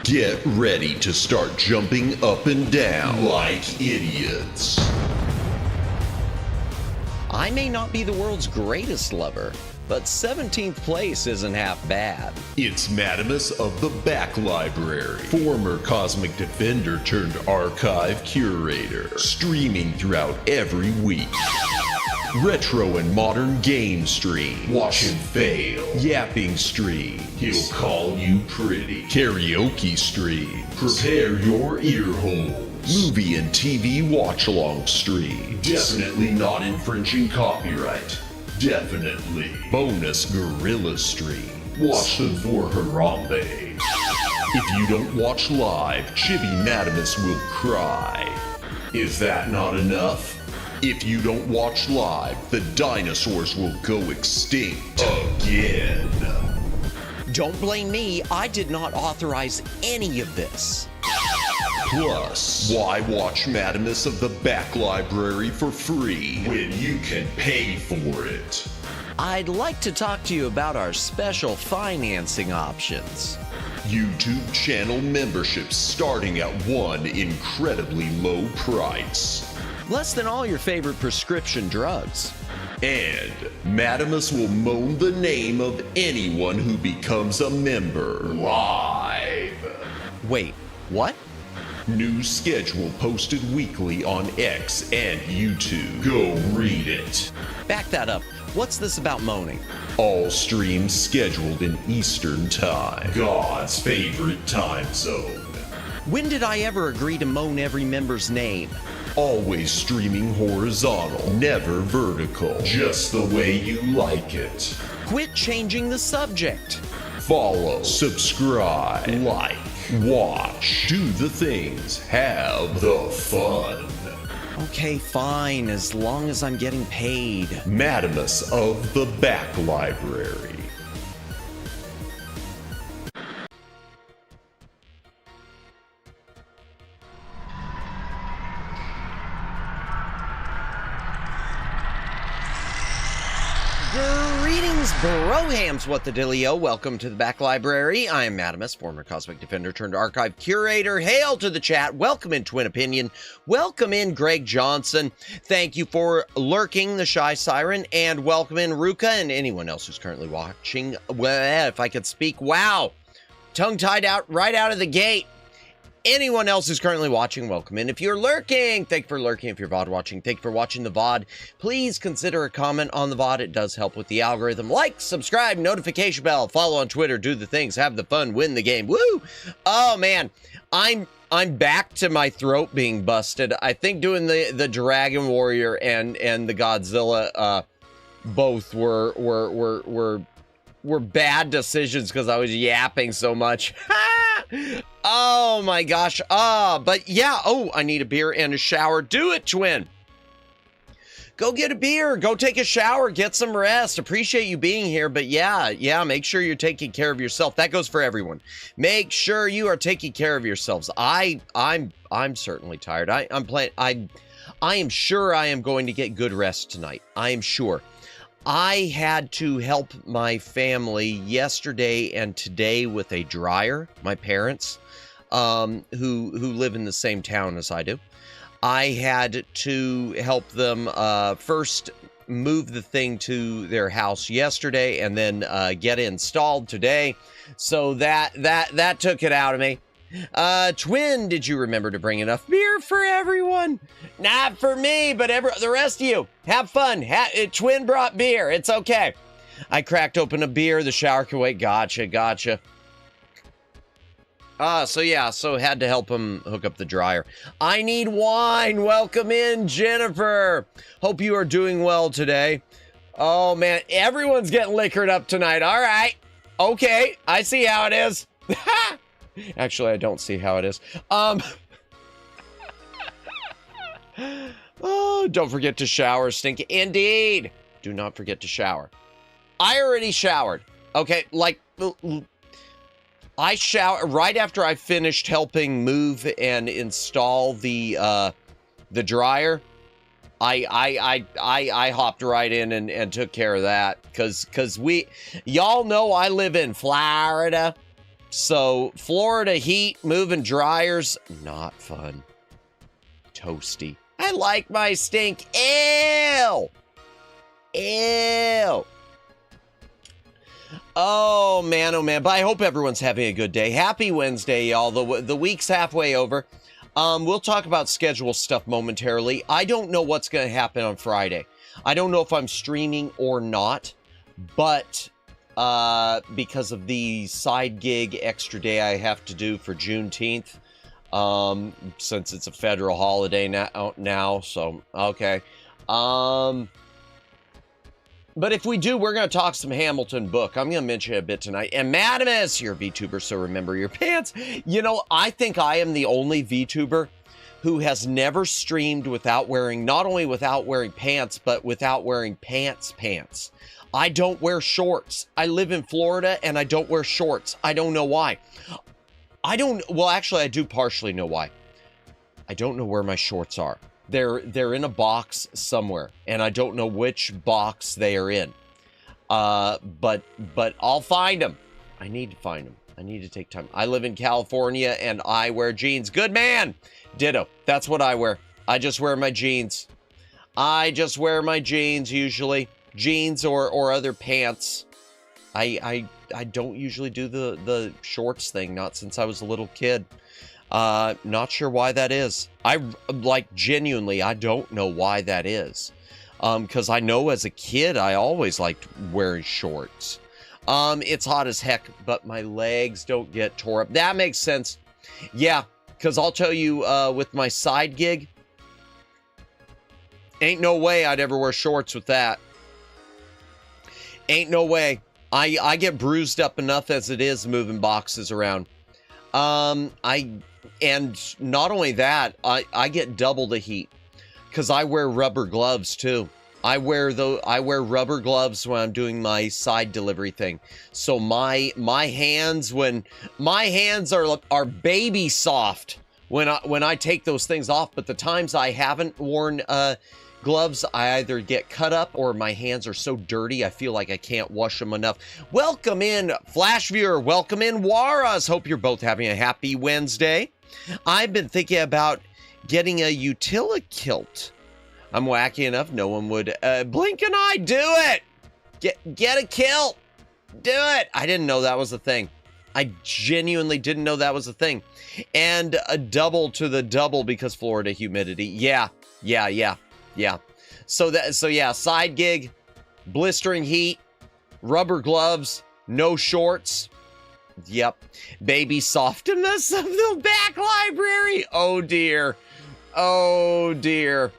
Get ready to start jumping up and down like idiots. I may not be the world's greatest lover, but 17th place isn't half bad. It's Madamus of the Back Library, former Cosmic Defender turned archive curator, streaming throughout every week. Retro and modern game stream. Watch him fail. Yapping stream. He'll call you pretty. Karaoke stream. Prepare your ear holes. Movie and TV watch-along stream. Definitely not infringing copyright. Definitely. Bonus gorilla stream. Watch them for Harambe. If you don't watch live, Chibi Madamus will cry. Is that not enough? If you don't watch live, the dinosaurs will go extinct again. Don't blame me, I did not authorize any of this. Plus, why watch Madamus of the Back Library for free when you can pay for it? I'd like to talk to you about our special financing options. YouTube channel memberships starting at one incredibly low price. Less than all your favorite prescription drugs. And Madamus will moan the name of anyone who becomes a member live. Wait, what? New schedule posted weekly on X and YouTube. Go read it. Back that up. What's this about moaning? All streams scheduled in Eastern Time, God's favorite time zone. When did I ever agree to moan every member's name? Always streaming horizontal, never vertical, just the way you like it. Quit changing the subject. Follow, subscribe, like, watch, do the things, have the fun. Okay, fine, as long as I'm getting paid. Madamus of the Back Library. Greetings, brohams, what the dillio. Welcome to the Back Library. I am Madamus, former Cosmic Defender turned archive curator. Hail to the chat. Welcome in Twin Opinion. Welcome in Greg Johnson. Thank you for lurking, the Shy Siren, and welcome in Ruka and anyone else who's currently watching. Well, if I could speak, wow. Tongue-tied out right out of the gate. Anyone else who's currently watching, welcome in. If you're lurking, thank you for lurking. If you're VOD watching, thank you for watching the VOD. Please consider a comment on the VOD. It does help with the algorithm. Like, subscribe, notification bell, follow on Twitter, do the things, have the fun, win the game. Woo! Oh, man. I'm back to my throat being busted. I think doing the Dragon Warrior and the Godzilla both were bad decisions because I was yapping so much. Oh my gosh. But yeah. Oh, I need a beer and a shower. Do it, Twin. Go get a beer. Go take a shower. Get some rest. Appreciate you being here. But yeah. Make sure you're taking care of yourself. That goes for everyone. Make sure you are taking care of yourselves. I'm certainly tired. I am sure I am going to get good rest tonight. I am sure. I had to help my family yesterday and today with a dryer, my parents, who live in the same town as I do. I had to help them first move the thing to their house yesterday and then get it installed today. So that took it out of me. Twin, did you remember to bring enough beer for everyone? Not for me, but the rest of you. Have fun. Twin brought beer. It's okay. I cracked open a beer. The shower can wait. Gotcha. So had to help him hook up the dryer. I need wine. Welcome in, Jennifer. Hope you are doing well today. Oh, man. Everyone's getting liquored up tonight. All right. Okay. I see how it is. Actually, I don't see how it is. Oh, don't forget to shower, Stinky. Indeed. Do not forget to shower. I already showered. Okay, like, I showered right after I finished helping move and install the dryer. I hopped right in and took care of that because y'all know I live in Florida. So, Florida heat, moving dryers, not fun. Toasty. I like my stink. Ew! Oh, man. But I hope everyone's having a good day. Happy Wednesday, y'all. The week's halfway over. We'll talk about schedule stuff momentarily. I don't know what's going to happen on Friday. I don't know if I'm streaming or not, but because of the side gig extra day I have to do for Juneteenth, since it's a federal holiday now, so okay. But if we do, we're going to talk some Hamilton book. I'm going to mention it a bit tonight. And Madamus, you're a VTuber, so remember your pants. You know, I think I am the only VTuber who has never streamed without wearing, not only without wearing pants, but without wearing pants. I don't wear shorts. I live in Florida and I don't wear shorts. I don't know why. Well, actually, I do partially know why. I don't know where my shorts are. They're in a box somewhere, and I don't know which box they are in. But I'll find them. I need to find them. I need to take time. I live in California, and I wear jeans. Good man! Ditto. That's what I wear. I just wear my jeans. I just wear my jeans, usually. Jeans or other pants. I don't usually do the shorts thing, not since I was a little kid. Not sure why that is. I like genuinely, I don't know why that is. Because I know as a kid, I always liked wearing shorts. It's hot as heck, but my legs don't get tore up. That makes sense. Yeah, because I'll tell you, with my side gig, ain't no way I'd ever wear shorts with that. Ain't no way. I get bruised up enough as it is moving boxes around. And not only that, I get double the heat because I wear rubber gloves too. I wear rubber gloves when I'm doing my side delivery thing. So my hands are baby soft when I take those things off. But the times I haven't worn gloves, I either get cut up or my hands are so dirty I feel like I can't wash them enough. Welcome in, Flash Viewer. Welcome in, Waras. Hope you're both having a happy Wednesday. I've been thinking about getting a Utilikilt. I'm wacky enough, no one would. Blink and I, do it! Get a kilt! Do it! I didn't know that was a thing. I genuinely didn't know that was a thing. And a double to the double because Florida humidity. Yeah. So yeah, side gig, blistering heat, rubber gloves, no shorts. Yep. Baby softness of the back library. Oh dear. Oh dear.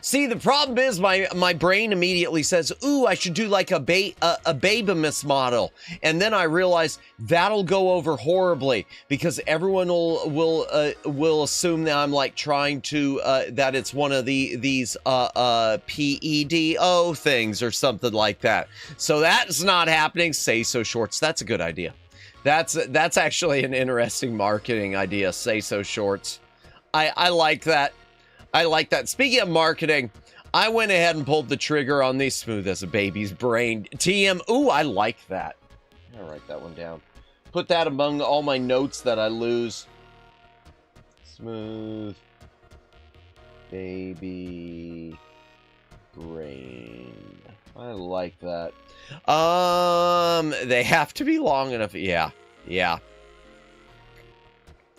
See, the problem is my brain immediately says, ooh, I should do like a Babymas model. And then I realize that'll go over horribly because everyone will assume that I'm like trying to, that it's one of these PEDO things or something like that. So that's not happening. Say so shorts. That's a good idea. That's actually an interesting marketing idea. Say so shorts. I like that. I like that. Speaking of marketing, I went ahead and pulled the trigger on these smooth as a baby's brain. TM. Ooh, I like that. I'll write that one down. Put that among all my notes that I lose. Smooth baby brain. I like that. They have to be long enough. Yeah.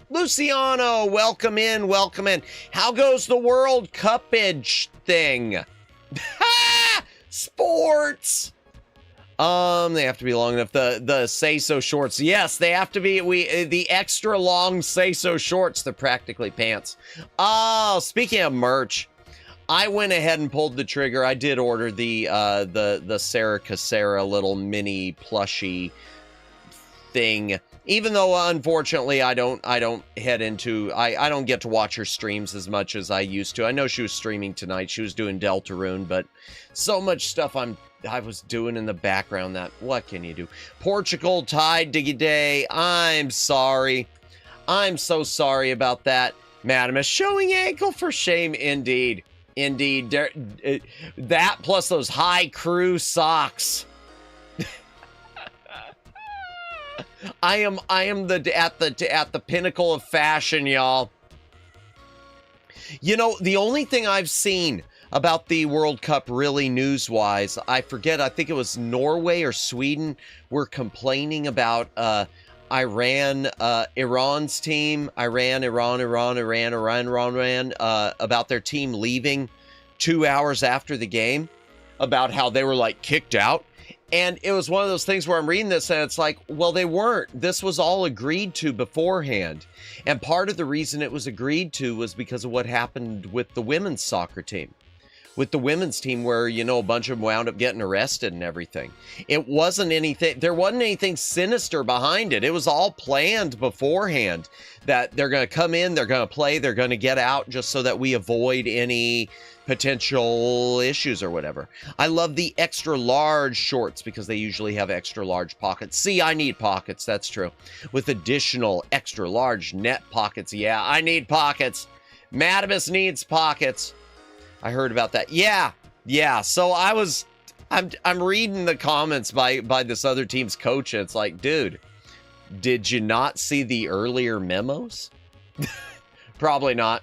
Luciano, welcome in. How goes the World Cuppage thing? Sports. They have to be long enough. The say-so shorts. Yes, they have to be. The extra long say-so shorts. They're practically pants. Oh, speaking of merch, I went ahead and pulled the trigger. I did order the Sarah Casera little mini plushie thing. Even though, unfortunately, I don't get to watch her streams as much as I used to. I know she was streaming tonight. She was doing Deltarune, but so much stuff I was doing in the background that, what can you do? Portugal tied Diggy Day. I'm sorry. I'm so sorry about that. Madam is showing ankle for shame. Indeed. That plus those high crew socks. I am at the pinnacle of fashion, y'all. You know, the only thing I've seen about the World Cup really news-wise, I forget, I think it was Norway or Sweden were complaining about Iran's team, Iran, about their team leaving 2 hours after the game, about how they were like kicked out. And it was one of those things where I'm reading this and it's like, well, they weren't. This was all agreed to beforehand. And part of the reason it was agreed to was because of what happened with the women's soccer team. With the women's team where, you know, a bunch of them wound up getting arrested and everything. It wasn't anything, there wasn't anything sinister behind it. It was all planned beforehand that they're going to come in, they're going to play, they're going to get out just so that we avoid any potential issues or whatever. I love the extra large shorts because they usually have extra large pockets. See, I need pockets. That's true. With additional extra large net pockets. Yeah, I need pockets. Madamus needs pockets. I heard about that. Yeah. So I'm reading the comments by this other team's coach. And it's like, dude, did you not see the earlier memos? Probably not.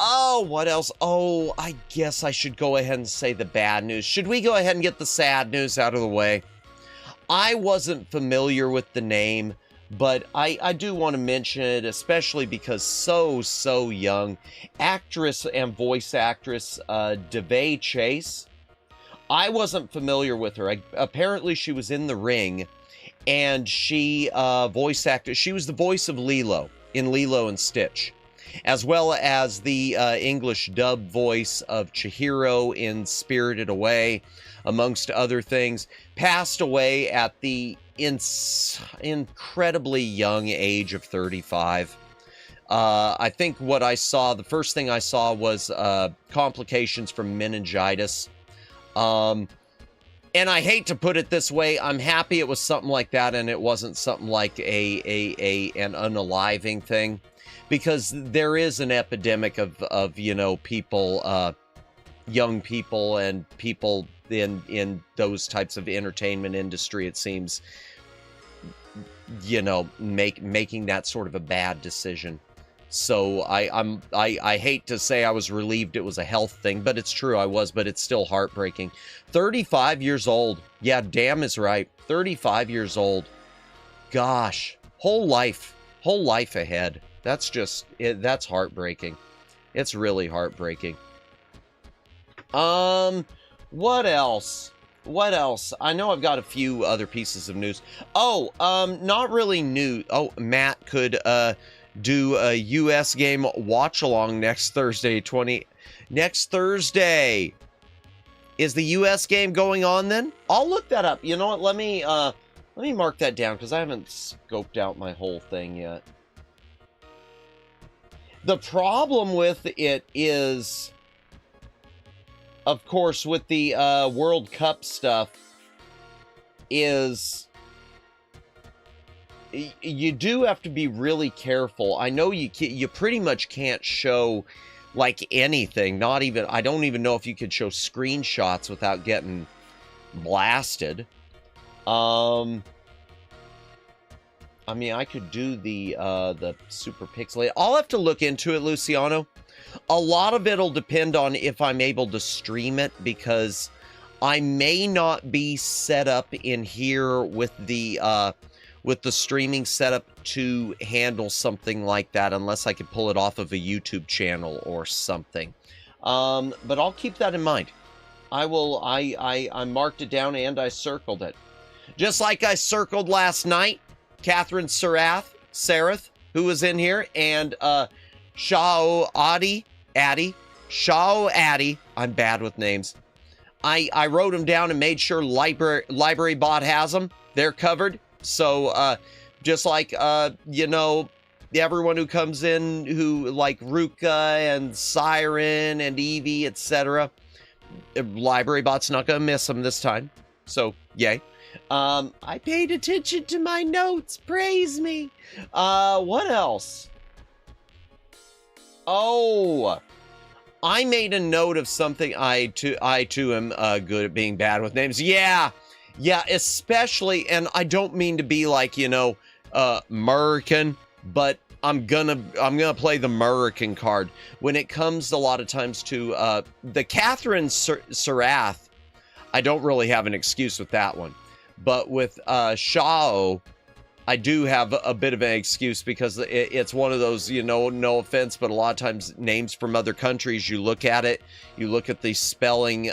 Oh, what else? Oh, I guess I should go ahead and say the bad news. Should we go ahead and get the sad news out of the way? I wasn't familiar with the name but I do want to mention it, especially because so young. Actress and voice actress Devay Chase. I wasn't familiar with her. Apparently she was in The Ring, and she voice acted. She was the voice of Lilo in Lilo and Stitch, as well as the English dub voice of Chihiro in Spirited Away, amongst other things. Passed away at the incredibly young age of 35. I think what I saw, the first thing I saw was complications from meningitis. And I hate to put it this way, I'm happy it was something like that and it wasn't something like an unaliving thing, because there is an epidemic of you know, people, young people and people in those types of entertainment industry, it seems, you know, making that sort of a bad decision. So I hate to say I was relieved it was a health thing, but it's true, I was, but it's still heartbreaking. 35 years old. Yeah, damn is right. 35 years old. Gosh, whole life ahead. That's just, that's heartbreaking. It's really heartbreaking. What else? What else? I know I've got a few other pieces of news. Oh, not really new. Oh, Matt could, do a US game watch along next Thursday. Next Thursday. Is the US game going on then? I'll look that up. You know what? Let me mark that down, because I haven't scoped out my whole thing yet. The problem with it is, of course, with the World Cup stuff, is you do have to be really careful. I know you pretty much can't show like anything, not even, I don't even know if you could show screenshots without getting blasted. I mean, I could do the super pixelated. I'll have to look into it, Luciano. A lot of it'll depend on if I'm able to stream it, because I may not be set up in here with the streaming setup to handle something like that, unless I could pull it off of a YouTube channel or something. But I'll keep that in mind. I marked it down and I circled it. Just like I circled last night, Catherine Sarath, who was in here, and Shao Addy, I'm bad with names. I wrote them down and made sure Library Bot has them. They're covered. So, just like, you know, everyone who comes in, who, like Ruka and Siren and Eevee, etc., Library Bot's not going to miss them this time. So, yay. I paid attention to my notes. Praise me. What else? Oh, I made a note of something. I too am good at being bad with names. Yeah, especially, and I don't mean to be like, you know, American, but I'm gonna play the American card when it comes a lot of times to the Catherine Sarath. I don't really have an excuse with that one, but with Shao, I do have a bit of an excuse, because it's one of those, you know, no offense, but a lot of times names from other countries, you look at it, you look at the spelling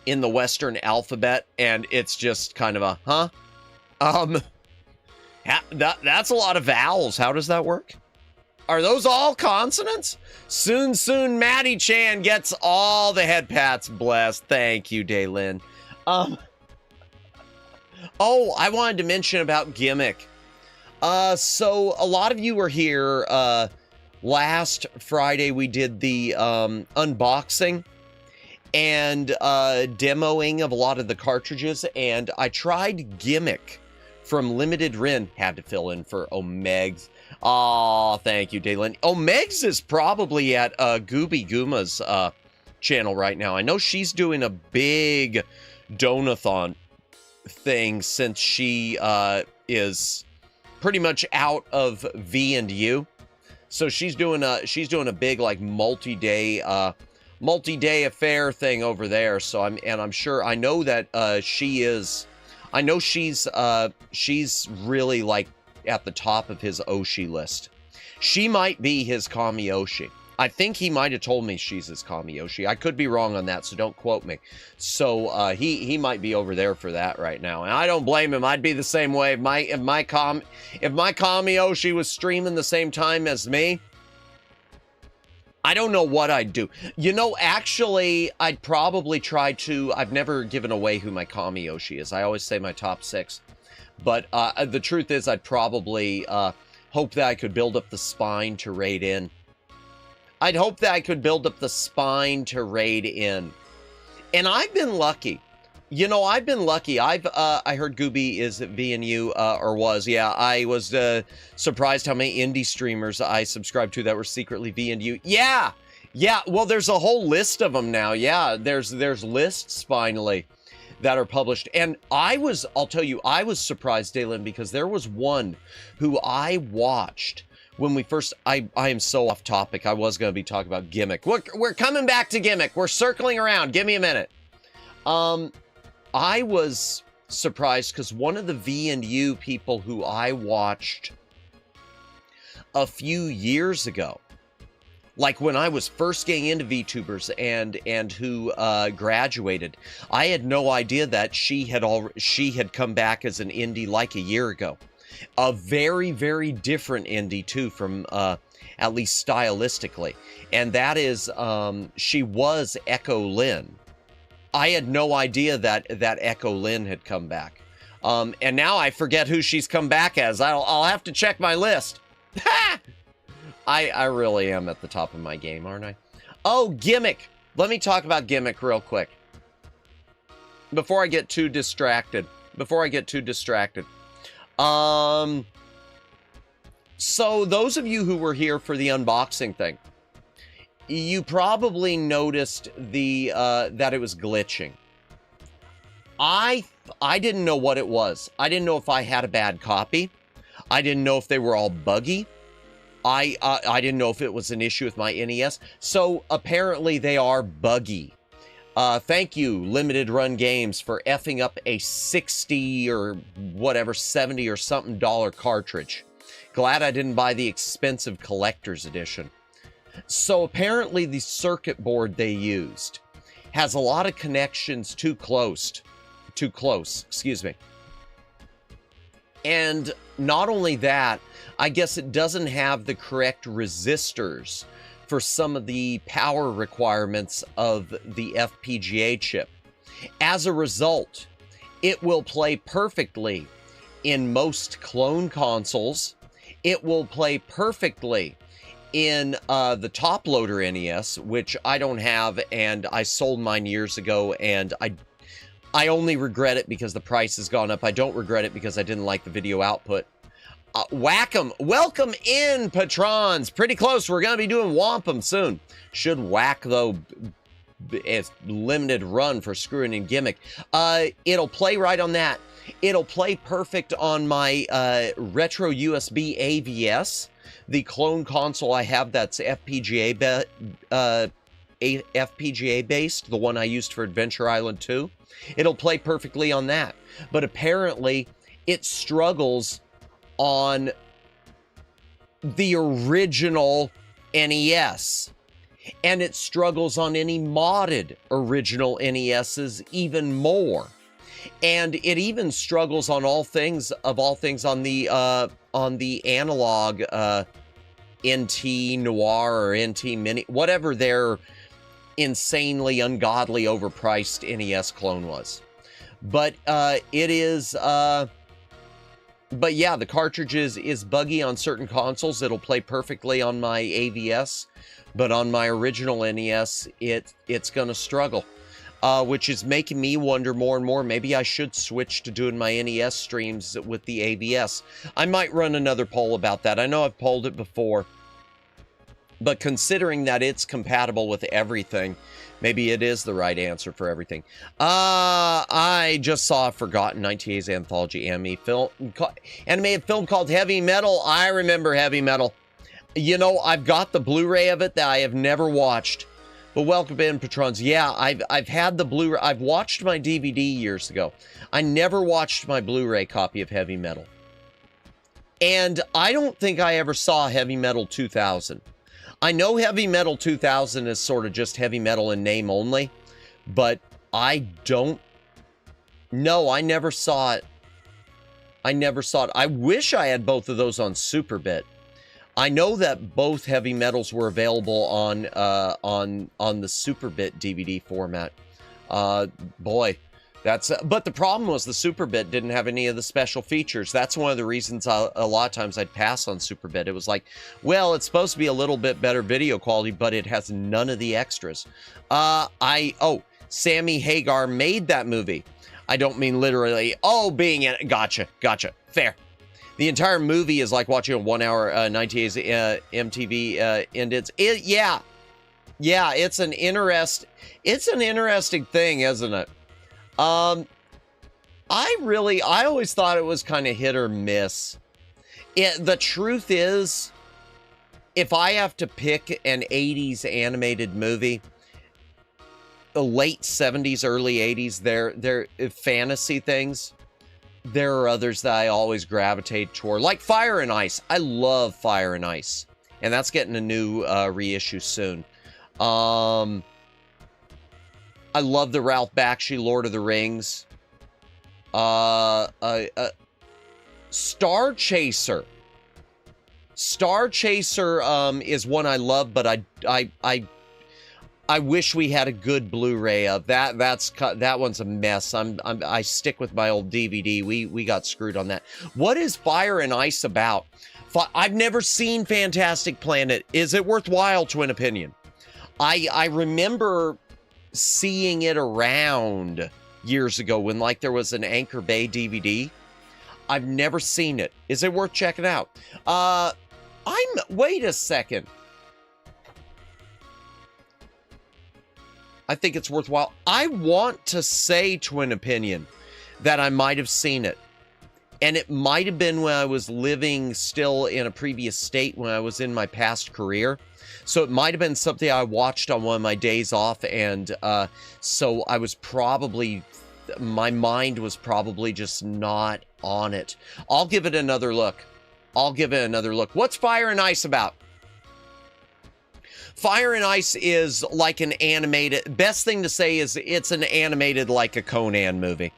in the Western alphabet, and it's just kind of a, huh? That's a lot of vowels. How does that work? Are those all consonants? Soon Maddie Chan gets all the head pats. Blessed. Thank you, Daylin. Oh, I wanted to mention about Gimmick. So a lot of you were here last Friday. We did the unboxing and demoing of a lot of the cartridges, and I tried Gimmick from Limited Rin. Had to fill in for Omegs. Oh, thank you, Daylin. Omegs is probably at Gooby Gooma's channel right now. I know she's doing a big donathon thing, since she is pretty much out of V and U. So she's doing a big, like, multi-day affair thing over there. So I'm sure, I know that she is, I know she's really like at the top of his Oshi list. She might be his Kami Oshi. I think he might have told me she's his Kami Oshi. I could be wrong on that, so don't quote me. So he might be over there for that right now, and I don't blame him. I'd be the same way if my Kami Oshi was streaming the same time as me. I don't know what I'd do. You know, actually, I'd probably try to... I've never given away who my Kami Oshi is. I always say my top 6. But the truth is, I'd probably hope that I could build up the spine to raid in. I'd hope that I could build up the spine to raid in. And I've been lucky. You know, I've been lucky. I heard Gooby is at VNU, or was. Yeah, I was surprised how many indie streamers I subscribed to that were secretly VNU. Yeah! Yeah, well, there's a whole list of them now. Yeah, there's lists, finally, that are published. And I'll tell you, I was surprised, Dalen, because there was one who I watched when we first... I am so off topic. I was going to be talking about Gimmick. We're coming back to Gimmick. We're circling around. Give me a minute. I was surprised because one of the VNU people who I watched a few years ago, like when I was first getting into VTubers and who graduated, I had no idea that she had come back as an indie like a year ago. A very, very different indie too, from at least stylistically, and that is she was Echo Lynn. I had no idea that Echo Lynn had come back. And now I forget who she's come back as. I'll have to check my list. I really am at the top of my game, aren't I? Oh, Gimmick. Let me talk about Gimmick real quick. Before I get too distracted. So those of you who were here for the unboxing thing, you probably noticed that it was glitching. I didn't know what it was. I didn't know if I had a bad copy. I didn't know if they were all buggy. I didn't know if it was an issue with my NES. So apparently they are buggy. Thank you, Limited Run Games, for effing up a 60 or whatever, 70 or something dollar cartridge. Glad I didn't buy the expensive collector's edition. So apparently the circuit board they used has a lot of connections too close, excuse me. And not only that, I guess it doesn't have the correct resistors for some of the power requirements of the FPGA chip. As a result, it will play perfectly in most clone consoles. It will play perfectly in the top loader NES, which I don't have, and I sold mine years ago, and I only regret it because the price has gone up. I don't regret it because I didn't like the video output. Whack 'em. Welcome in, patrons. Pretty close. We're going to be doing Whomp Em soon. Should whack, though. It's limited run for screwing in Gimmick. It'll play right on that. It'll play perfect on my retro USB AVS. The clone console I have that's FPGA based, the one I used for Adventure Island 2. It'll play perfectly on that. But apparently, it struggles on the original NES. And it struggles on any modded original NESs even more. And it even struggles on all things on the analog NT Noir or NT Mini, whatever their insanely ungodly overpriced NES clone was. But it is but yeah, the cartridge is buggy on certain consoles. It'll play perfectly on my AVS, but on my original NES, it's gonna struggle. Which is making me wonder more and more, maybe I should switch to doing my NES streams with the AVS. I might run another poll about that. I know I've polled it before, but considering that it's compatible with everything, maybe it is the right answer for everything. I just saw a forgotten 1980s anthology animated film called Heavy Metal. I remember Heavy Metal. You know, I've got the Blu-ray of it that I have never watched. But welcome in, patrons. Yeah, I've had the Blu-ray. I've watched my DVD years ago. I never watched my Blu-ray copy of Heavy Metal. And I don't think I ever saw Heavy Metal 2000. I know Heavy Metal 2000 is sort of just heavy metal in name only, but I don't know. I never saw it. I never saw it. I wish I had both of those on Superbit. I know that both Heavy Metals were available on the Superbit DVD format. Boy, that's but the problem was the Superbit didn't have any of the special features. That's one of the reasons a lot of times I'd pass on Superbit. It was like, well, it's supposed to be a little bit better video quality, but it has none of the extras. Sammy Hagar made that movie. I don't mean literally, being in it. Gotcha. Fair. The entire movie is like watching a 1 hour 90s MTV ended. Yeah, it's an interesting thing, isn't it? I always thought it was kind of hit or miss. The truth is, if I have to pick an 80s animated movie, the late 70s, early 80s, they're fantasy things. There are others that I always gravitate toward, like Fire and Ice. I love Fire and Ice, and that's getting a new reissue soon. I love the Ralph Bakshi Lord of the Rings. Star Chaser. Star Chaser is one I love, but I wish we had a good Blu-ray of that. That one's a mess. I stick with my old DVD. We got screwed on that. What is Fire and Ice about? I've never seen Fantastic Planet. Is it worthwhile, Twin Opinion? I remember seeing it around years ago when like there was an Anchor Bay DVD. I've never seen it. Is it worth checking out? Wait a second. I think it's worthwhile. I want to say, Twin Opinion, that I might have seen it. And it might have been when I was living still in a previous state when I was in my past career. So it might have been something I watched on one of my days off. And so I was probably, my mind was probably just not on it. I'll give it another look. What's Fire and Ice about? Fire and Ice is like an animated, best thing to say is it's an animated like a Conan movie.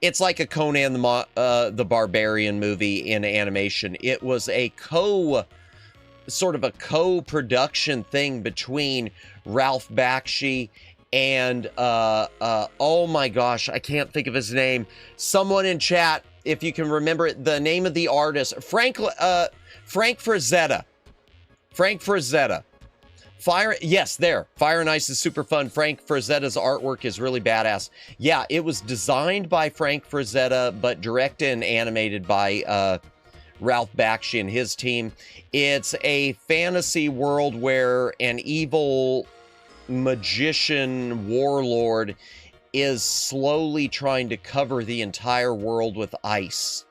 It's like a Conan the Barbarian movie in animation. It was a co-production thing between Ralph Bakshi and, oh my gosh, I can't think of his name. Someone in chat, if you can remember it, the name of the artist, Frank Frazetta. Fire and Ice is super fun. Frank Frazetta's artwork is really badass. Yeah, it was designed by Frank Frazetta, but directed and animated by Ralph Bakshi and his team. It's a fantasy world where an evil magician warlord is slowly trying to cover the entire world with ice.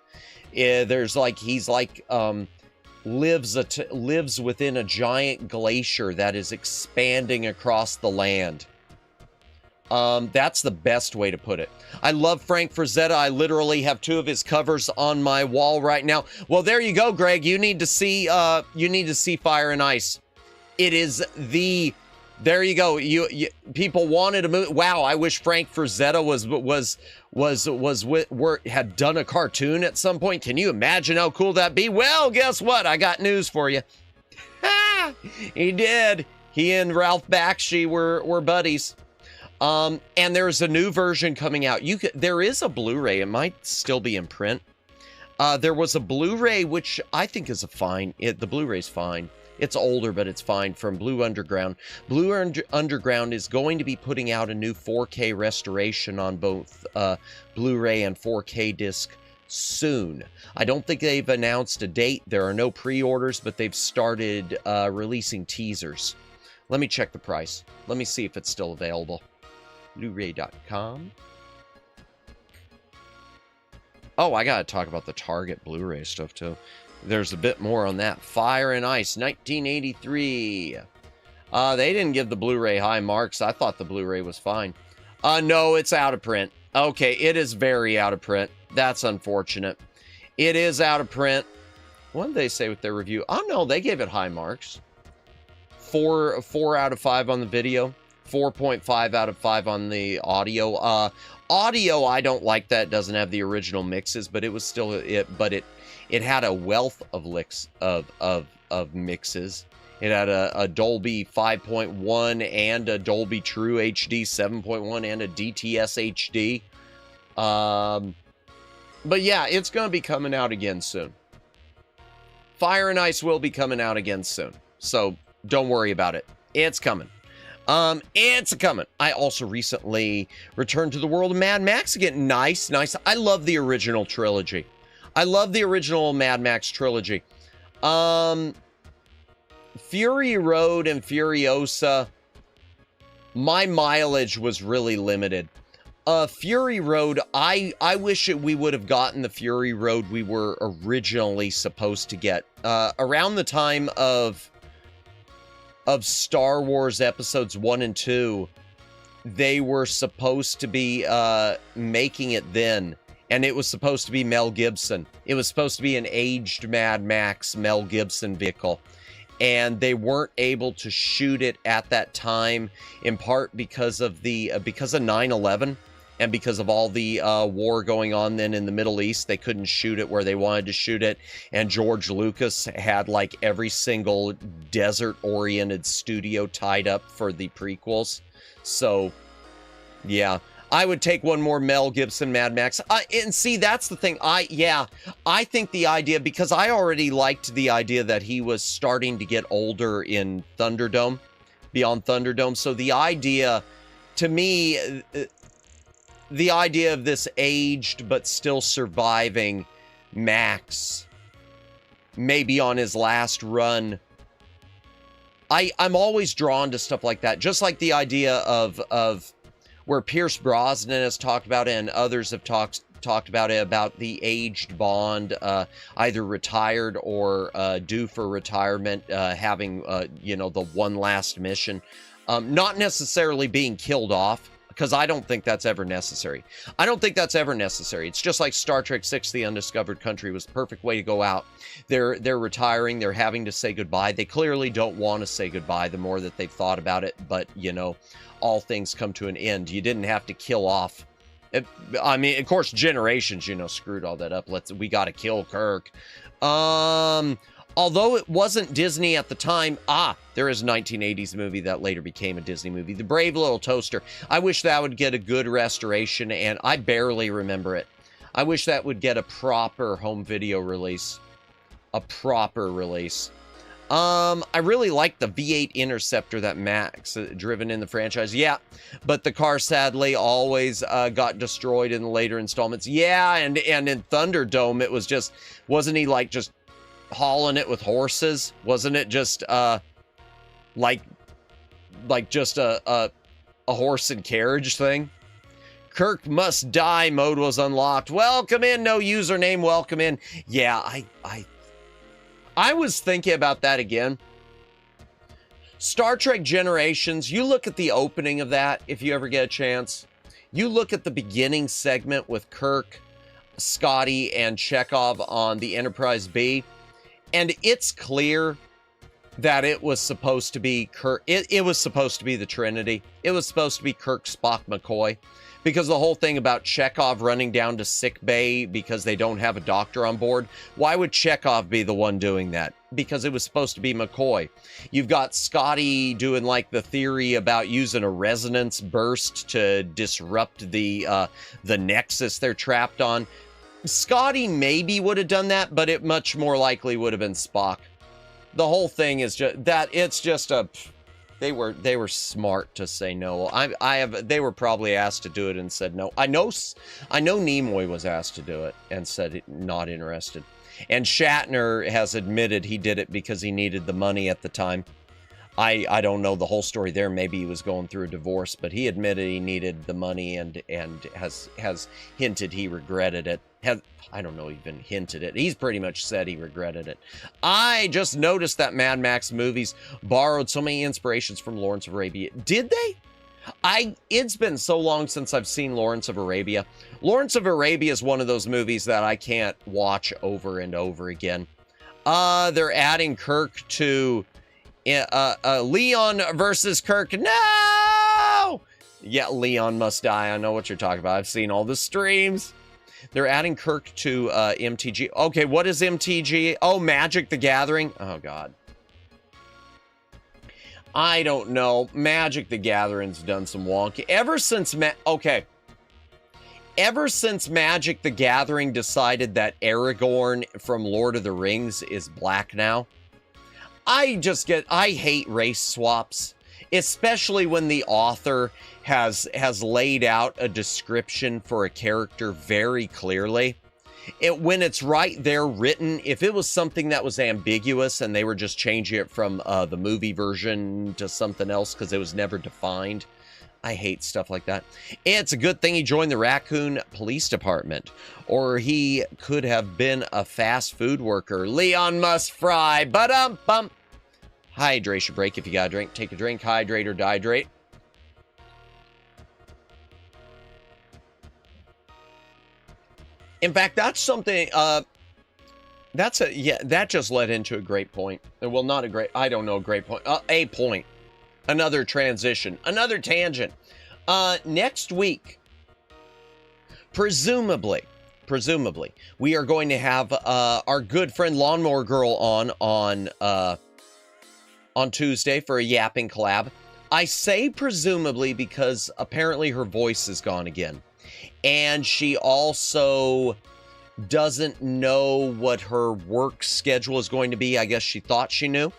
Lives within a giant glacier that is expanding across the land. That's the best way to put it. I love Frank Frazetta. I literally have 2 of his covers on my wall right now. Well, there you go, Greg. You need to see Fire and Ice. It is the, there you go. You people wanted a movie. Wow, I wish Frank Frazetta had done a cartoon at some point. Can you imagine how cool that'd be? Well, guess what? I got news for you. He did. He and Ralph Bakshi were buddies. And there's a new version coming out. There is a Blu-ray. It might still be in print. There was a Blu-ray, which I think is the Blu-ray's fine. It's older, but it's fine, from Blue Underground. Blue Underground is going to be putting out a new 4K restoration on both Blu-ray and 4K disc soon. I don't think they've announced a date. There are no pre-orders, but they've started releasing teasers. Let me check the price. Let me see if it's still available. Blu-ray.com. Oh, I gotta talk about the Target Blu-ray stuff, too. There's a bit more on that. Fire and Ice, 1983. They didn't give the Blu-ray high marks. I thought the Blu-ray was fine. No, it's out of print. Okay, it is very out of print. That's unfortunate. It is out of print. What did they say with their review? Oh, no, they gave it high marks. 4 out of 5 on the video. 4.5 out of 5 on the audio. Audio, I don't like that. It doesn't have the original mixes, but it was still it had a wealth of licks of mixes. It had a Dolby 5.1 and a Dolby True HD 7.1 and a DTS HD. But yeah, it's going to be coming out again soon. Fire and Ice will be coming out again soon. So don't worry about it. It's coming. It's coming. I also recently returned to the world of Mad Max again. Nice. I love the original trilogy. I love the original Mad Max trilogy. Fury Road and Furiosa, my mileage was really limited. Fury Road, I wish we would have gotten the Fury Road we were originally supposed to get. Around the time of Star Wars Episodes 1 and 2, they were supposed to be making it then. And it was supposed to be Mel Gibson. It was supposed to be an aged Mad Max Mel Gibson vehicle. And they weren't able to shoot it at that time, in part because of 9/11 and because of all the war going on then in the Middle East. They couldn't shoot it where they wanted to shoot it. And George Lucas had like every single desert-oriented studio tied up for the prequels. So, yeah. I would take one more Mel Gibson Mad Max. And see, that's the thing. I think the idea, because I already liked the idea that he was starting to get older in Thunderdome, Beyond Thunderdome. So the idea, to me, the idea of this aged but still surviving Max, maybe on his last run, I'm always drawn to stuff like that. Just like the idea of where Pierce Brosnan has talked about it and others have talked about it, about the aged Bond, either retired or due for retirement, having, the one last mission. Not necessarily being killed off, because I don't think that's ever necessary. It's just like Star Trek VI, The Undiscovered Country was the perfect way to go out. They're retiring. They're having to say goodbye. They clearly don't want to say goodbye the more that they've thought about it. But, all things come to an end. You didn't have to kill off. I mean, of course, Generations, screwed all that up. We got to kill Kirk. Although it wasn't Disney at the time, there is a 1980s movie that later became a Disney movie, The Brave Little Toaster. I wish that would get a good restoration, and I barely remember it. I wish that would get a proper home video release. I really like the V8 Interceptor that Max driven in the franchise. Yeah, but the car sadly always got destroyed in the later installments. Yeah, and in Thunderdome, it was just, wasn't he like just hauling it with horses? Wasn't it just like just a horse and carriage thing? Kirk must die mode was unlocked. Welcome in, no username, welcome in. Yeah, I was thinking about that again. Star Trek Generations, you look at the opening of that if you ever get a chance. You look at the beginning segment with Kirk, Scotty, and Chekhov on the Enterprise B, and it's clear that it was supposed to be Kirk. It was supposed to be the Trinity. It was supposed to be Kirk, Spock, McCoy. Because the whole thing about Chekhov running down to sick bay because they don't have a doctor on board, why would Chekhov be the one doing that? Because it was supposed to be McCoy. You've got Scotty doing like the theory about using a resonance burst to disrupt the nexus they're trapped on. Scotty maybe would have done that, but it much more likely would have been Spock. The whole thing is just that it's just a... They were smart to say no. They were probably asked to do it and said no. I know Nimoy was asked to do it and said not interested. And Shatner has admitted he did it because he needed the money at the time. I don't know the whole story there. Maybe he was going through a divorce, but he admitted he needed the money and has hinted he regretted it. I don't know, even hinted it. He's pretty much said he regretted it. I just noticed that Mad Max movies borrowed so many inspirations from Lawrence of Arabia. Did they? It's been so long since I've seen Lawrence of Arabia. Lawrence of Arabia is one of those movies that I can't watch over and over again. They're adding Kirk to Leon versus Kirk. No! Yeah, Leon must die. I know what you're talking about. I've seen all the streams. They're adding Kirk to MTG. Okay, what is MTG? Oh, Magic the Gathering. Oh, God. I don't know. Magic the Gathering's done some wonky. Ever since Magic the Gathering decided that Aragorn from Lord of the Rings is black now, I hate race swaps, especially when the author has laid out a description for a character very clearly. When it's right there written, if it was something that was ambiguous and they were just changing it from the movie version to something else because it was never defined, I hate stuff like that. It's a good thing he joined the Raccoon Police Department, or he could have been a fast food worker. Leon must fry. Ba-dum-bum. Hydration break if you got a drink. Take a drink, hydrate or dehydrate. In fact, that's something, that just led into a great point. Well, not a great, I don't know, a great point. A point. Another transition. Another tangent. Next week, presumably, we are going to have our good friend Lawnmower Girl on Tuesday for a yapping collab. I say presumably because apparently her voice is gone again. And she also doesn't know what her work schedule is going to be. I guess she thought she knew.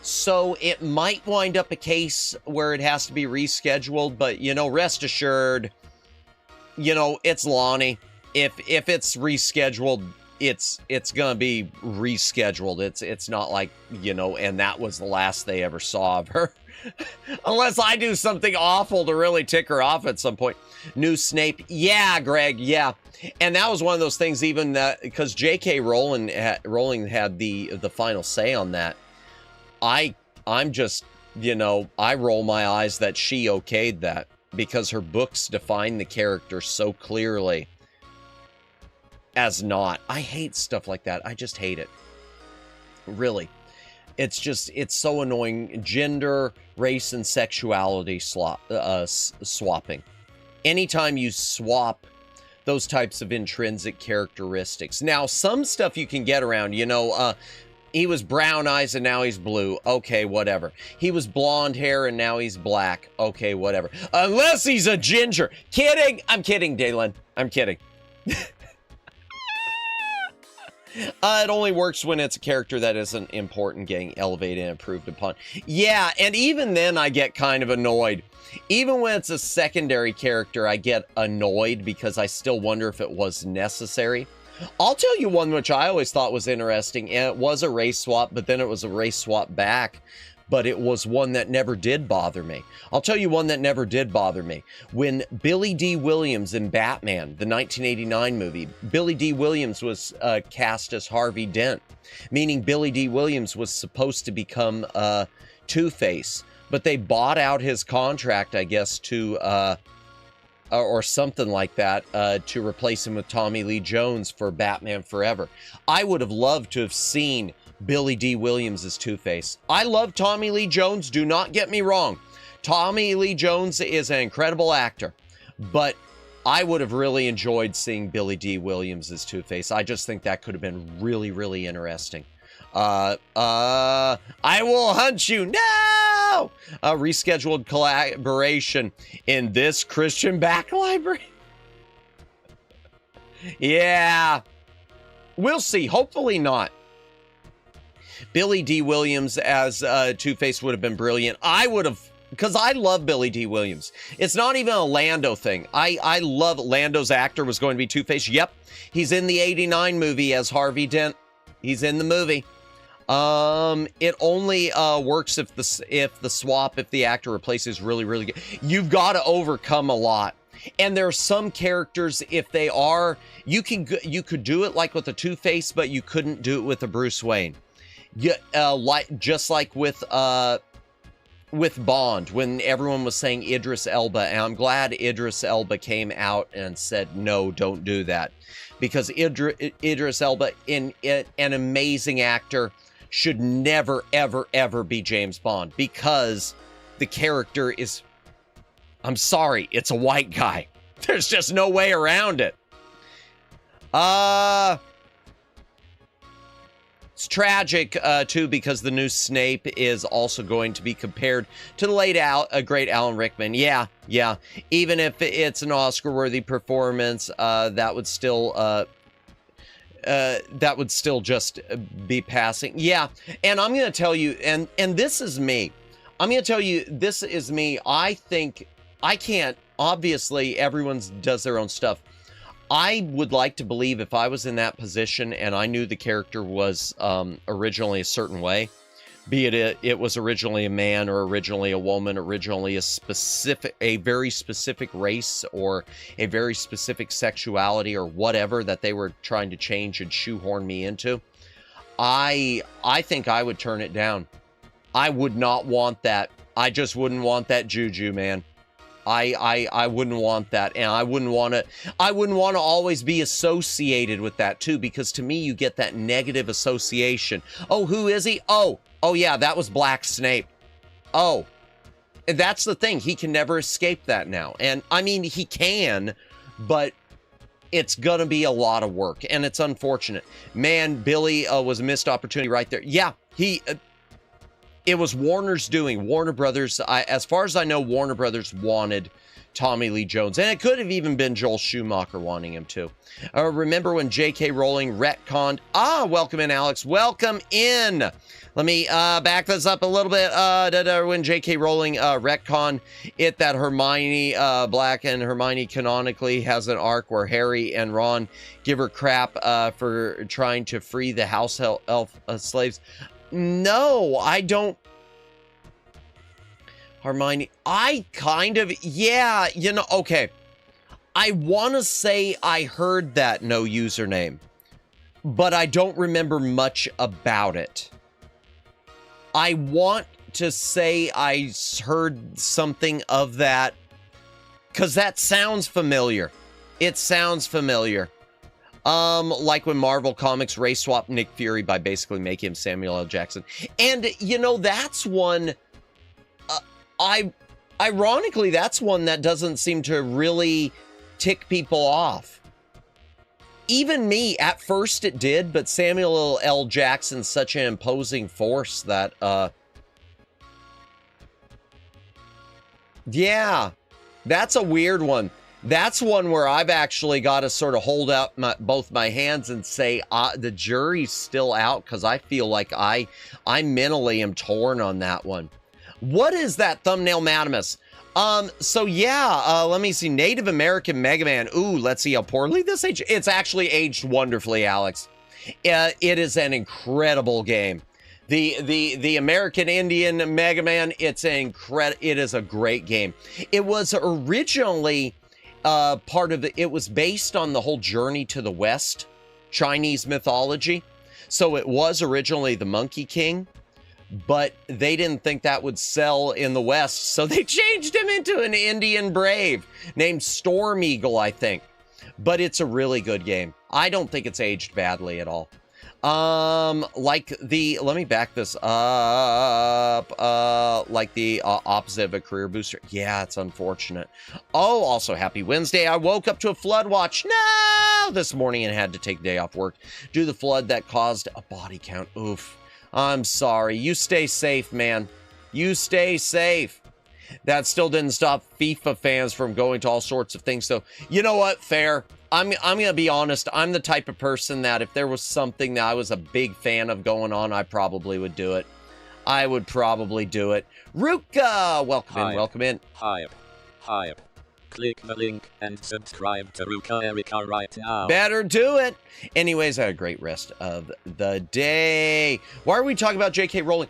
So it might wind up a case where it has to be rescheduled. But, rest assured, it's Lonnie. If it's rescheduled, it's going to be rescheduled. It's not like, and that was the last they ever saw of her. Unless I do something awful to really tick her off at some point. New Snape. Yeah, Greg. Yeah. And that was one of those things, even that, because J.K. Rowling had the final say on that. I'm just, I roll my eyes that she okayed that because her books define the character so clearly as not. I hate stuff like that. I just hate it. Really. It's so annoying. Gender, race, and sexuality swapping. Anytime you swap those types of intrinsic characteristics. Now, some stuff you can get around, he was brown eyes and now he's blue. Okay, whatever. He was blonde hair and now he's black. Okay, whatever. Unless he's a ginger. Kidding. I'm kidding, Dalen. I'm kidding. It only works when it's a character that isn't important getting elevated and improved upon. Yeah, and even then I get kind of annoyed. Even when it's a secondary character, I get annoyed because I still wonder if it was necessary. I'll tell you one which I always thought was interesting, and it was a race swap, but then it was a race swap back. But it was one that never did bother me. I'll tell you one that never did bother me. When Billy D. Williams in Batman, the 1989 movie, Billy D. Williams was cast as Harvey Dent, meaning Billy D. Williams was supposed to become Two-Face, but they bought out his contract, I guess, to, or something like that, to replace him with Tommy Lee Jones for Batman Forever. I would have loved to have seen Billy D. Williams as Two-Face. I love Tommy Lee Jones, do not get me wrong. Tommy Lee Jones is an incredible actor, but I would have really enjoyed seeing Billy D. Williams as Two-Face. I just think that could have been really, really interesting. I will hunt you. No! A rescheduled collaboration in this Christian back library. Yeah. We'll see. Hopefully not. Billy D. Williams as Two-Face would have been brilliant. I would have, because I love Billy D. Williams. It's not even a Lando thing. I love Lando's actor was going to be Two-Face. Yep. He's in the 89 movie as Harvey Dent. He's in the movie. It only works if the actor replaces really, really good. You've got to overcome a lot. And there are some characters, if they are, you could do it like with a Two-Face, but you couldn't do it with a Bruce Wayne. Just like with Bond, when everyone was saying Idris Elba, and I'm glad Idris Elba came out and said, no, don't do that. Because Idris Elba, an amazing actor, should never, ever, ever be James Bond, because the character is, I'm sorry, it's a white guy. There's just no way around it. It's tragic, too, because the new Snape is also going to be compared to the late great Alan Rickman. Yeah. Even if it's an Oscar-worthy performance, that would still just be passing. Yeah, and I'm going to tell you, and this is me. I'm going to tell you, this is me. I think I can't. Obviously, everyone does their own stuff. I would like to believe if I was in that position and I knew the character was originally a certain way, be it was originally a man or originally a woman, originally a very specific race or a very specific sexuality or whatever that they were trying to change and shoehorn me into, I think I would turn it down. I would not want that. I just wouldn't want that juju, man. I wouldn't want that, and I wouldn't want to always be associated with that too, because to me you get that negative association. Oh, who is he? Oh yeah, that was Black Snape. Oh, and that's the thing, he can never escape that now. And I mean, he can, but it's gonna be a lot of work, and it's unfortunate. Man, Billy was a missed opportunity right there. Yeah, it was Warner's doing. Warner Brothers, as far as I know, Warner Brothers wanted Tommy Lee Jones. And it could have even been Joel Schumacher wanting him too. Remember when J.K. Rowling retconned... welcome in, Alex. Welcome in. Let me back this up a little bit. When J.K. Rowling retconned it that Hermione, Black and Hermione canonically has an arc where Harry and Ron give her crap for trying to free the house elf slaves. No, I don't. Hermione, I kind of, yeah, okay. I want to say I heard that no username, but I don't remember much about it. I want to say I heard something of that, because that sounds familiar. It sounds familiar. Like when Marvel Comics race swapped Nick Fury by basically making him Samuel L. Jackson. And, that's one, ironically, that's one that doesn't seem to really tick people off. Even me, at first it did, but Samuel L. Jackson's such an imposing force that, yeah, that's a weird one. That's one where I've actually got to sort of hold out both my hands and say the jury's still out, because I feel like I mentally am torn on that one. What is that thumbnail, Madamus? So yeah, let me see. Native American Mega Man. Ooh, let's see how poorly this aged. It's actually aged wonderfully, Alex. It is an incredible game. The American Indian Mega Man. It is a great game. It was originally part of it was based on the whole Journey to the West Chinese mythology. So it was originally the Monkey King, but they didn't think that would sell in the West, so they changed him into an Indian brave named Storm Eagle, I think. But it's a really good game. I don't think it's aged badly at all. Let me back this up, like the opposite of a career booster. Yeah, it's unfortunate. Oh, also happy Wednesday. I woke up to a flood watch. No, this morning and had to take a day off work due to the flood that caused a body count. Oof. I'm sorry. You stay safe, man. You stay safe. That still didn't stop FIFA fans from going to all sorts of things, though. You know what? Fair. I'm gonna be honest. I'm the type of person that if there was something that I was a big fan of going on, I probably would do it. I would probably do it. Ruka, welcome in. Hi. Click the link and subscribe to Ruka Erica right now. Better do it. Anyways, I had a great rest of the day. Why are we talking about J.K. Rowling?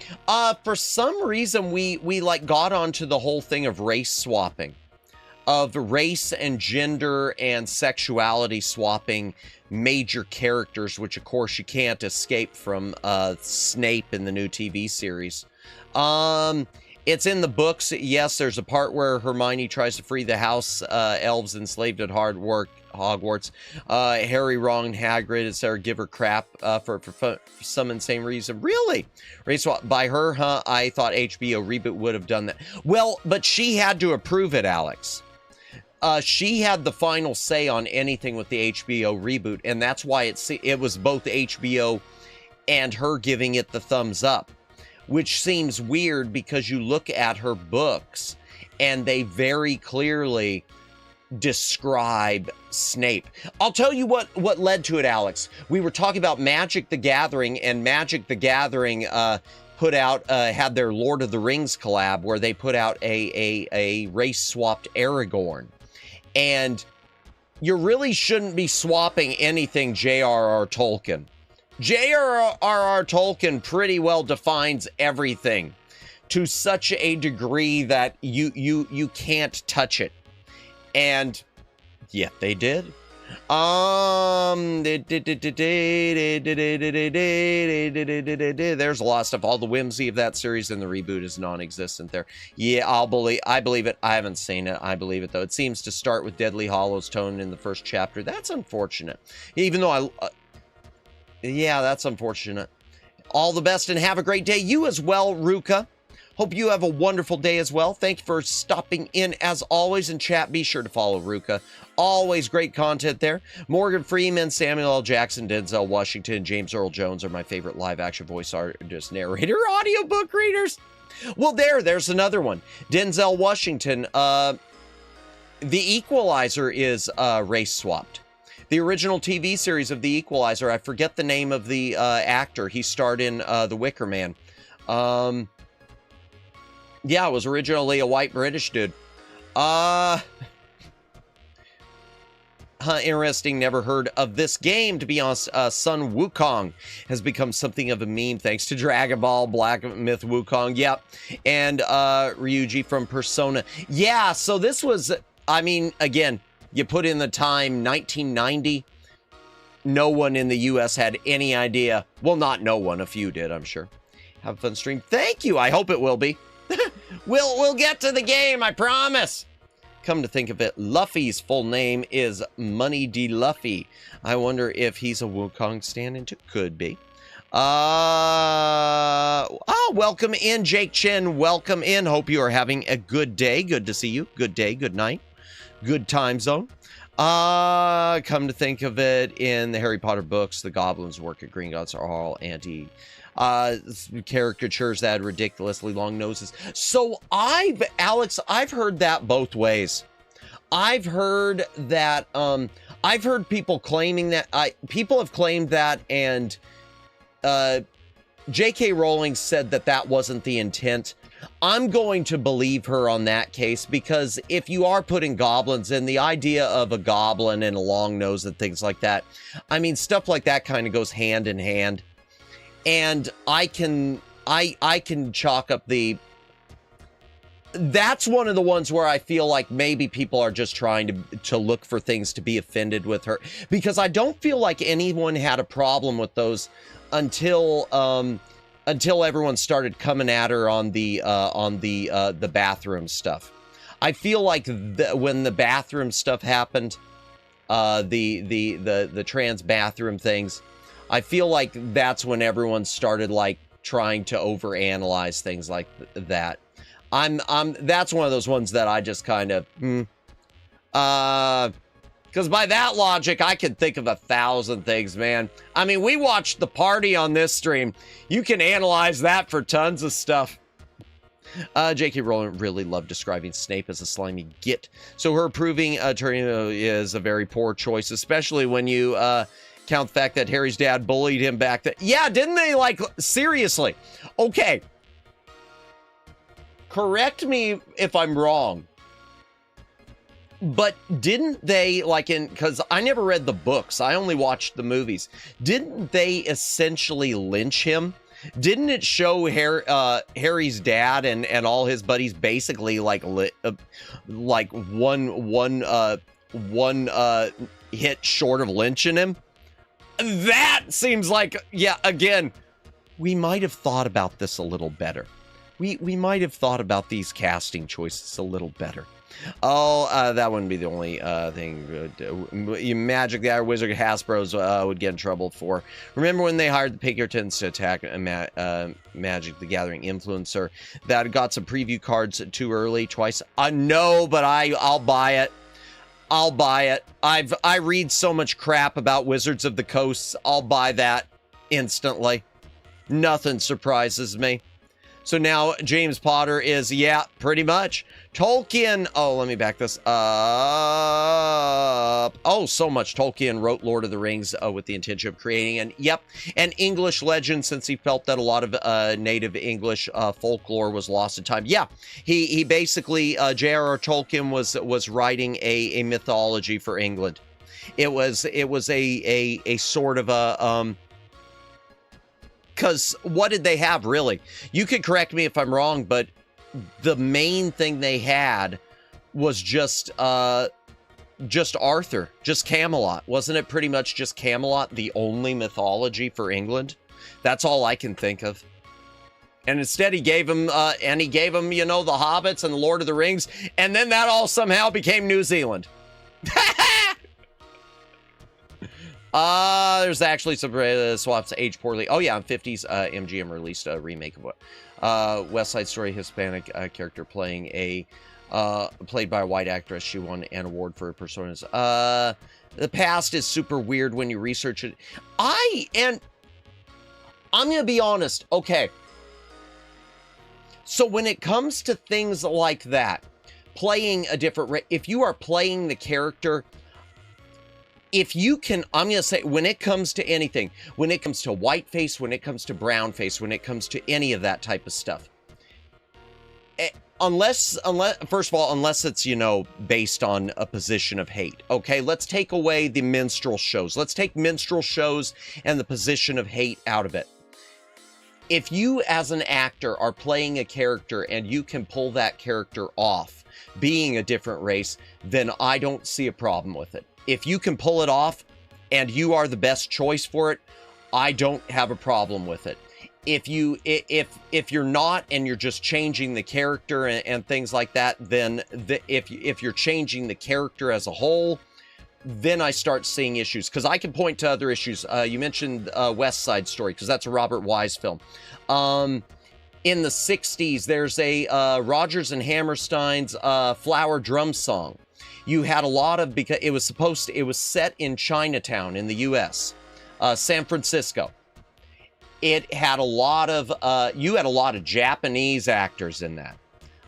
For some reason, we like got onto the whole thing of race swapping. of race and gender and sexuality swapping major characters, which of course you can't escape from Snape in the new TV series. It's in the books. Yes, there's a part where Hermione tries to free the house elves enslaved at Hogwarts. Harry, Ron, and Hagrid instead of give her crap for some insane reason. Really? Race swap by her, huh? I thought HBO reboot would have done that. Well, but she had to approve it, Alex. She had the final say on anything with the HBO reboot, and that's why it was both HBO and her giving it the thumbs up, which seems weird because you look at her books and they very clearly describe Snape. I'll tell you what led to it, Alex. We were talking about Magic the Gathering, and Magic the Gathering put out had their Lord of the Rings collab where they put out a race swapped Aragorn. And you really shouldn't be swapping anything J.R.R. Tolkien. J.R.R. Tolkien pretty well defines everything to such a degree that you can't touch it. And yet they did. There's a lot of stuff. All the whimsy of that series and the reboot is non-existent there. Yeah, I believe it. I haven't seen it. I believe it, though. It seems to start with Deathly Hallows tone in the first chapter. That's unfortunate. Even though yeah, that's unfortunate. All the best and have a great day. You as well, Ruka. Hope you have a wonderful day as well. Thank you for stopping in as always. In chat, be sure to follow Ruka. Always great content there. Morgan Freeman, Samuel L. Jackson, Denzel Washington, James Earl Jones are my favorite live-action voice artist, narrator, audiobook readers. Well, there's another one. Denzel Washington. The Equalizer is race-swapped. The original TV series of The Equalizer, I forget the name of the actor. He starred in The Wicker Man. Yeah, it was originally a white British dude. Interesting, never heard of this game, to be honest. Sun Wukong has become something of a meme thanks to Dragon Ball, Black Myth Wukong, yep. And Ryuji from Persona. Yeah, so this was, I mean, again, you put in the time, 1990, no one in the U.S. had any idea. Well, not no one, a few did, I'm sure. Have a fun stream. Thank you, I hope it will be. We'll get to the game, I promise. Come to think of it, Luffy's full name is Money D. Luffy. I wonder if he's a Wukong stand-in too. Could be. Welcome in, Jake Chen. Welcome in. Hope you are having a good day. Good to see you. Good day, good night. Good time zone. Come to think of it, in the Harry Potter books, the goblins work at Gringotts are all caricatures that had ridiculously long noses. So Alex, I've heard that both ways. I've heard that, I've heard people claiming that, people have claimed that, and J.K. Rowling said that that wasn't the intent. I'm going to believe her on that case, because if you are putting goblins in, the idea of a goblin and a long nose and things like that, I mean, stuff like that kind of goes hand in hand. And I can chalk up that's one of the ones where I feel like maybe people are just trying to look for things to be offended with her, because I don't feel like anyone had a problem with those until everyone started coming at her on the bathroom stuff. I feel like when the bathroom stuff happened, the trans bathroom things, I feel like that's when everyone started like trying to overanalyze things like that. That's one of those ones that I just kind of, because by that logic, I can think of 1,000 things, man. I mean, we watched The Party on this stream. You can analyze that for tons of stuff. J.K. Rowling really loved describing Snape as a slimy git. So her approving attorney is a very poor choice, especially when you count the fact that Harry's dad bullied him back then. Yeah, didn't they? Like, seriously. Okay. Correct me if I'm wrong. But didn't they, like, because I never read the books, I only watched the movies. Didn't they essentially lynch him? Didn't it show Harry's dad and all his buddies basically like one hit short of lynching him? That seems like, yeah, again, we might have thought about this a little better. We might have thought about these casting choices a little better. Oh, that wouldn't be the only thing. Magic the Gathering Wizard Hasbro's would get in trouble for. Remember when they hired the Pinkertons to attack Magic the Gathering influencer that got some preview cards too early twice? No, but I'll buy it. I'll buy it. I read so much crap about Wizards of the Coast. I'll buy that instantly. Nothing surprises me. So now James Potter is, yeah, pretty much. Tolkien, oh, let me back this up. Oh, so much. Tolkien wrote Lord of the Rings with the intention of creating an English legend, since he felt that a lot of native English folklore was lost in time. Yeah, he basically, J.R.R. Tolkien was writing a mythology for England. It was a sort of a, because what did they have, really? You could correct me if I'm wrong, but the main thing they had was just Arthur, just Camelot. Wasn't it pretty much just Camelot, the only mythology for England? That's all I can think of. And instead he gave him, you know, the Hobbits and the Lord of the Rings, and then that all somehow became New Zealand. There's actually some swaps age poorly. Oh yeah, in 50s, MGM released a remake of West Side Story, Hispanic character playing played by a white actress. She won an award for her personas. The past is super weird when you research it. I'm gonna be honest. Okay. So when it comes to things like that, playing a different, if you are playing the character, if you can, I'm going to say, when it comes to anything, when it comes to whiteface, when it comes to brownface, when it comes to any of that type of stuff, unless, first of all, unless it's, you know, based on a position of hate. Okay, let's take away the minstrel shows. Let's take minstrel shows and the position of hate out of it. If you, as an actor, are playing a character and you can pull that character off being a different race, then I don't see a problem with it. If you can pull it off and you are the best choice for it, I don't have a problem with it. If you're not and you're just changing the character and things like that, then if you're changing the character as a whole, then I start seeing issues, because I can point to other issues. You mentioned West Side Story, because that's a Robert Wise film. In the 60s, there's a Rodgers and Hammerstein's Flower Drum Song. You had a lot of, because it was set in Chinatown in the U.S., San Francisco. It had a lot of, you had a lot of Japanese actors in that.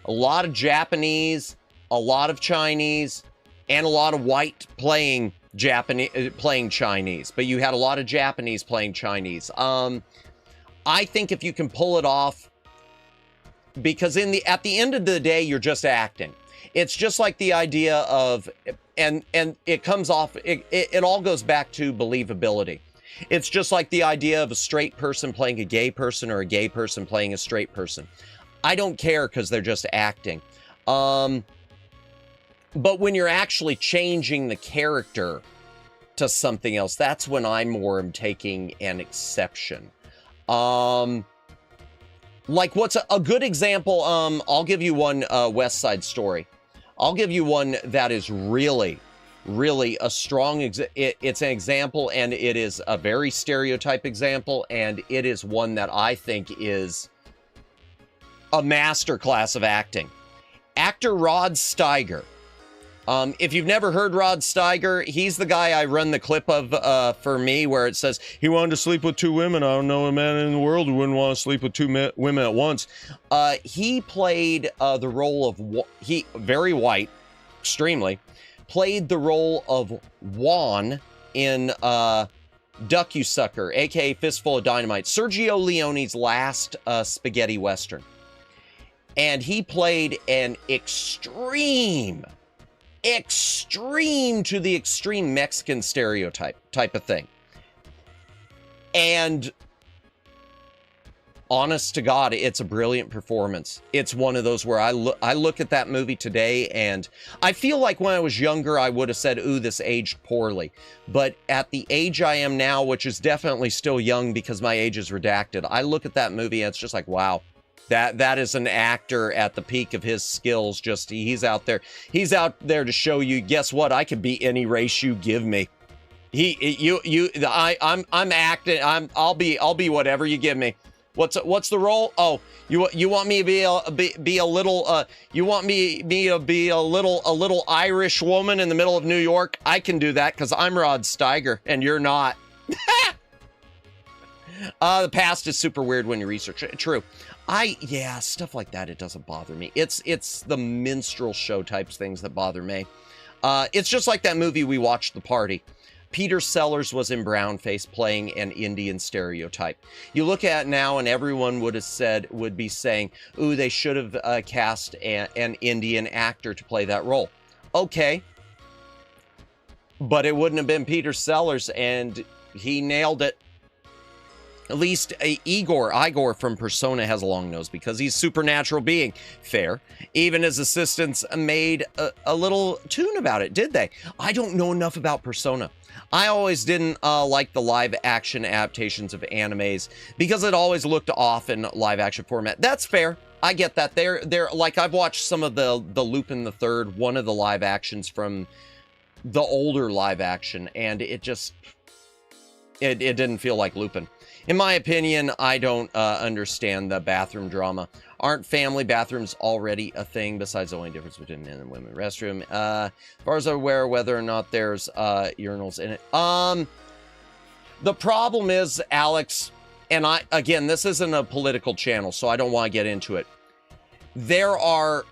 A lot of Japanese, a lot of Chinese, and a lot of white playing Chinese. But you had a lot of Japanese playing Chinese. I think if you can pull it off, because at the end of the day, you're just acting. It's just like the idea of, and it comes off, it all goes back to believability. It's just like the idea of a straight person playing a gay person or a gay person playing a straight person. I don't care, because they're just acting. But when you're actually changing the character to something else, that's when I more am taking an exception. Like, what's a good example? I'll give you one, West Side Story. I'll give you one that is really, really a strong, it's an example, and it is a very stereotype example, and it is one that I think is a masterclass of acting. Actor Rod Steiger. If you've never heard Rod Steiger, he's the guy I run the clip of for me, where it says he wanted to sleep with 2 women. I don't know a man in the world who wouldn't want to sleep with 2 women at once. He played the role of, very white, extremely, played the role of Juan in Duck You Sucker, aka Fistful of Dynamite, Sergio Leone's last spaghetti western. And he played an extreme to the extreme Mexican stereotype type of thing. And honest to God, it's a brilliant performance. It's one of those where I look at that movie today, and I feel like when I was younger, I would have said, ooh, this aged poorly. But at the age I am now, which is definitely still young because my age is redacted, I look at that movie and it's just like, wow, that is an actor at the peak of his skills. Just, he's out there to show you, guess what? I could be any race you give me. I'm acting. I'll be whatever you give me. What's the role? Oh, you want me to be a little you want me to be a little Irish woman in the middle of New York? I can do that because I'm Rod Steiger and you're not. The past is super weird when you research it. True. Yeah, stuff like that, it doesn't bother me. It's the minstrel show types things that bother me. It's just like that movie we watched, The Party. Peter Sellers was in brownface playing an Indian stereotype. You look at it now and everyone would be saying, ooh, they should have cast an Indian actor to play that role. Okay. But it wouldn't have been Peter Sellers, and he nailed it. At least Igor from Persona has a long nose because he's a supernatural being. Fair. Even his assistants made a little tune about it, did they? I don't know enough about Persona. I always didn't like the live action adaptations of animes because it always looked off in live action format. That's fair. I get that. They're like, I've watched some of the Lupin the Third, one of the live actions from the older live action, and it didn't feel like Lupin. In my opinion, I don't understand the bathroom drama. Aren't family bathrooms already a thing besides the only difference between men and women restroom? As far as I'm aware, whether or not there's urinals in it. The problem is, Alex, and again, this isn't a political channel, so I don't want to get into it. There are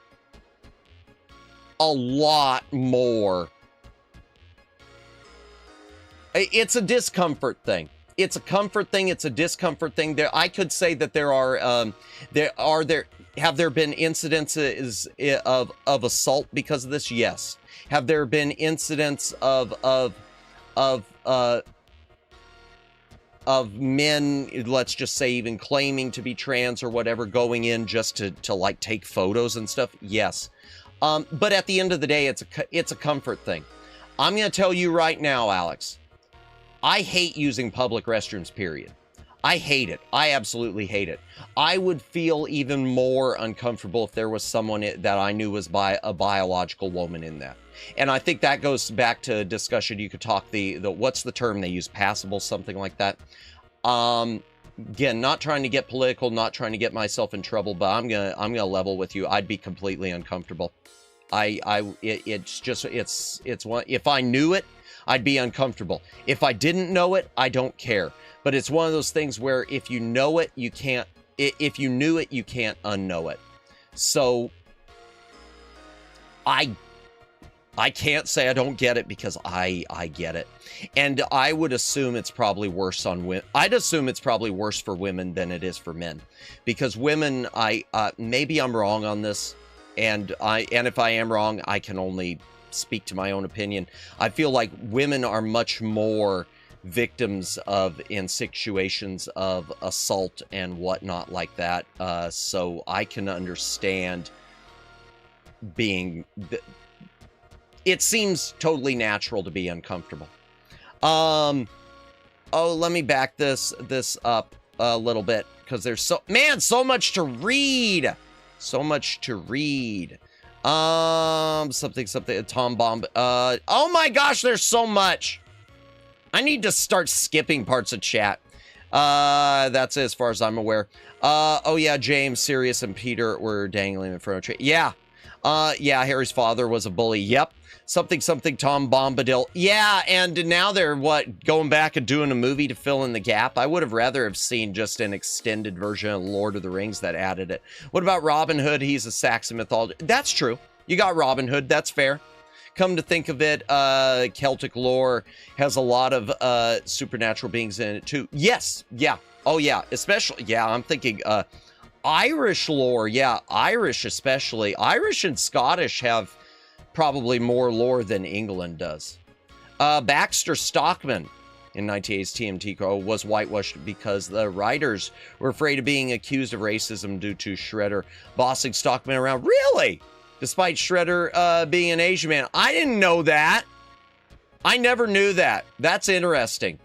a lot more. It's a discomfort thing. It's a comfort thing. It's a discomfort thing. I could say that have there been incidences of assault because of this? Yes. Have there been incidents of men, let's just say, even claiming to be trans or whatever, going in just to like take photos and stuff? Yes. But at the end of the day, it's a comfort thing. I'm going to tell you right now, Alex, I hate using public restrooms, period. I hate it. I absolutely hate it. I would feel even more uncomfortable if there was someone that I knew was a biological woman in that. And I think that goes back to a discussion. You could talk the what's the term they use? Passable, something like that. Again, not trying to get political, not trying to get myself in trouble, but I'm gonna level with you. I'd be completely uncomfortable. It's one, if I knew it, I'd be uncomfortable. If I didn't know it, I don't care. But it's one of those things where if you know it, you can't, if you knew it, you can't unknow it. So I can't say I don't get it because I get it. And I would assume it's probably worse on women. I'd assume it's probably worse for women than it is for men. Because women, maybe I'm wrong on this. And if I am wrong, I can only speak to my own opinion. I feel like women are much more victims in situations of assault and whatnot like that. So I can understand it seems totally natural to be uncomfortable. Oh, let me back this up a little bit because there's so much to read. So much to read. Something, Tom Bomb. Oh my gosh, there's so much. I need to start skipping parts of chat. That's it as far as I'm aware. Oh yeah, James, Sirius, and Peter were dangling in front of tree. Yeah. Yeah, Harry's father was a bully. Yep. Something, Tom Bombadil. Yeah, and now they're, going back and doing a movie to fill in the gap? I would have rather have seen just an extended version of Lord of the Rings that added it. What about Robin Hood? He's a Saxon mythology. That's true. You got Robin Hood. That's fair. Come to think of it, Celtic lore has a lot of supernatural beings in it, too. Yes. Yeah. Oh, yeah. Especially, yeah, I'm thinking Irish lore. Yeah, Irish especially. Irish and Scottish have probably more lore than England does. Baxter Stockman. in 1980's TMT was whitewashed because the writers were afraid of being accused of racism due to Shredder bossing stockmen around. Really? Despite Shredder being an Asian man. I didn't know that. I never knew that. That's interesting.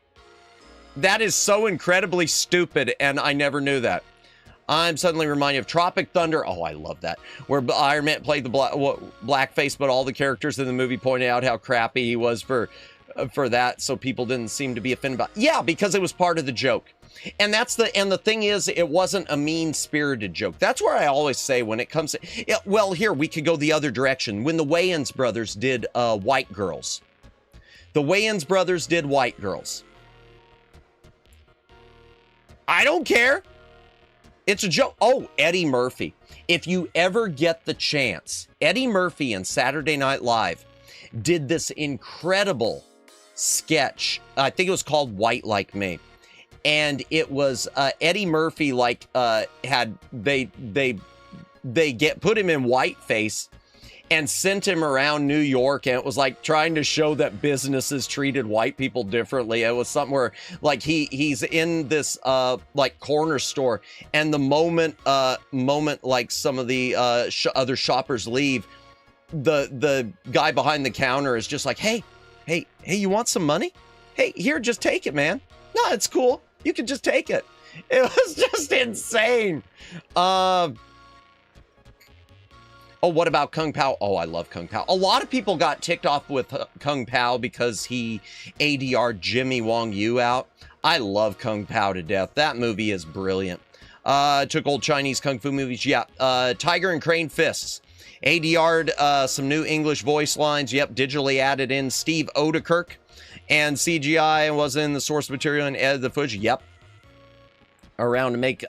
That is so incredibly stupid, and I never knew that. I'm suddenly reminded of Tropic Thunder. Oh, I love that. Where Iron Man played the blackface, but all the characters in the movie pointed out how crappy he was for that, so people didn't seem to be offended by it. Yeah, because it was part of the joke. And the thing is, it wasn't a mean-spirited joke. That's where I always say when it comes to, well, here, we could go the other direction. When the Wayans brothers did White Girls. The Wayans brothers did White Girls. I don't care. It's a joke. Oh, Eddie Murphy. If you ever get the chance, Eddie Murphy and Saturday Night Live did this incredible sketch. I think it was called White Like Me. And it was Eddie Murphy had they put him in whiteface and sent him around New York, and it was like trying to show that businesses treated white people differently. It was something where like he's in this like corner store, and the moment like some of the other shoppers leave, the guy behind the counter is just like, hey, you want some money? Hey, here, just take it, man. No, it's cool. You can just take it. It was just insane. Oh, what about Kung Pao? Oh, I love Kung Pao. A lot of people got ticked off with Kung Pao because he ADR'd Jimmy Wong Yu out. I love Kung Pao to death. That movie is brilliant. Took old Chinese Kung Fu movies. Yeah. Tiger and Crane Fists. ADR'd some new English voice lines. Yep. Digitally added in Steve Odekirk. And CGI was in the source material and edited the footage. Yep. Around to make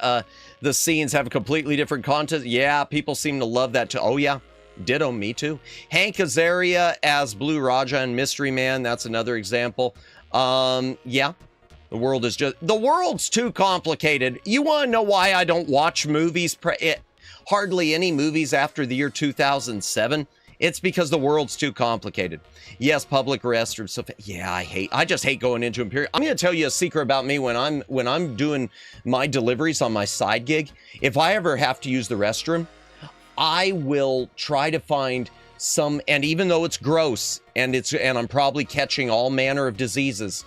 the scenes have a completely different content. Yeah, people seem to love that too. Oh yeah, ditto, me too. Hank Azaria as Blue Raja and Mystery Man. That's another example. Yeah, the world's too complicated. You want to know why I don't watch movies? Hardly any movies after the year 2007. It's because the world's too complicated. Yes, public restrooms. So yeah, I just hate going into Imperial. I'm going to tell you a secret about me when I'm doing my deliveries on my side gig. If I ever have to use the restroom, I will try to find some, and even though it's gross and I'm probably catching all manner of diseases,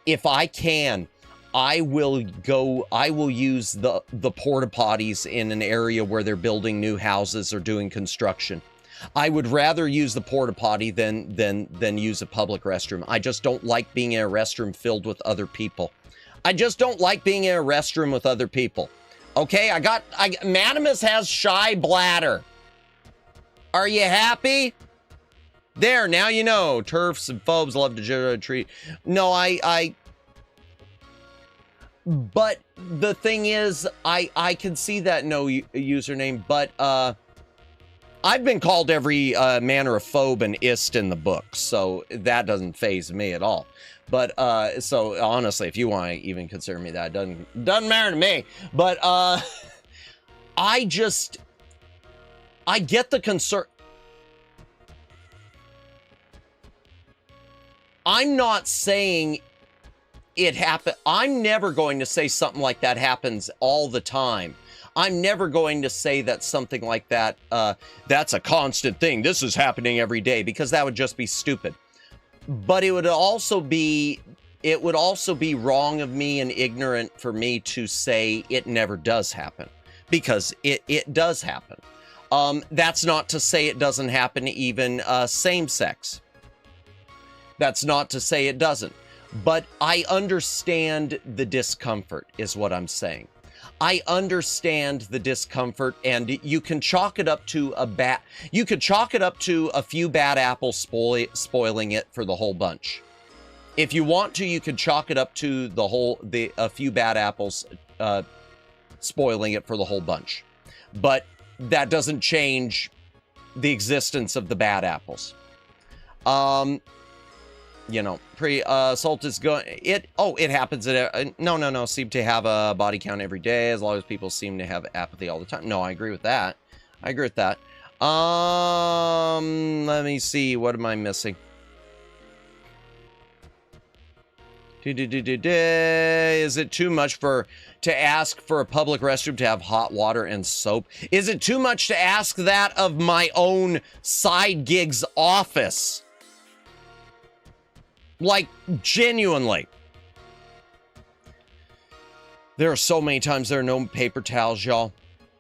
if I can, I will use the porta potties in an area where they're building new houses or doing construction. I would rather use the porta potty than use a public restroom. I just don't like being in a restroom filled with other people. I just don't like being in a restroom with other people. Okay, Madamus has shy bladder. Are you happy? There, now you know. Turfs and phobes love to treat. No, but the thing is, I can see that no username, but I've been called every manner of phobe and ist in the book, so that doesn't faze me at all. But so honestly, if you want to even consider me that, doesn't matter to me. But I get the concern. I'm not saying it happened. I'm never going to say something like that happens all the time. I'm never going to say that something like that, that's a constant thing. This is happening every day, because that would just be stupid. But it would also be wrong of me and ignorant for me to say it never does happen, because it does happen. That's not to say it doesn't happen even same sex. That's not to say it doesn't. But I understand the discomfort is what I'm saying. I understand the discomfort, and you can chalk it up to a few bad apples spoiling it for the whole bunch. If you want to, you could chalk it up to a few bad apples spoiling it for the whole bunch. But that doesn't change the existence of the bad apples. You know, salt is going, it happens at, no, seem to have a body count every day, as long as people seem to have apathy all the time. No, I agree with that. Let me see, what am I missing? Is it too much to ask for a public restroom to have hot water and soap? Is it too much to ask that of my own side gig's office? Like, genuinely. There are so many times there are no paper towels, y'all.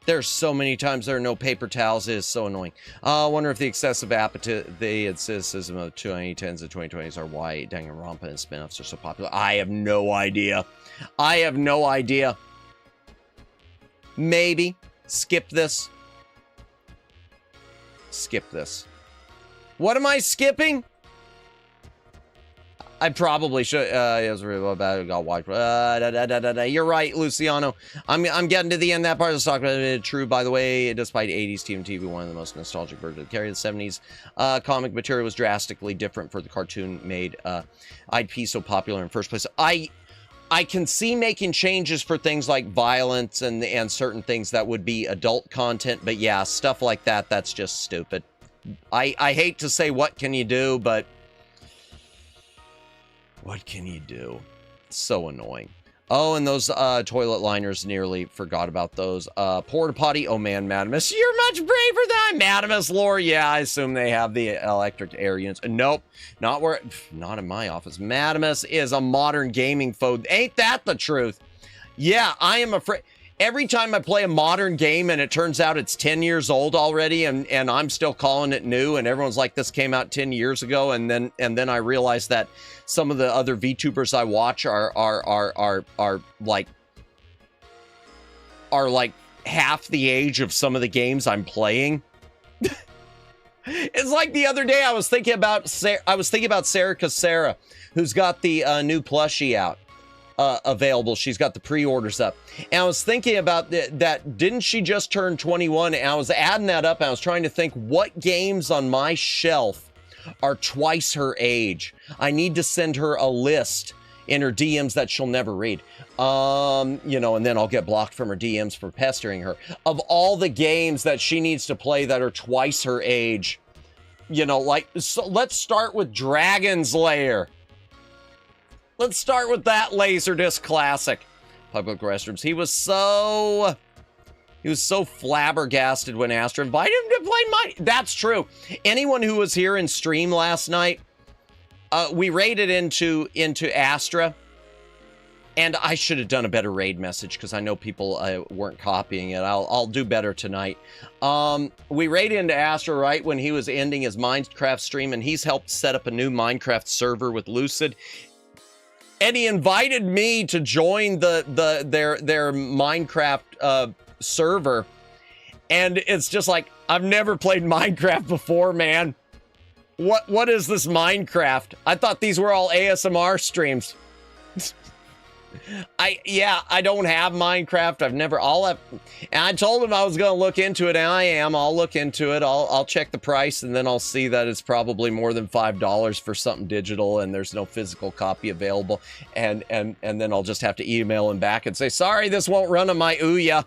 There's so many times there are no paper towels. It is so annoying. I wonder if the excessive appetite, the asceticism of 2010s and 2020s are why Danganronpa and spin-offs are so popular. I have no idea. I have no idea. Maybe. Skip this. Skip this. What am I skipping? I probably should. Got watched. You're right, Luciano. I'm getting to the end. That part of the stock. True, by the way. Despite 80s TV, one of the most nostalgic versions of the carry. The 70s comic material was drastically different for the cartoon made IP so popular in the first place. I can see making changes for things like violence and certain things that would be adult content, but yeah, stuff like that. That's just stupid. I hate to say what can you do, but. What can you do? It's so annoying. Oh, and those toilet liners, nearly forgot about those. Porta potty. Oh man, Madamus, you're much braver than Madamus lore. Yeah, I assume they have the electric air units. Nope, not in my office. Madamus is a modern gaming foe. Ain't that the truth? Yeah, I am afraid. Every time I play a modern game and it turns out it's 10 years old already and I'm still calling it new and everyone's like, this came out 10 years ago. And then I realize that some of the other VTubers I watch are like half the age of some of the games I'm playing. It's like the other day I was thinking about Sarah Cassera, who's got the new plushie out. Available. She's got the pre-orders up. And I was thinking about that. Didn't she just turn 21? And I was adding that up. And I was trying to think what games on my shelf are twice her age. I need to send her a list in her DMs that she'll never read. You know, and then I'll get blocked from her DMs for pestering her. Of all the games that she needs to play that are twice her age, you know, like, so let's start with Dragon's Lair. Let's start with that Laserdisc classic. Public restrooms. He was so flabbergasted when Astra invited him to play Mighty. That's true. Anyone who was here in stream last night, we raided into Astra, and I should have done a better raid message because I know people weren't copying it. I'll do better tonight. We raided into Astra right when he was ending his Minecraft stream, and he's helped set up a new Minecraft server with Lucid. And he invited me to join their Minecraft server. And it's just like, I've never played Minecraft before, man. What is this Minecraft? I thought these were all ASMR streams. I don't have Minecraft. And I told him I was going to look into it, and I'll look into it. I'll check the price, and then I'll see that it's probably more than $5 for something digital, and there's no physical copy available. And then I'll just have to email him back and say, sorry, this won't run on my Ouya.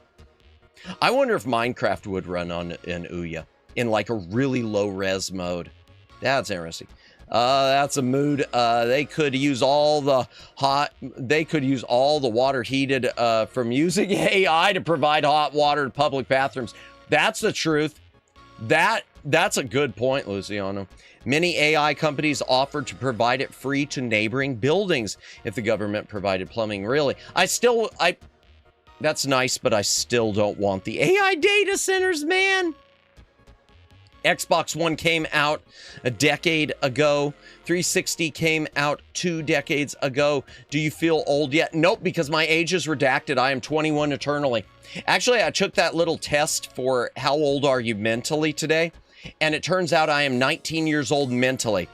I wonder if Minecraft would run on an Ouya in like a really low res mode. That's interesting. That's a mood. They could use all the water heated from using AI to provide hot water to public bathrooms. That's the truth. That's a good point, Luciano. Many AI companies offered to provide it free to neighboring buildings if the government provided plumbing. Really, that's nice, but I still don't want the AI data centers, man. Xbox One came out a decade ago. 360 came out 2 decades ago. Do you feel old yet? Nope, because my age is redacted. I am 21 eternally. Actually, I took that little test for how old are you mentally today, and it turns out I am 19 years old mentally.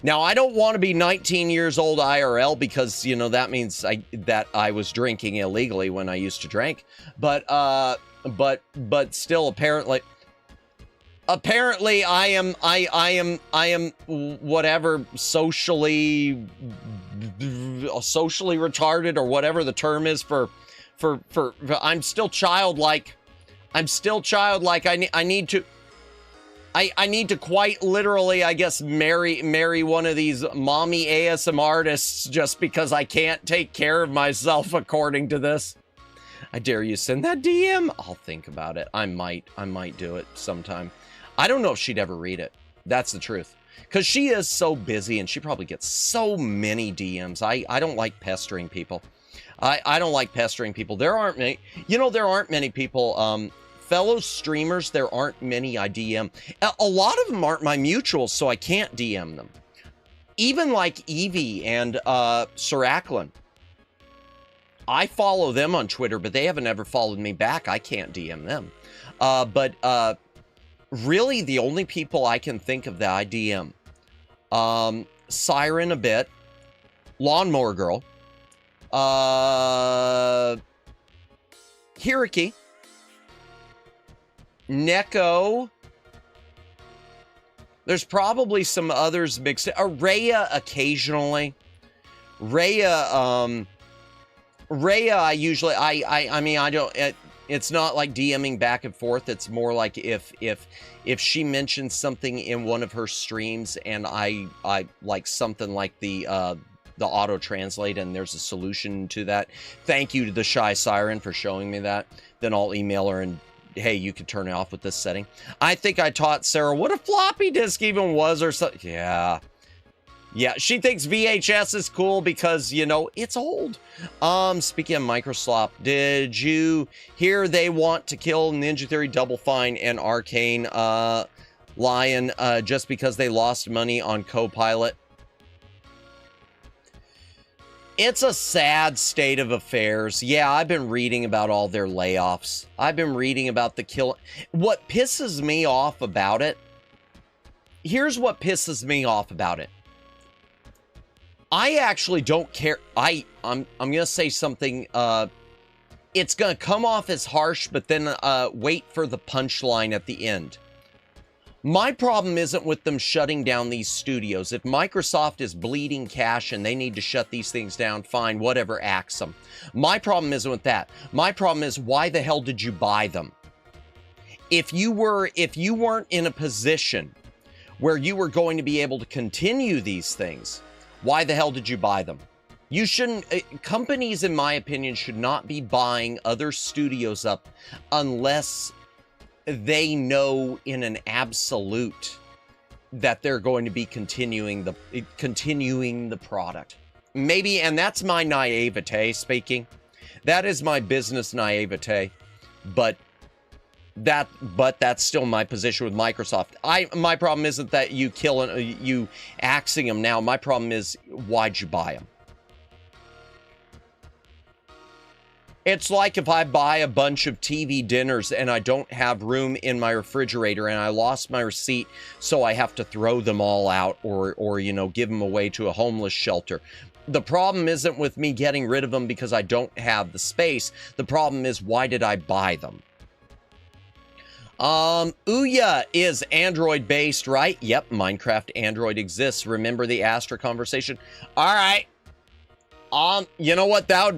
Now, I don't want to be 19 years old IRL because, you know, that means that I was drinking illegally when I used to drink. But still, apparently I am whatever socially retarded or whatever the term is for I'm still childlike. I need to. I need to quite literally, I guess, marry one of these mommy ASM artists just because I can't take care of myself according to this. I dare you send that DM. I'll think about it. I might do it sometime. I don't know if she'd ever read it. That's the truth. Because she is so busy and she probably gets so many DMs. I don't like pestering people. I don't like pestering people. There aren't many, there aren't many people, fellow streamers, there aren't many I DM. A lot of them aren't my mutuals, so I can't DM them. Even like Evie and Siraklin. I follow them on Twitter, but they haven't ever followed me back. I can't DM them. But really, the only people I can think of that I DM, Siren a bit, Lawnmower Girl, Hiraki, Neko. There's probably some others mixed in. Rhea occasionally. Rhea, I usually, I mean, I don't, it's not like DMing back and forth. It's more like if she mentions something in one of her streams and I like something like the auto translate and there's a solution to that. Thank you to the Shy Siren for showing me that. Then I'll email her and, hey, you could turn it off with this setting. I think I taught Sarah what a floppy disk even was or something. Yeah. Yeah, she thinks VHS is cool because, it's old. Speaking of Microsoft, did you hear they want to kill Ninja Theory, Double Fine, and Arcane Lion just because they lost money on Copilot? It's a sad state of affairs. Yeah, I've been reading about all their layoffs. I've been reading about the kill. What pisses me off about it, here's what pisses me off about it. I actually don't care. I'm going to say something, it's going to come off as harsh, but then wait for the punchline at the end. My problem isn't with them shutting down these studios. If Microsoft is bleeding cash and they need to shut these things down, fine, whatever, axe them. My problem isn't with that. My problem is, why the hell did you buy them? If you weren't in a position where you were going to be able to continue these things, why the hell did you buy them? You shouldn't, companies, in my opinion, should not be buying other studios up unless they know in an absolute that they're going to be continuing the product. Maybe, and that's my naivete speaking. That is my business naivete, but that's still my position with Microsoft. My problem isn't that you axing them now. My problem is, why'd you buy them? It's like if I buy a bunch of TV dinners and I don't have room in my refrigerator and I lost my receipt, so I have to throw them all out or give them away to a homeless shelter. The problem isn't with me getting rid of them because I don't have the space. The problem is, why did I buy them? Ouya is Android based, right? Yep, Minecraft Android exists. Remember the Astra conversation? All right. You know what? That'd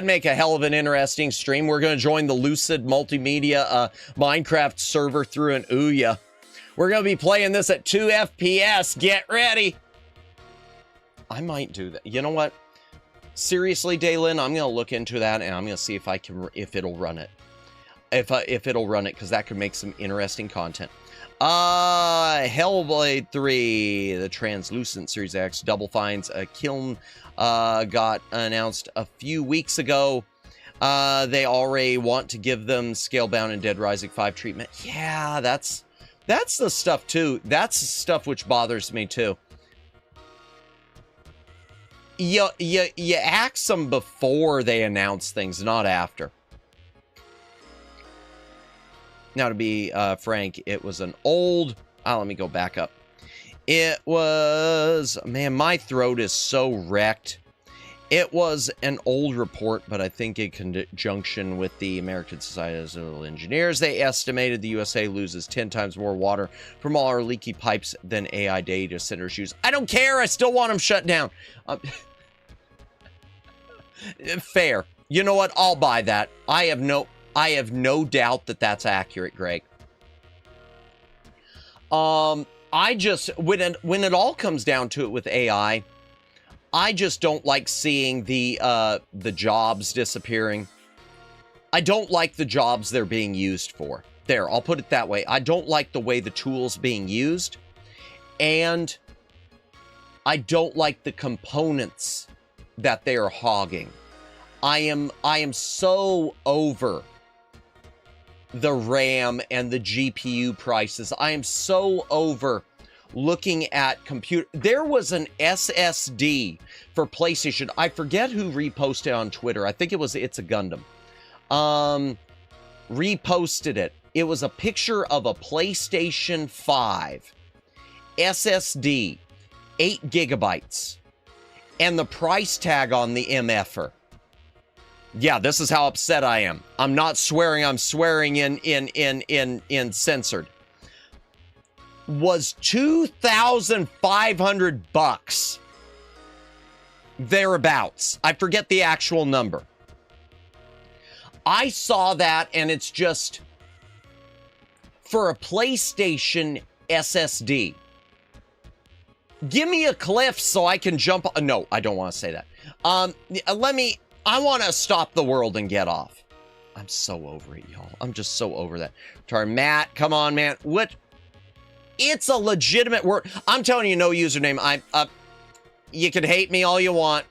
make a hell of an interesting stream. We're going to join the Lucid Multimedia Minecraft server through an Ouya. We're going to be playing this at 2 FPS. Get ready. I might do that. You know what? Seriously, Daylin, I'm going to look into that and I'm going to see if it'll run it. If it'll run it, because that could make some interesting content. Hellblade 3, the Translucent Series X, Double Fine's Kiln got announced a few weeks ago. They already want to give them Scalebound and Dead Rising 5 treatment. Yeah, that's the stuff too. That's the stuff which bothers me too. You axe them before they announce things, not after. Now, to be frank, it was an old... let me go back up. It was... Man, my throat is so wrecked. It was an old report, but I think in conjunction with the American Society of Civil Engineers, they estimated the USA loses 10 times more water from all our leaky pipes than AI data centers use. I don't care. I still want them shut down. Fair. You know what? I'll buy that. I have no doubt that that's accurate, Greg. I just, when it all comes down to it with AI, I just don't like seeing the jobs disappearing. I don't like the jobs they're being used for. There, I'll put it that way. I don't like the way the tool's being used, and I don't like the components that they are hogging. I am so over the RAM and the GPU prices. I am so over looking at computer. There was an SSD for PlayStation. I forget who reposted on Twitter. I think It's a Gundam. Reposted it. It was a picture of a PlayStation 5 SSD, 8 gigabytes, and the price tag on the MFer. Yeah, this is how upset I am. I'm not swearing. I'm swearing in censored. Was $2,500 thereabouts. I forget the actual number. I saw that, and it's just for a PlayStation SSD. Give me a cliff so I can jump. No, I don't want to say that. I want to stop the world and get off. I'm so over it, y'all. I'm just so over that. Sorry, Matt, come on, man. What? It's a legitimate word. I'm telling you, no username. You can hate me all you want.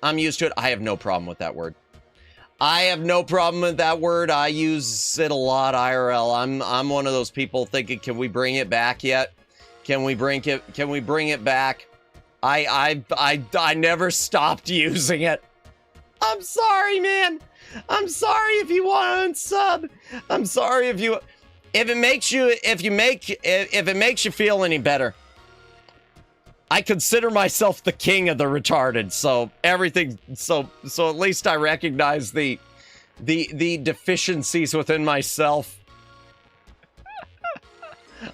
I'm used to it. I have no problem with that word. I have no problem with that word. I use it a lot, IRL. I'm one of those people thinking, can we bring it back yet? Can we bring it back? I never stopped using it. I'm sorry, man. I'm sorry if you want to unsub. I'm sorry if it makes you feel any better. I consider myself the king of the retarded, so everything, so at least I recognize the deficiencies within myself.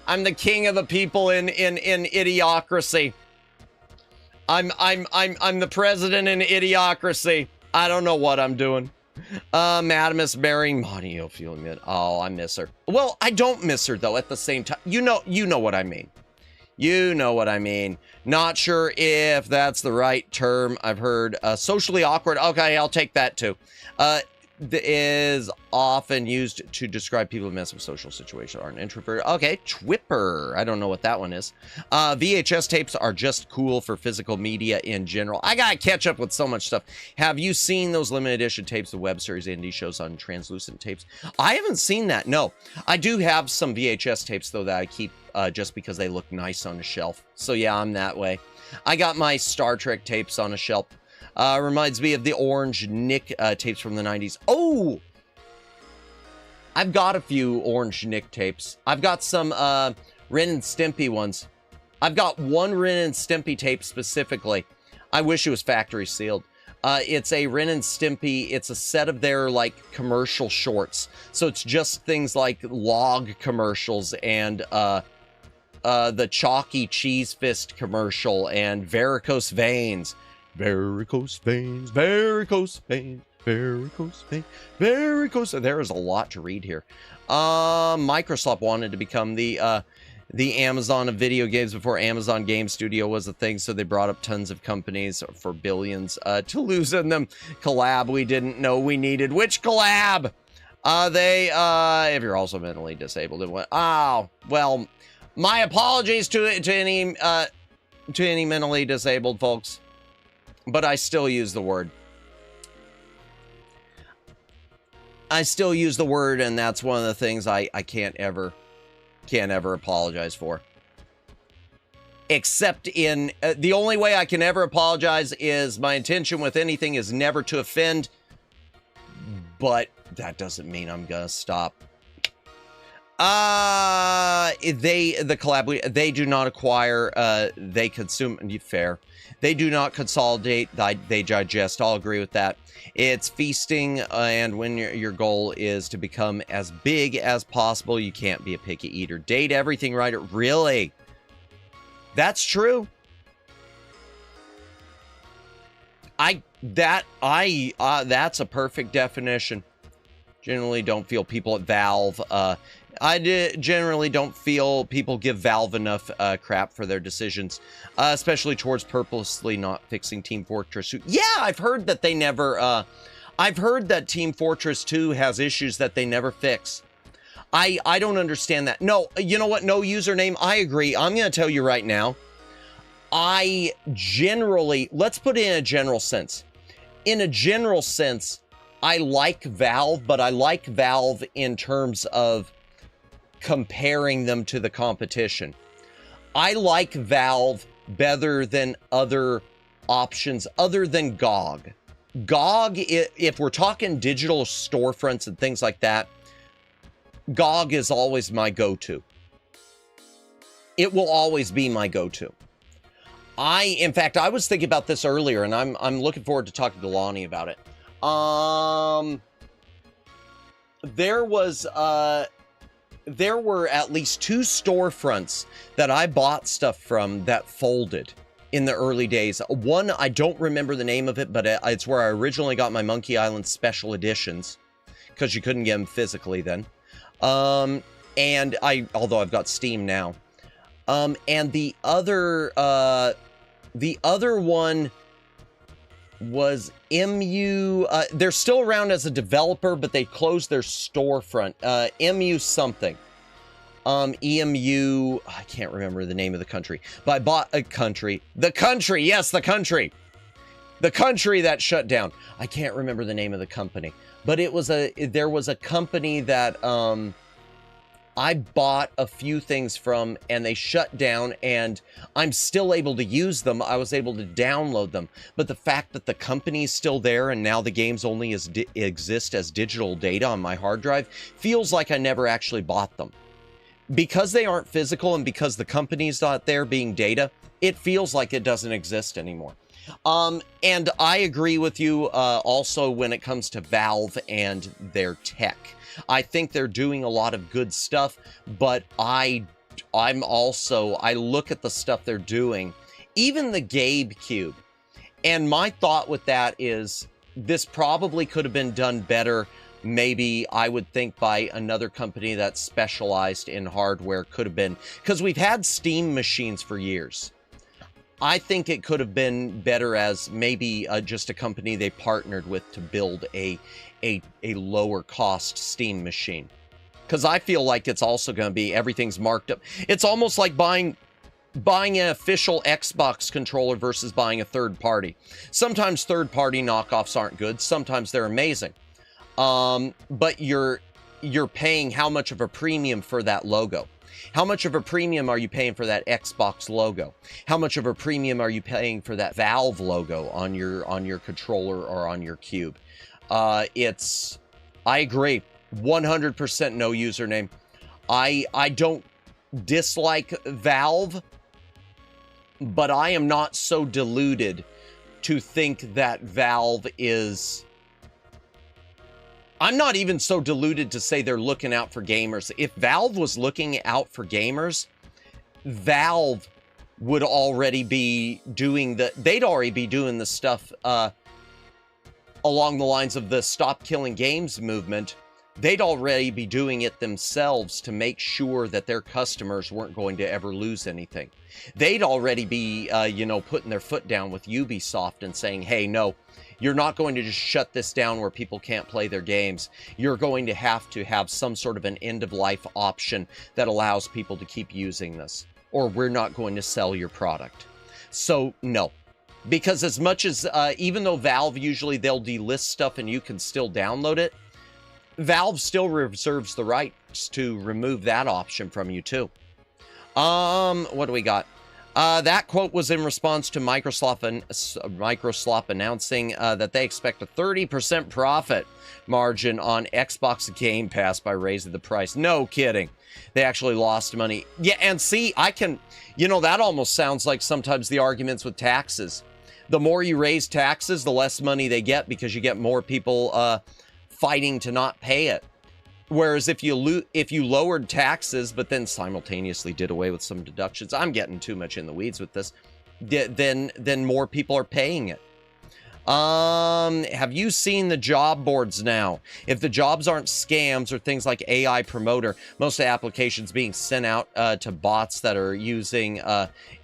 I'm the king of the people in idiocracy. I'm the president in idiocracy. I don't know what I'm doing. Madamus marrying Monty, feeling it. Oh, I miss her. Well, I don't miss her though. At the same time, you know what I mean. You know what I mean. Not sure if that's the right term. I've heard socially awkward. Okay, I'll take that too. Is often used to describe people who mess with social situations, are an introvert. Okay, Twipper. I don't know what that one is. VHS tapes are just cool for physical media in general. I gotta catch up with so much stuff. Have you seen those limited edition tapes, the web series indie shows on translucent tapes? I haven't seen that, no. I do have some VHS tapes, though, that I keep just because they look nice on a shelf. So yeah, I'm that way. I got my Star Trek tapes on a shelf. Reminds me of the Orange Nick tapes from the 90s. Oh! I've got a few Orange Nick tapes. I've got some Ren and Stimpy ones. I've got one Ren and Stimpy tape specifically. I wish it was factory sealed. It's a Ren and Stimpy. It's a set of their, like, commercial shorts. So it's just things like log commercials and the Chalky Cheese Fist commercial and varicose veins. Varicose veins, varicose veins, varicose veins, varicose. There is a lot to read here. Microsoft wanted to become the Amazon of video games before Amazon Game Studio was a thing, so they brought up tons of companies for billions to lose in them. Collab we didn't know we needed. Which collab? If you're also mentally disabled and what? Oh, well, my apologies to any mentally disabled folks. But I still use the word. I still use the word, and that's one of the things I can't ever apologize for. Except in the only way I can ever apologize is my intention with anything is never to offend. But that doesn't mean I'm gonna stop. They do not acquire, they consume, fair. They do not consolidate, they digest. I'll agree with that. It's feasting, and when your goal is to become as big as possible, you can't be a picky eater. Date everything right. Really? That's true. That's a perfect definition. Generally don't feel people at Valve, generally don't feel people give Valve enough crap for their decisions, especially towards purposely not fixing Team Fortress 2. Yeah, I've heard that they never, I've heard that Team Fortress 2 has issues that they never fix. I don't understand that. No, you know what? No username. I agree. I'm going to tell you right now. I generally, let's put it in a general sense. In a general sense, I like Valve, but I like Valve in terms of comparing them to the competition. I like Valve better than other options other than GOG. GOG, if we're talking digital storefronts and things like that, GOG is always my go-to. It will always be my go-to. In fact, I was thinking about this earlier, and I'm looking forward to talking to Lonnie about it. There were at least 2 storefronts that I bought stuff from that folded in the early days. One, I don't remember the name of it, but it's where I originally got my Monkey Island special editions, because you couldn't get them physically then. Although I've got Steam now. And the other one was MU, they're still around as a developer, but they closed their storefront. MU something. EMU, I can't remember the name of the country, but I bought a country. The country that shut down. I can't remember the name of the company, but there was a company that, I bought a few things from, and they shut down, and I'm still able to use them. I was able to download them. But the fact that the company's still there, and now the games only exist as digital data on my hard drive, feels like I never actually bought them. Because they aren't physical, and because the company's not there being data, it feels like it doesn't exist anymore. And I agree with you also when it comes to Valve and their tech. I think they're doing a lot of good stuff, but I look at the stuff they're doing, even the Gabe Cube. And my thought with that is this probably could have been done better. Maybe I would think by another company that specialized in hardware could have been, because we've had Steam machines for years. I think it could have been better as maybe just a company they partnered with to build a lower cost Steam machine. Because I feel like it's also going to be, everything's marked up. It's almost like buying an official Xbox controller versus buying a third party. Sometimes third party knockoffs aren't good. Sometimes they're amazing. But you're paying how much of a premium for that logo? How much of a premium are you paying for that Xbox logo? How much of a premium are you paying for that Valve logo on your controller or on your cube? I agree, 100% no username. I don't dislike Valve, but I am not so deluded to think that Valve is... I'm not even so deluded to say they're looking out for gamers. If Valve was looking out for gamers, Valve would already be doing they'd already be doing the stuff along the lines of the Stop Killing Games movement. They'd already be doing it themselves to make sure that their customers weren't going to ever lose anything. They'd already be, putting their foot down with Ubisoft and saying, hey, no, you're not going to just shut this down where people can't play their games. You're going to have some sort of an end-of-life option that allows people to keep using this, or we're not going to sell your product. So, no. Because as much as, even though Valve usually they'll delist stuff and you can still download it, Valve still reserves the rights to remove that option from you too. What do we got? That quote was in response to Microsoft announcing that they expect a 30% profit margin on Xbox Game Pass by raising the price. No kidding. They actually lost money. Yeah, and see, that almost sounds like sometimes the arguments with taxes. The more you raise taxes, the less money they get because you get more people fighting to not pay it. Whereas if you lowered taxes, but then simultaneously did away with some deductions, I'm getting too much in the weeds with this, then more people are paying it. Have you seen the job boards now? If the jobs aren't scams or things like AI promoter, most of the applications being sent out to bots that are using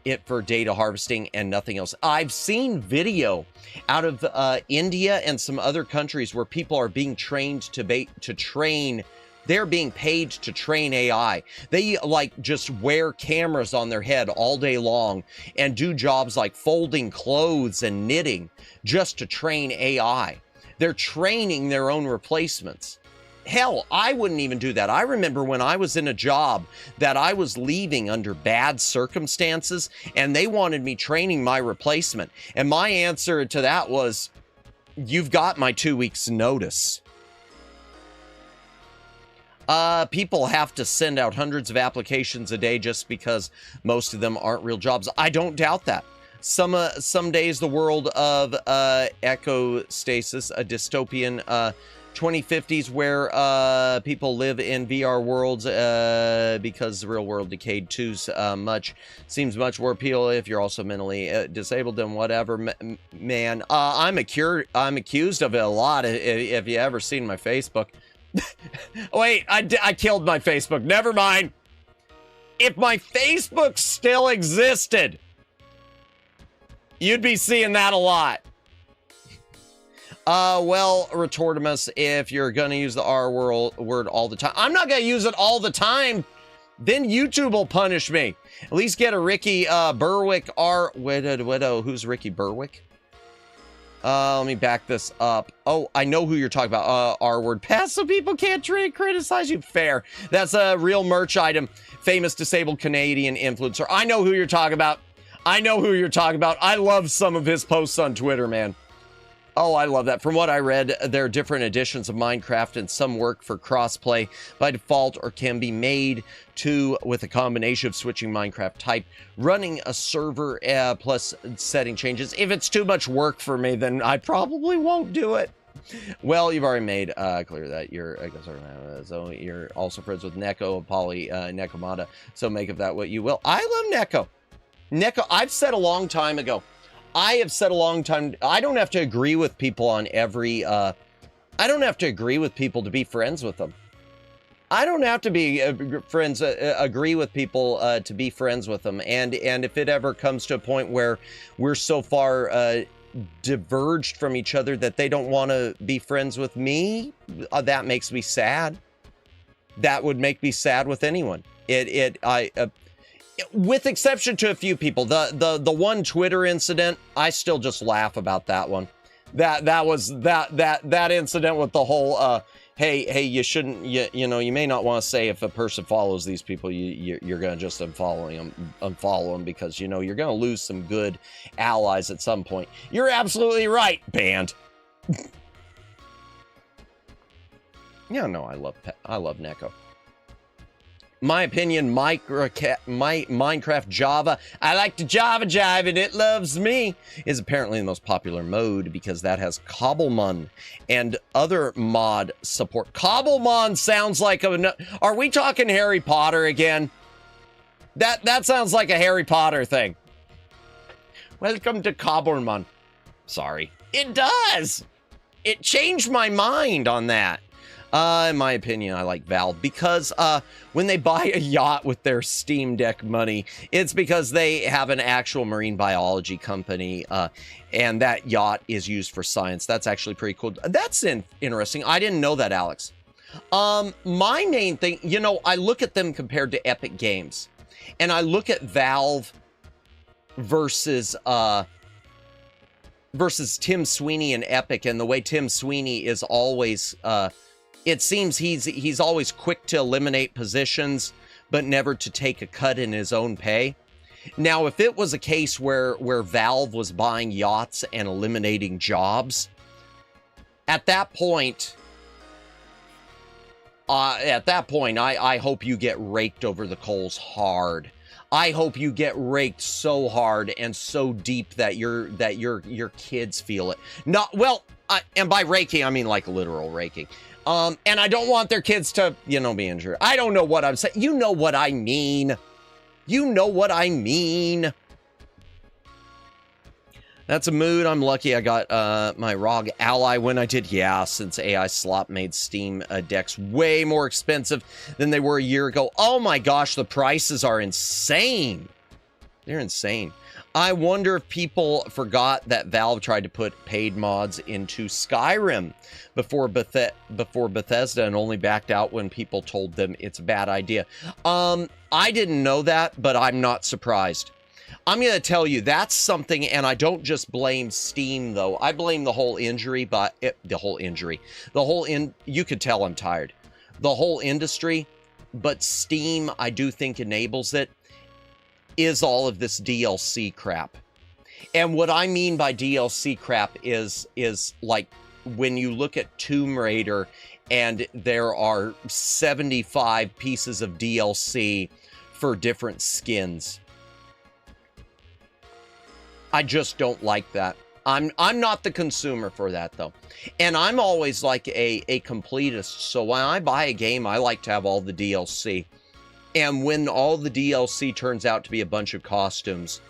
it for data harvesting and nothing else. I've seen video out of India and some other countries where people are being trained to train. They're being paid to train AI. They like just wear cameras on their head all day long and do jobs like folding clothes and knitting just to train AI. They're training their own replacements. Hell, I wouldn't even do that. I remember when I was in a job that I was leaving under bad circumstances and they wanted me training my replacement. And my answer to that was, you've got my 2 weeks notice. People have to send out hundreds of applications a day just because most of them aren't real jobs. I don't doubt that. Some days the world of ecostasis, a dystopian 2050s where people live in VR worlds because the real world decayed too much. Seems much more appealing if you're also mentally disabled than whatever. Man, I'm accused of it a lot. If you ever seen my Facebook. Wait, I killed my Facebook. Never mind. If my Facebook still existed, you'd be seeing that a lot. Well, Retortimus, if you're going to use the R word all the time, I'm not going to use it all the time. Then YouTube will punish me. At least get a Ricky Berwick widow. Who's Ricky Berwick? Let me back this up. Oh, I know who you're talking about. R-word pass so people can't criticize you. Fair. That's a real merch item. Famous disabled Canadian influencer. I know who you're talking about. I know who you're talking about. I love some of his posts on Twitter, man. Oh, I love that. From what I read, there are different editions of Minecraft and some work for crossplay by default or can be made with a combination of switching Minecraft type, running a server plus setting changes. If it's too much work for me, then I probably won't do it. Well, you've already made clear that you're so you're also friends with Neko, Polly, Nekomata, so make of that what you will. I love Neko. Neko, I've said a long time ago, I don't have to agree with people on every, I don't have to agree with people to be friends with them. I don't have to be agree with people to be friends with them. And if it ever comes to a point where we're so far diverged from each other that they don't want to be friends with me, that makes me sad. That would make me sad with anyone. With exception to a few people, the one Twitter incident, I still just laugh about that one. That incident with the whole hey, you shouldn't, you know, you may not want to say if a person follows these people, you're gonna just unfollow them because, you know, you're gonna lose some good allies at some point. You're absolutely right, banned. Yeah, no, I love Neko. My opinion, Minecraft Java, I like to Java jive and it loves me, is apparently the most popular mode because that has Cobblemon and other mod support. Cobblemon sounds like are we talking Harry Potter again? That sounds like a Harry Potter thing. Welcome to Cobblemon. Sorry. It does. It changed my mind on that. In my opinion, I like Valve because when they buy a yacht with their Steam Deck money, it's because they have an actual marine biology company, and that yacht is used for science. That's actually pretty cool. That's interesting. I didn't know that, Alex. My main thing, you know, I look at them compared to Epic Games, and I look at Valve versus Tim Sweeney and Epic, and the way Tim Sweeney is always it seems he's always quick to eliminate positions, but never to take a cut in his own pay. Now, if it was a case where Valve was buying yachts and eliminating jobs, at that point, I hope you get raked over the coals hard. I hope you get raked so hard and so deep that your kids feel it. And by raking, I mean like literal raking. And I don't want their kids to, you know, be injured. I don't know what I'm saying. You know what I mean. You know what I mean. That's a mood. I'm lucky I got my ROG Ally when I did. Yeah, since AI Slop made Steam decks way more expensive than they were a year ago. Oh my gosh, the prices are insane. They're insane. I wonder if people forgot that Valve tried to put paid mods into Skyrim before Bethesda and only backed out when people told them it's a bad idea. I didn't know that, but I'm not surprised. I'm going to tell you, that's something, and I don't just blame Steam, though. I blame the whole injury, but you could tell I'm tired. The whole industry, but Steam, I do think enables it, is all of this DLC crap. And what I mean by DLC crap is like when you look at Tomb Raider and there are 75 pieces of DLC for different skins. I just don't like that. I'm not the consumer for that, though. And I'm always like a completist. So when I buy a game, I like to have all the DLC. And when all the DLC turns out to be a bunch of costumes,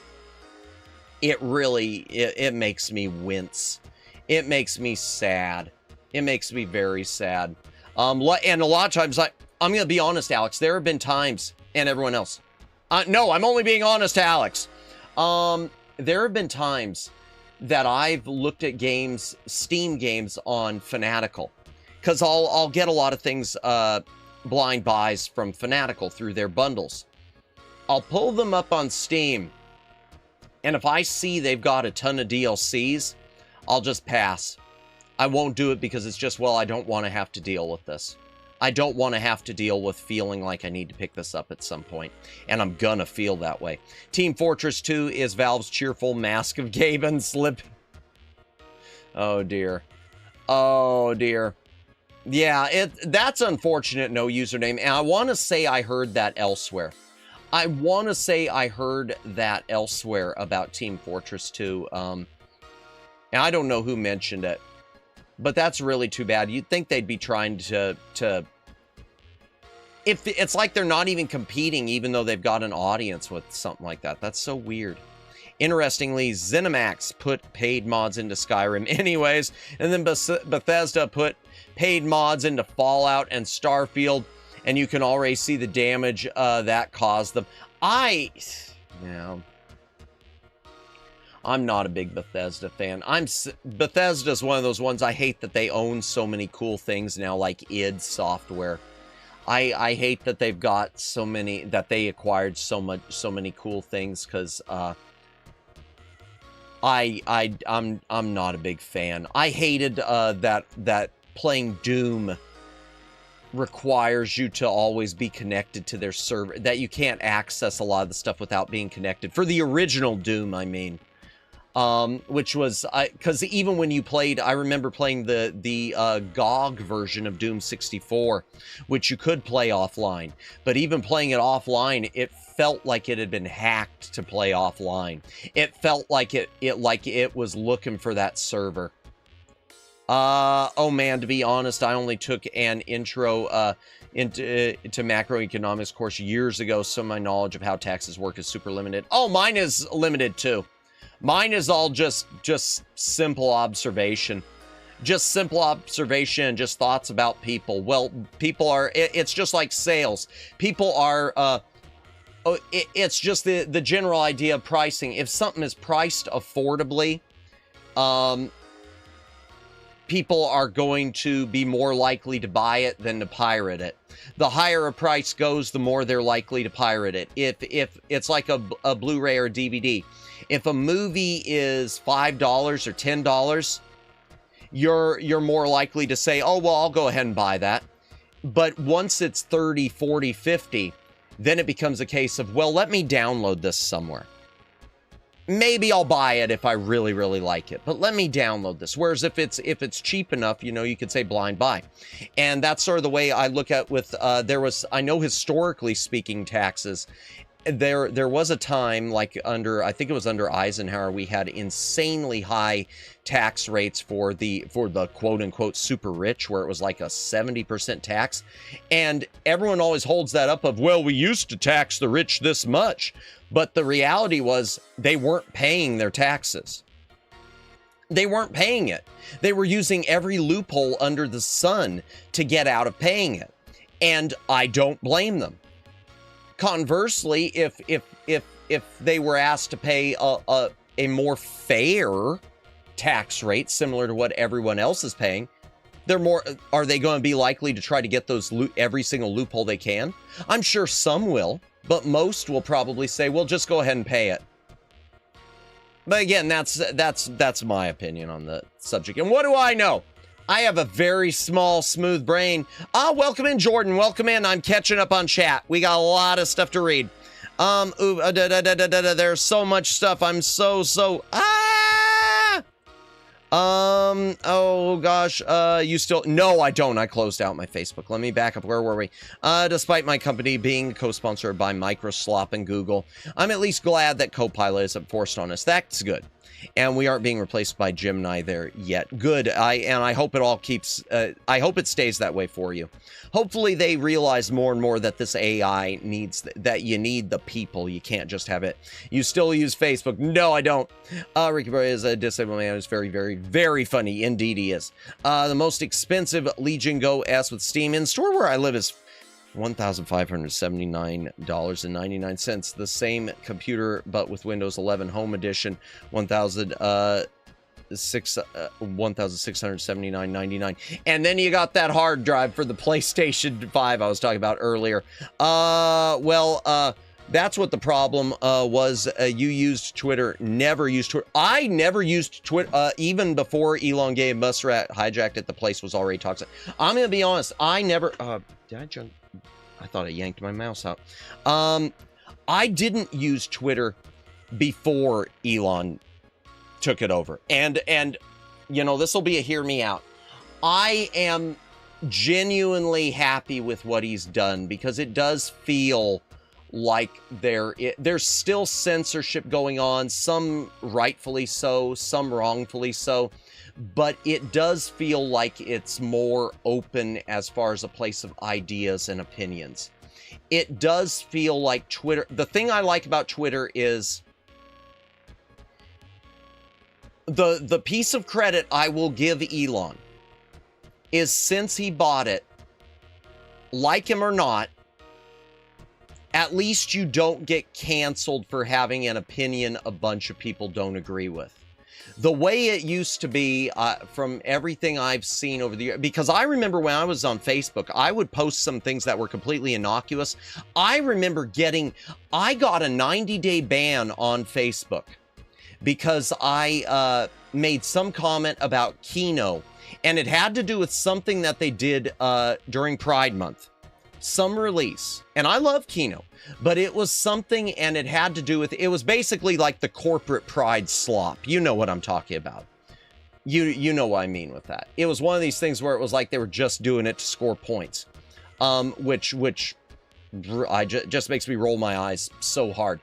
it really, it makes me wince. It makes me sad. It makes me very sad. And a lot of times, I'm going to be honest, Alex, there have been times, and everyone else. No, I'm only being honest, Alex. There have been times that I've looked at games, Steam games on Fanatical. Because I'll get a lot of things, blind buys from Fanatical through their bundles. I'll pull them up on Steam, and if I see they've got a ton of DLCs, I'll just pass. I won't do it because it's just, well, I don't want to have to deal with this. I don't want to have to deal with feeling like I need to pick this up at some point, and I'm gonna feel that way. Team Fortress 2 is Valve's cheerful mask of Gaben slip. Oh dear. Oh dear. Yeah, that's unfortunate, no username. And I want to say I heard that elsewhere. I want to say I heard that elsewhere about Team Fortress 2. And I don't know who mentioned it. But that's really too bad. You'd think they'd be trying to... If it's like they're not even competing, even though they've got an audience with something like that. That's so weird. Interestingly, ZeniMax put paid mods into Skyrim anyways. And then Bethesda put paid mods into Fallout and Starfield, and you can already see the damage that caused them. I'm not a big Bethesda fan. Bethesda's one of those ones I hate that they own so many cool things now, like id Software. I hate that they've got so many, that they acquired so many cool things, because I'm not a big fan. I hated that playing Doom requires you to always be connected to their server, that you can't access a lot of the stuff without being connected. For the original Doom, I mean. Which was, because even when you played, I remember playing the GOG version of Doom 64, which you could play offline. But even playing it offline, it felt like it had been hacked to play offline. It felt like it was looking for that server. Oh man, to be honest, I only took an intro into macroeconomics course years ago, so my knowledge of how taxes work is super limited. Oh, mine is limited too. Mine is all just simple observation. Just simple observation, just thoughts about people. Well, people are, it's just like sales. People are, it's just the general idea of pricing. If something is priced affordably, people are going to be more likely to buy it than to pirate it. The higher a price goes, the more they're likely to pirate it. If it's like a Blu-ray or a DVD. If a movie is $5 or $10, you're more likely to say, oh, well, I'll go ahead and buy that. But once it's 30, 40, 50, then it becomes a case of, well, let me download this somewhere. Maybe I'll buy it if I really, really like it, but let me download this. Whereas if it's cheap enough, you know, you could say blind buy. And that's sort of the way I look at with, I know historically speaking taxes, there was a time, like I think it was under Eisenhower, we had insanely high tax rates for the quote unquote super rich, where it was like a 70% tax. And everyone always holds that up of, well, we used to tax the rich this much. But the reality was they weren't paying their taxes. They weren't paying it. They were using every loophole under the sun to get out of paying it. And I don't blame them. Conversely, if they were asked to pay a more fair tax rate similar to what everyone else is paying, are they going to be likely to try to get those every single loophole they can? I'm sure some will, but most will probably say, well, just go ahead and pay it. But again, that's my opinion on the subject. And what do I know? I have a very small, smooth brain. Welcome in, Jordan. Welcome in. I'm catching up on chat. We got a lot of stuff to read. There's so much stuff. I'm oh gosh, no, I don't. I closed out my Facebook. Let me back up. Where were we? Despite my company being co-sponsored by Microsoft and Google, I'm at least glad that Copilot isn't forced on us. That's good. And we aren't being replaced by Gemini there yet. Good. I hope it all keeps, I hope it stays that way for you. Hopefully they realize more and more that this AI needs, that you need the people. You can't just have it. You still use Facebook. No, I don't. Ricky Boy is a disabled man. It's very, very, very funny. Indeed he is. The most expensive Legion Go S with Steam in store where I live is $1,579.99. The same computer, but with Windows 11 Home Edition, $1,679.99. And then you got that hard drive for the PlayStation 5 I was talking about earlier. That's what the problem was. You used Twitter, never used Twitter. I never used Twitter, even before Elon gave Musrat hijacked it, the place was already toxic. I'm going to be honest, I never, did I jump? I thought I yanked my mouse out. I didn't use Twitter before Elon took it over. And you know, this will be a hear me out. I am genuinely happy with what he's done because it does feel like there's still censorship going on, some rightfully so, some wrongfully so, but it does feel like it's more open as far as a place of ideas and opinions. It does feel like Twitter, the thing I like about Twitter is the piece of credit I will give Elon is since he bought it, like him or not, at least you don't get canceled for having an opinion a bunch of people don't agree with. The way it used to be, from everything I've seen over the years, because I remember when I was on Facebook, I would post some things that were completely innocuous. I remember I got a 90-day ban on Facebook because I made some comment about Kino, and it had to do with something that they did during Pride Month. Some release, and I love Kino, but it was something, and it had to do with, it was basically like the corporate pride slop. You know what I'm talking about. You know what I mean with that. It was one of these things where it was like they were just doing it to score points, which just makes me roll my eyes so hard.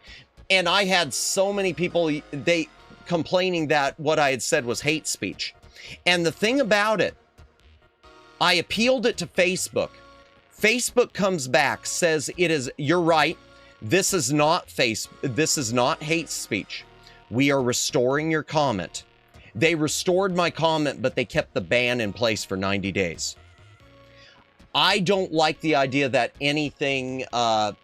And I had so many people, they complaining that what I had said was hate speech. And the thing about it, I appealed it to Facebook. Facebook comes back, says you're right. This is not hate speech. We are restoring your comment. They restored my comment, but they kept the ban in place for 90 days. I don't like the idea that anything, an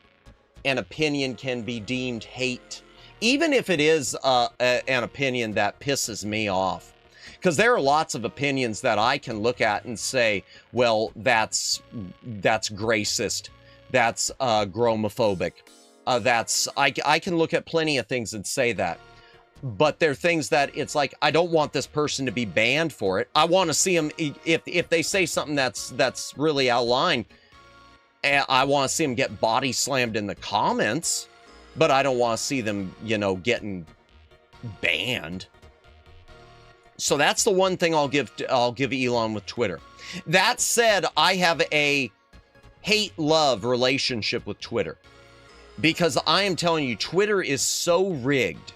opinion can be deemed hate, even if it is an opinion that pisses me off. Because there are lots of opinions that I can look at and say, well, that's racist, that's gromophobic, I can look at plenty of things and say that. But there are things that it's like, I don't want this person to be banned for it. I want to see them, if they say something that's really out of line, I want to see them get body slammed in the comments, but I don't want to see them, getting banned. So that's the one thing I'll give Elon with Twitter. That said, I have a hate-love relationship with Twitter because I am telling you, Twitter is so rigged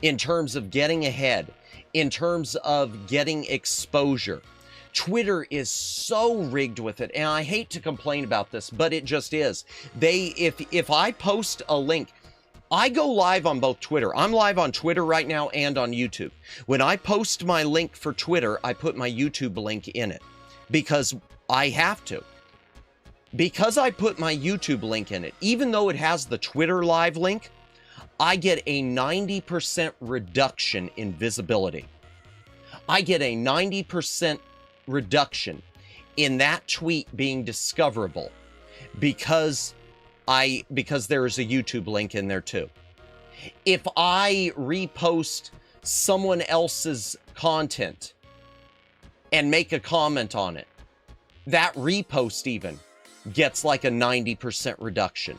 in terms of getting ahead, in terms of getting exposure. Twitter is so rigged with it, and I hate to complain about this, but it just is. If I post a link, I go live on both Twitter. I'm live on Twitter right now and on YouTube. When I post my link for Twitter, I put my YouTube link in it because I have to. Because I put my YouTube link in it, even though it has the Twitter live link, I get a 90% reduction in visibility. I get a 90% reduction in that tweet being discoverable because there is a YouTube link in there too. If I repost someone else's content and make a comment on it, that repost even gets like a 90% reduction.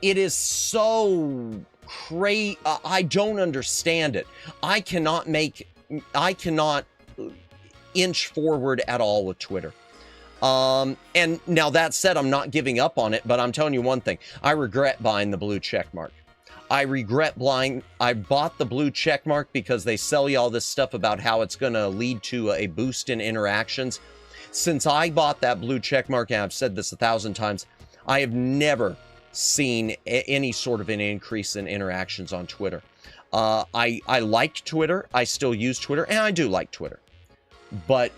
It is so crazy. I don't understand it. I cannot inch forward at all with Twitter. And now that said, I'm not giving up on it, but I'm telling you one thing. I regret buying the blue check mark. I bought the blue check mark because they sell you all this stuff about how it's going to lead to a boost in interactions. Since I bought that blue check mark, and I've said this 1,000 times, I have never seen any sort of an increase in interactions on Twitter. I liked Twitter. I still use Twitter, and I do like Twitter. But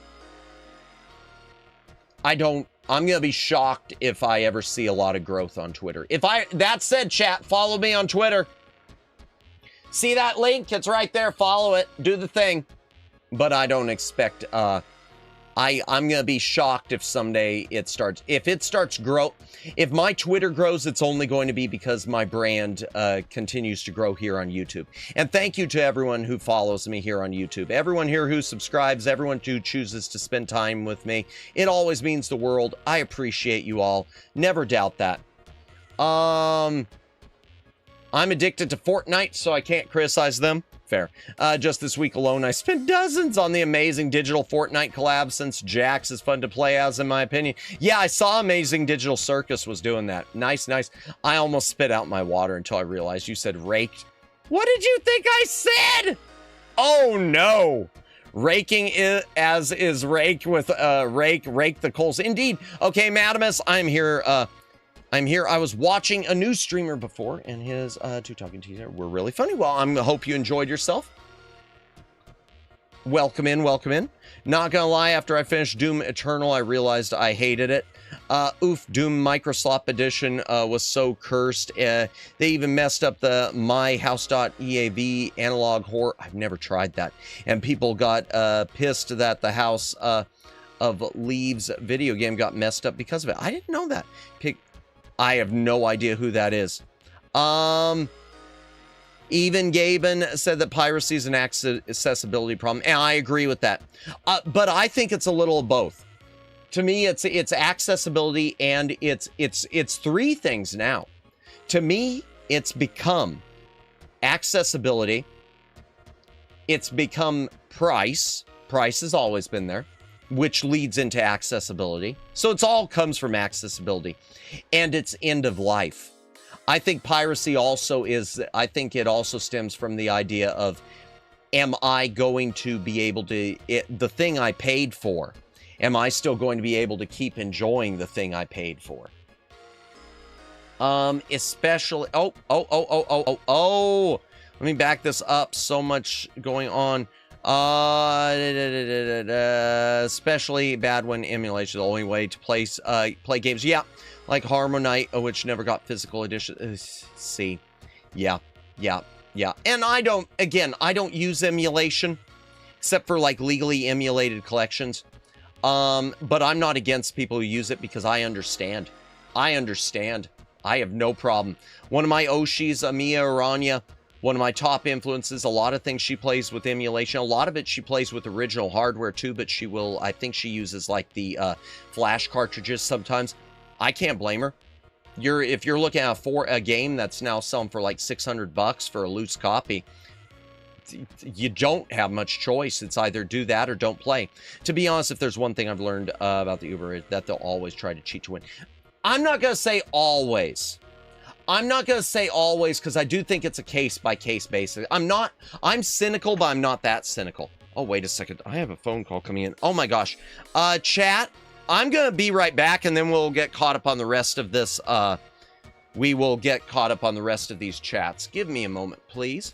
I'm going to be shocked if I ever see a lot of growth on Twitter. That said, chat, follow me on Twitter. See that link? It's right there. Follow it. Do the thing. But I don't expect, I'm going to be shocked if someday if my Twitter grows, it's only going to be because my brand continues to grow here on YouTube. And thank you to everyone who follows me here on YouTube. Everyone here who subscribes, everyone who chooses to spend time with me. It always means the world. I appreciate you all. Never doubt that. I'm addicted to Fortnite, so I can't criticize them. Fair. Just this week alone, I spent dozens on the amazing digital Fortnite collab since Jax is fun to play as, in my opinion. Yeah, I saw Amazing Digital Circus was doing that. Nice, nice. I almost spit out my water until I realized you said raked. What did you think I said? Oh, no. Raking is rake with rake the coals. Indeed. Okay, Madamus, I'm here. I was watching a new streamer before, and his two talking to you were really funny. Well, I hope you enjoyed yourself. Welcome in, welcome in. Not gonna lie, after I finished Doom Eternal, I realized I hated it. Oof, Doom Microslop Edition was so cursed. They even messed up the myhouse.eav analog horror. I've never tried that. And people got pissed that the House of Leaves video game got messed up because of it. I didn't know that. I have no idea who that is. Even Gaben said that piracy is an accessibility problem, and I agree with that. But I think it's a little of both. To me, it's accessibility, and it's three things now. To me, it's become accessibility. It's become price. Price has always been there, which leads into accessibility. So it's all comes from accessibility. And it's end of life. I think piracy also I think it also stems from the idea of, am I going to be able to, the thing I paid for, am I still going to be able to keep enjoying the thing I paid for? Especially, let me back this up. So much going on. Especially bad when emulation is the only way to play games. Yeah, like Harmonite, which never got physical edition. See, yeah. And I don't use emulation except for like legally emulated collections. But I'm not against people who use it because I understand. I have no problem. One of my Oshis, Amiya Aranya, one of my top influences, a lot of things she plays with emulation. A lot of it she plays with original hardware too, but I think she uses like the flash cartridges sometimes. I can't blame her. If you're looking at a game that's now selling for like $600 for a loose copy, you don't have much choice. It's either do that or don't play. To be honest, if there's one thing I've learned about the Uber, is that they'll always try to cheat to win. I'm not going to say always. Because I do think it's a case-by-case basis. I'm cynical, but I'm not that cynical. Oh, wait a second. I have a phone call coming in. Oh my gosh. Chat, I'm going to be right back, and then we'll get caught up on the rest of this we will get caught up on the rest of these chats. Give me a moment, please.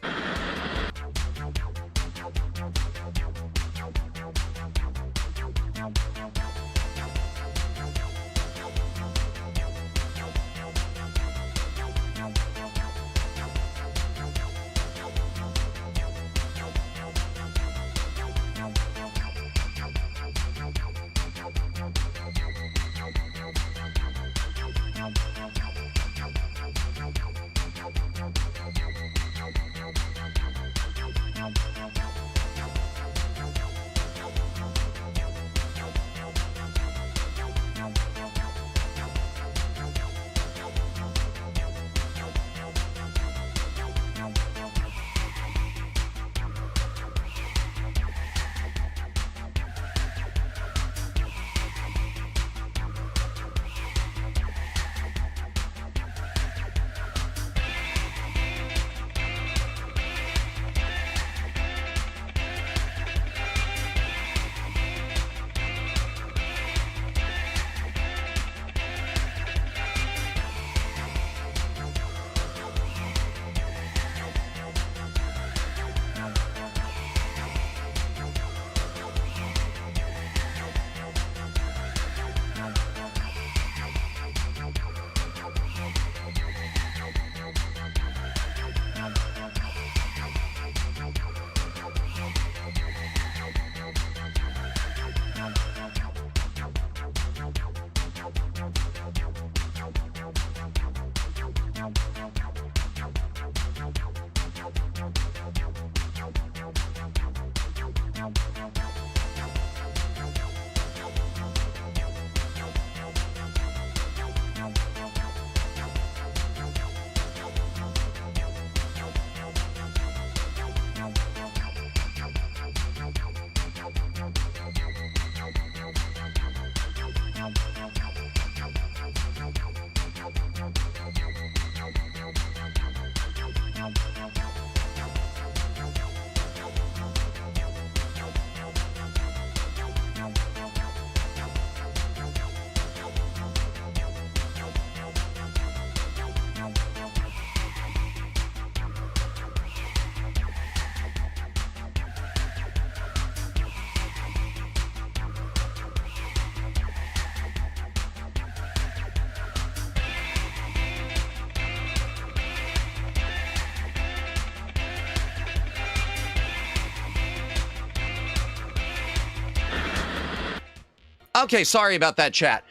Okay, sorry about that, chat.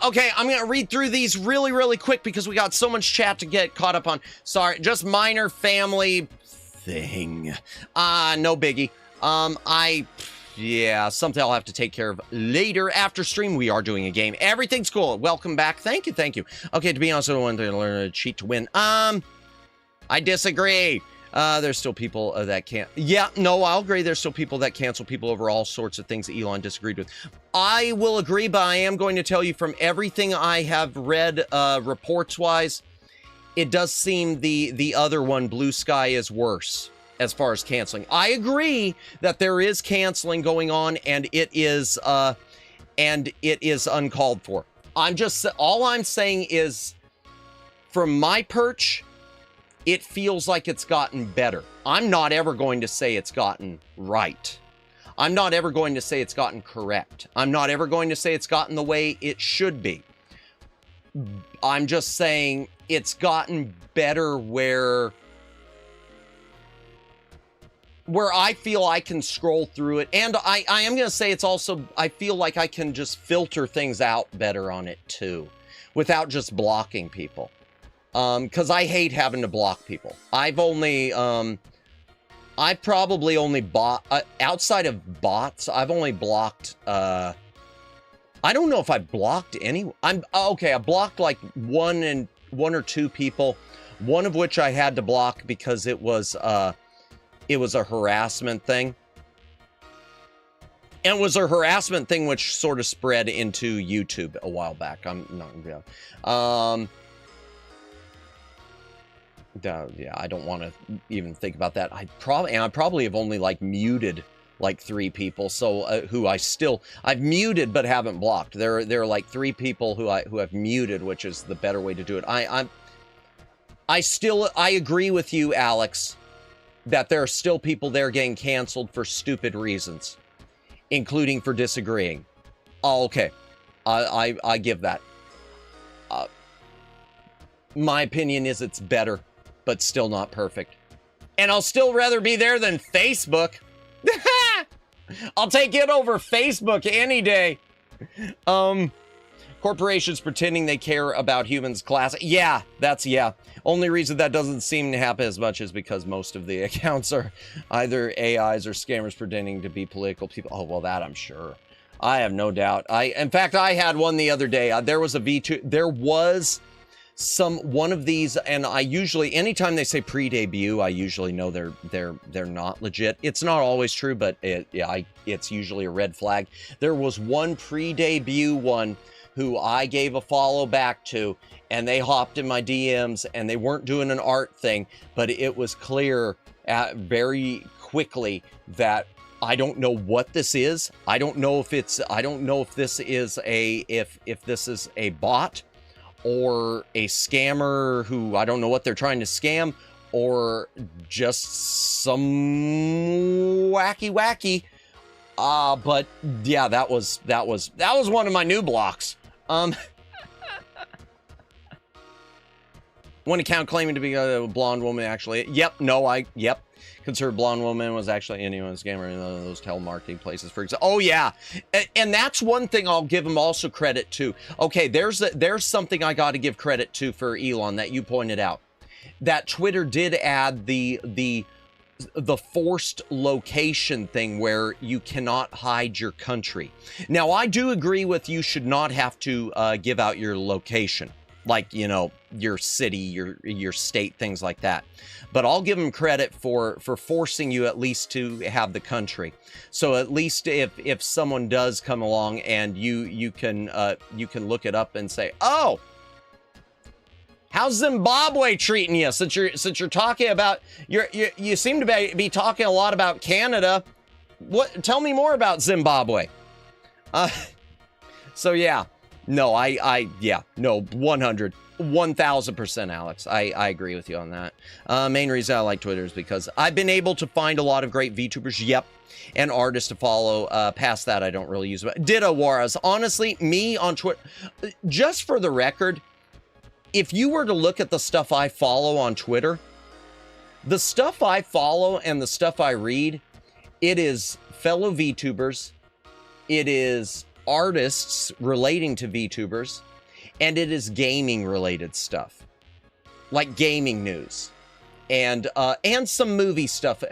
Okay, I'm gonna read through these really quick because we got so much chat to get caught up on. Sorry, just minor family thing. No biggie. Yeah, something I'll have to take care of later after stream. We are doing a game. Everything's cool. Welcome back. Thank you. Okay, to be honest, I want to learn to cheat to win. I disagree. There's still people that can't. Yeah, no, I'll agree. There's still people that cancel people over all sorts of things that Elon disagreed with. I will agree, but I am going to tell you from everything I have read, reports-wise, it does seem the other one, Blue Sky, is worse as far as canceling. I agree that there is canceling going on, and it is uncalled for. All I'm saying is, from my perch, it feels like it's gotten better. I'm not ever going to say it's gotten right. I'm not ever going to say it's gotten correct. I'm not ever going to say it's gotten the way it should be. I'm just saying it's gotten better where I feel I can scroll through it. And I am going to say it's also, I feel like I can just filter things out better on it too, without just blocking people. Because I hate having to block people. I've probably only outside of bots, I've only blocked, I don't know if I blocked anyone. Okay, I blocked like one or two people, one of which I had to block because it was a harassment thing. And it was a harassment thing which sort of spread into YouTube a while back. I'm not gonna be yeah, I don't want to even think about that. I probably have only like muted like 3 people, so who I've muted but haven't blocked. There are like 3 people who I've muted, which is the better way to do it. I agree with you, Alex, that there are still people there getting canceled for stupid reasons, including for disagreeing. Oh, okay. I give that. My opinion is it's better, but still not perfect. And I'll still rather be there than Facebook. I'll take it over Facebook any day. Corporations pretending they care about humans class. Yeah. Only reason that doesn't seem to happen as much is because most of the accounts are either AIs or scammers pretending to be political people. Oh, well, that I'm sure. I have no doubt. In fact, I had one the other day. There was one of these, and I usually, anytime they say pre-debut, I usually know they're not legit. It's not always true, but it's usually a red flag. There was one pre-debut one who I gave a follow back to, and they hopped in my DMs, and they weren't doing an art thing, but it was clear very quickly that I don't know what this is. I don't know if this is a bot or a scammer who I don't know what they're trying to scam, or just some wacky. But yeah, that was one of my new blocks. One account claiming to be a blonde woman, actually. Yep. Considered blonde woman was actually anyone scammer in those telemarketing places, for example. Oh yeah, and that's one thing I'll give him also credit to. Okay, there's something I got to give credit to for Elon that you pointed out. That Twitter did add the forced location thing where you cannot hide your country. Now, I do agree with you should not have to give out your location, like, you know, your city, your state, things like that. But I'll give them credit for forcing you at least to have the country. So at least if someone does come along and you can look it up and say, oh, how's Zimbabwe treating you? Since you're talking about you seem to be talking a lot about Canada. Tell me more about Zimbabwe. So yeah, no, 1000%, Alex. I agree with you on that. Main reason I like Twitter is because I've been able to find a lot of great VTubers, yep, and artists to follow. Past that, I don't really use it. Ditto, Juarez. Honestly, me on Twitter, just for the record, if you were to look at the stuff I follow on Twitter, the stuff I follow and the stuff I read, it is fellow VTubers, it is artists relating to VTubers, and it is gaming related stuff, like gaming news, and some movie stuff,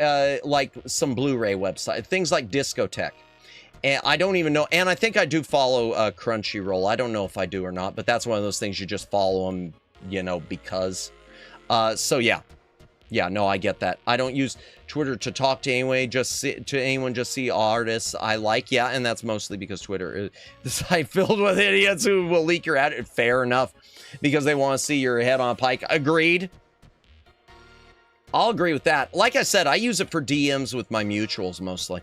like some Blu-ray website, things like Discotheque. And I don't even know, and I think I do follow Crunchyroll. I don't know if I do or not, but that's one of those things you just follow them, you know, because. So yeah, no, I get that. I don't use Twitter to talk to anyone, just see artists I like. Yeah, and that's mostly because Twitter is the site filled with idiots who will leak your ad. Fair enough, because they want to see your head on a pike. Agreed. I'll agree with that. Like I said, I use it for DMs with my mutuals mostly.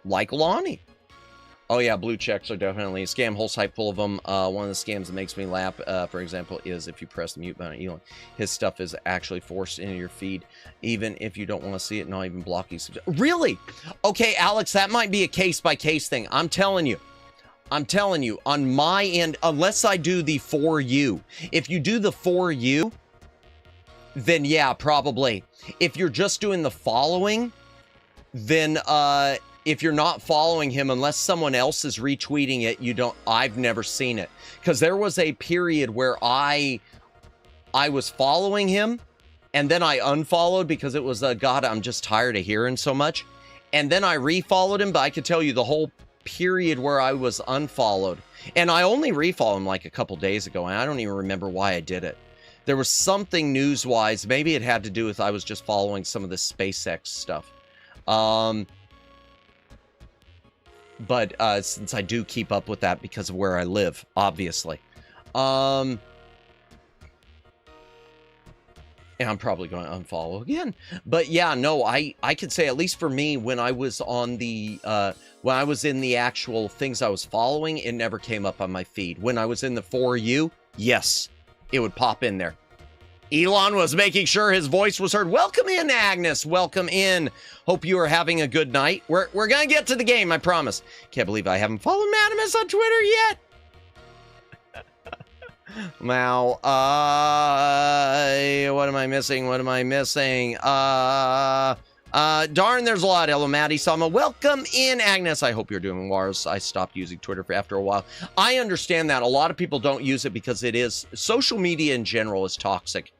Like Lonnie. Oh yeah, blue checks are definitely a scam. Whole site full of them. One of the scams that makes me laugh, for example, is if you press the mute button, Elon, his stuff is actually forced into your feed, even if you don't want to see it, not even block you. Really? Okay, Alex, that might be a case-by-case thing. I'm telling you, on my end, unless I do the for you. If you do the for you, then yeah, probably. If you're just doing the following, then if you're not following him, unless someone else is retweeting it, I've never seen it. Because there was a period where I was following him, and then I unfollowed because it was, God, I'm just tired of hearing so much. And then I refollowed him, but I could tell you the whole period where I was unfollowed. And I only refollowed him like a couple days ago, and I don't even remember why I did it. There was something news-wise. Maybe it had to do with I was just following some of the SpaceX stuff. But since I do keep up with that because of where I live, obviously. And I'm probably going to unfollow again. But yeah, no, I could say, at least for me, when I was on the, when I was in the actual things I was following, it never came up on my feed. When I was in the For You, yes, it would pop in there. Elon was making sure his voice was heard. Welcome in, Agnes. Welcome in. Hope you are having a good night. We're going to get to the game, I promise. Can't believe I haven't followed Madamus on Twitter yet. Wow. What am I missing? What am I missing? Darn, there's a lot. Hello, Maddie Sama. Welcome in, Agnes. I hope you're doing well. I stopped using Twitter after a while. I understand that. A lot of people don't use it because it is, social media in general is toxic.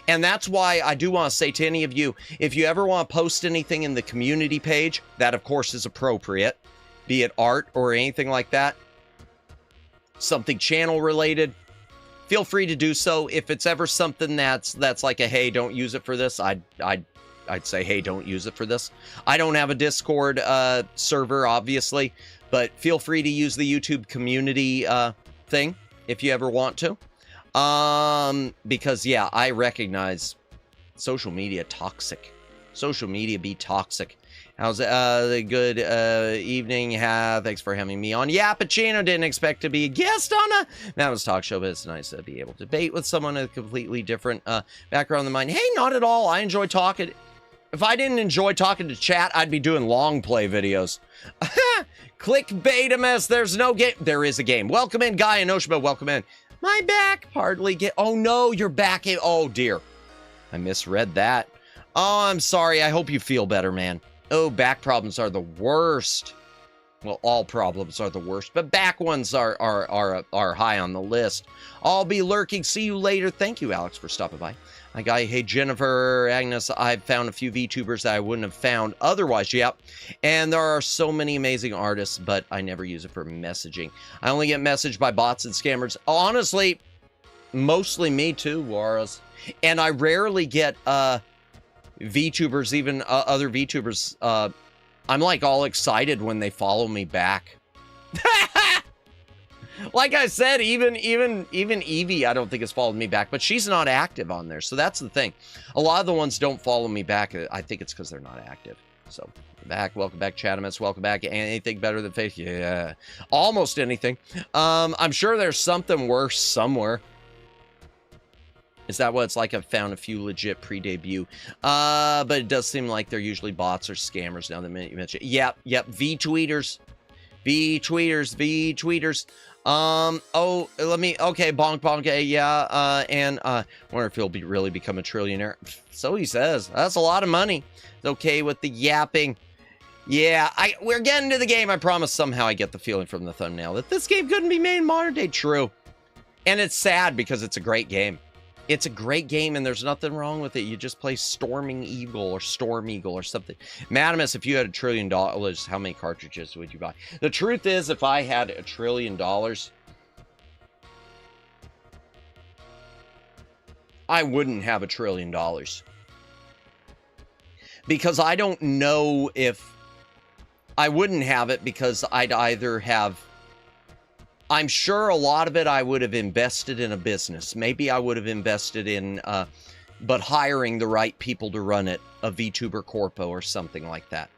And that's why I do want to say to any of you, if you ever want to post anything in the community page, that of course is appropriate, be it art or anything like that, something channel related, feel free to do so. If it's ever something that's like a, hey, don't use it for this, I'd say, hey, don't use it for this. I don't have a Discord server, obviously, but feel free to use the YouTube community thing if you ever want to. Because, yeah, I recognize social media toxic. Social media be toxic. How's the good evening? Thanks for having me on. Yeah, Pacino didn't expect to be a guest on a Madam's talk show, but it's nice to be able to debate with someone with a completely different background than mine. Hey, not at all. I enjoy talking. If I didn't enjoy talking to chat, I'd be doing long play videos. Click Betamus. There's no game. There is a game. Welcome in, Guy and Oshima. Welcome in. My back hardly get. Oh no, your back. Oh dear. I misread that. Oh, I'm sorry. I hope you feel better, man. Oh, back problems are the worst. Well, all problems are the worst, but back ones are high on the list. I'll be lurking. See you later. Thank you, Alex, for stopping by. Hi, Guy. Hey, Jennifer, Agnes. I've found a few VTubers that I wouldn't have found otherwise. Yep. And there are so many amazing artists, but I never use it for messaging. I only get messaged by bots and scammers. Honestly, mostly me too, Juarez. And I rarely get VTubers, even other VTubers. I'm like all excited when they follow me back. Like I said, even Evie, I don't think has followed me back, but she's not active on there. So that's the thing. A lot of the ones don't follow me back. I think it's because they're not active. So welcome back, Chatamus. Welcome back. Anything better than Faith? Yeah, almost anything. I'm sure there's something worse somewhere. Is that what it's like? I've found a few legit pre-debut. But it does seem like they're usually bots or scammers now the minute you mention it. Yep, V-tweeters. V-tweeters. Oh, let me, okay, bonk, yeah, and, wonder if he'll really become a trillionaire. So he says. That's a lot of money. It's okay with the yapping. Yeah, we're getting to the game. I promise somehow I get the feeling from the thumbnail that this game couldn't be made in modern day. True. And it's sad because it's a great game. It's a great game, and there's nothing wrong with it. You just play Storming Eagle or Storm Eagle or something. Madamus, if you had $1 trillion, how many cartridges would you buy? The truth is, if I had $1 trillion, I wouldn't have $1 trillion. Because I don't know if... I wouldn't have it because I'd either have... I'm sure a lot of it I would have invested in a business. Maybe I would have invested in, but hiring the right people to run it, a VTuber Corpo or something like that.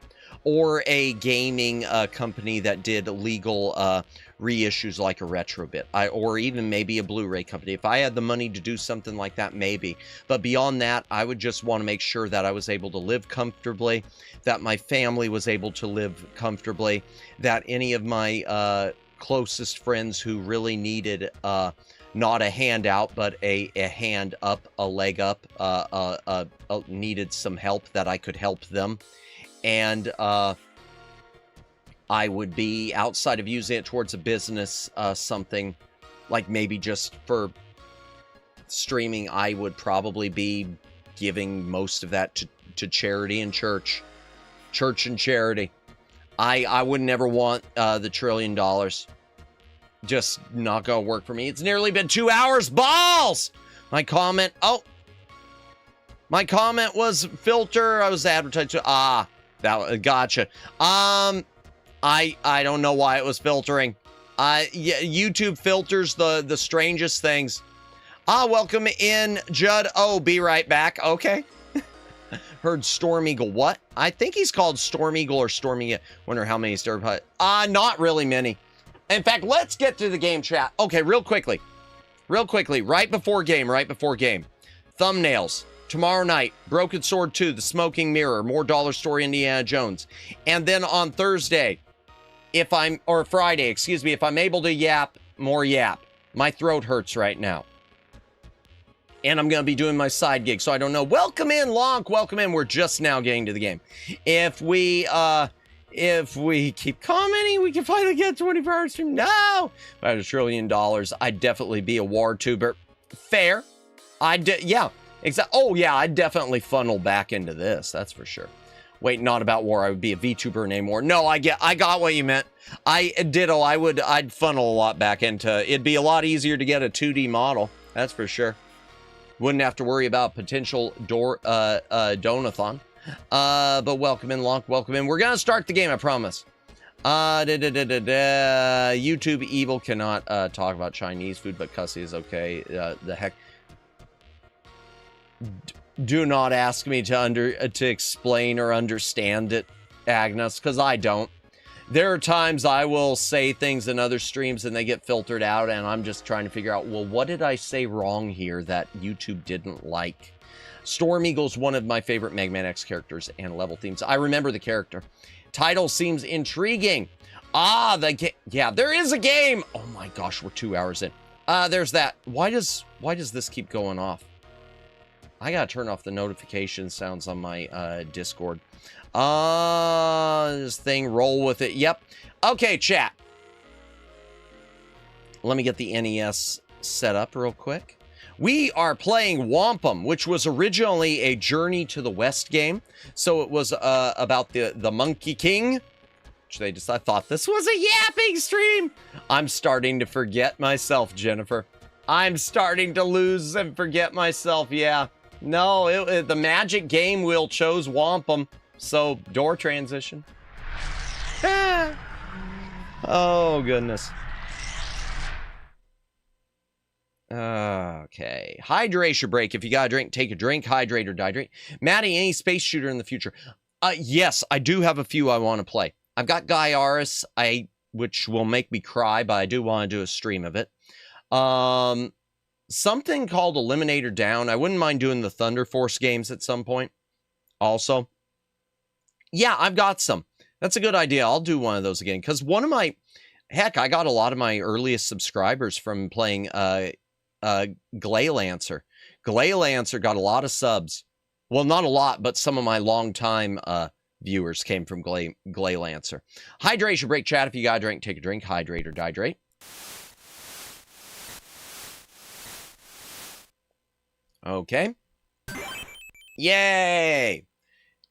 Or a gaming company that did legal reissues like a Retrobit. Or even maybe a Blu-ray company. If I had the money to do something like that, maybe. But beyond that, I would just want to make sure that I was able to live comfortably, that my family was able to live comfortably, that any of my... closest friends who really needed not a handout but a hand up, a leg up, needed some help, that I could help them. And I would be, outside of using it towards a business, something like maybe just for streaming, I would probably be giving most of that to charity and church and charity. I would never want the $1 trillion. Just not gonna work for me. It's nearly been 2 hours. Balls! My comment was filter. I was advertised. That gotcha. I don't know why it was filtering. Yeah, YouTube filters the strangest things. Welcome in, Judd. Oh, be right back. Okay. Heard Storm Eagle. What? I think he's called Storm Eagle or Stormy. Wonder how many Storm. Not really many. In fact, let's get to the game chat. Okay, real quickly, right before game. thumbnails. Tomorrow night, Broken Sword 2, The Smoking Mirror, more Dollar Store Indiana Jones. And then on Thursday, Friday, if I'm able to yap, more YAAAP. My throat hurts right now. And I'm going to be doing my side gig, so I don't know. Welcome in, Lonk. Welcome in. We're just now getting to the game. If we keep commenting, we can finally get 24-hour stream. No! If I had $1 trillion, I'd definitely be a VTuber. Fair. Yeah. Exactly. Oh, yeah, I'd definitely funnel back into this. That's for sure. Wait, not about war. I would be a VTuber anymore. No, I got what you meant. I'd funnel a lot back into, it'd be a lot easier to get a 2D model. That's for sure. Wouldn't have to worry about potential donathon. But welcome in, Lonk. Welcome in. We're going to start the game, I promise. YouTube Evil cannot talk about Chinese food, but cussy is okay. The heck. Do not ask me to explain or understand it, Agnes, because I don't. There are times I will say things in other streams and they get filtered out, and I'm just trying to figure out, well, what did I say wrong here that YouTube didn't like? Storm Eagle's one of my favorite Mega Man X characters and level themes. I remember the character. Title seems intriguing. Ah, yeah, there is a game. Oh my gosh, we're 2 hours in. There's that. Why does this keep going off? I gotta turn off the notification sounds on my Discord. This thing, roll with it. Yep. Okay, chat. Let me get the NES set up real quick. We are playing Whomp Em, which was originally a Journey to the West game. So it was about the Monkey King. Which I thought this was a yapping stream. I'm starting to forget myself, Jennifer. I'm starting to lose and forget myself, yeah. No, the magic game wheel chose Whomp Em, so door transition. Ah. Oh, goodness. Okay. Hydration break. If you got a drink, take a drink. Hydrate or dehydrate. Maddie, any space shooter in the future? Yes, I do have a few I want to play. I've got Gaiaris, which will make me cry, but I do want to do a stream of it. Something called Eliminator Down. I wouldn't mind doing the Thunder Force games at some point. Also. Yeah, I've got some. That's a good idea. I'll do one of those again. Because heck, I got a lot of my earliest subscribers from playing Glaylancer. Glaylancer got a lot of subs. Well, not a lot, but some of my longtime viewers came from Glaylancer. Hydration break, chat. If you got a drink, take a drink. Hydrate or dehydrate. Okay. Yay!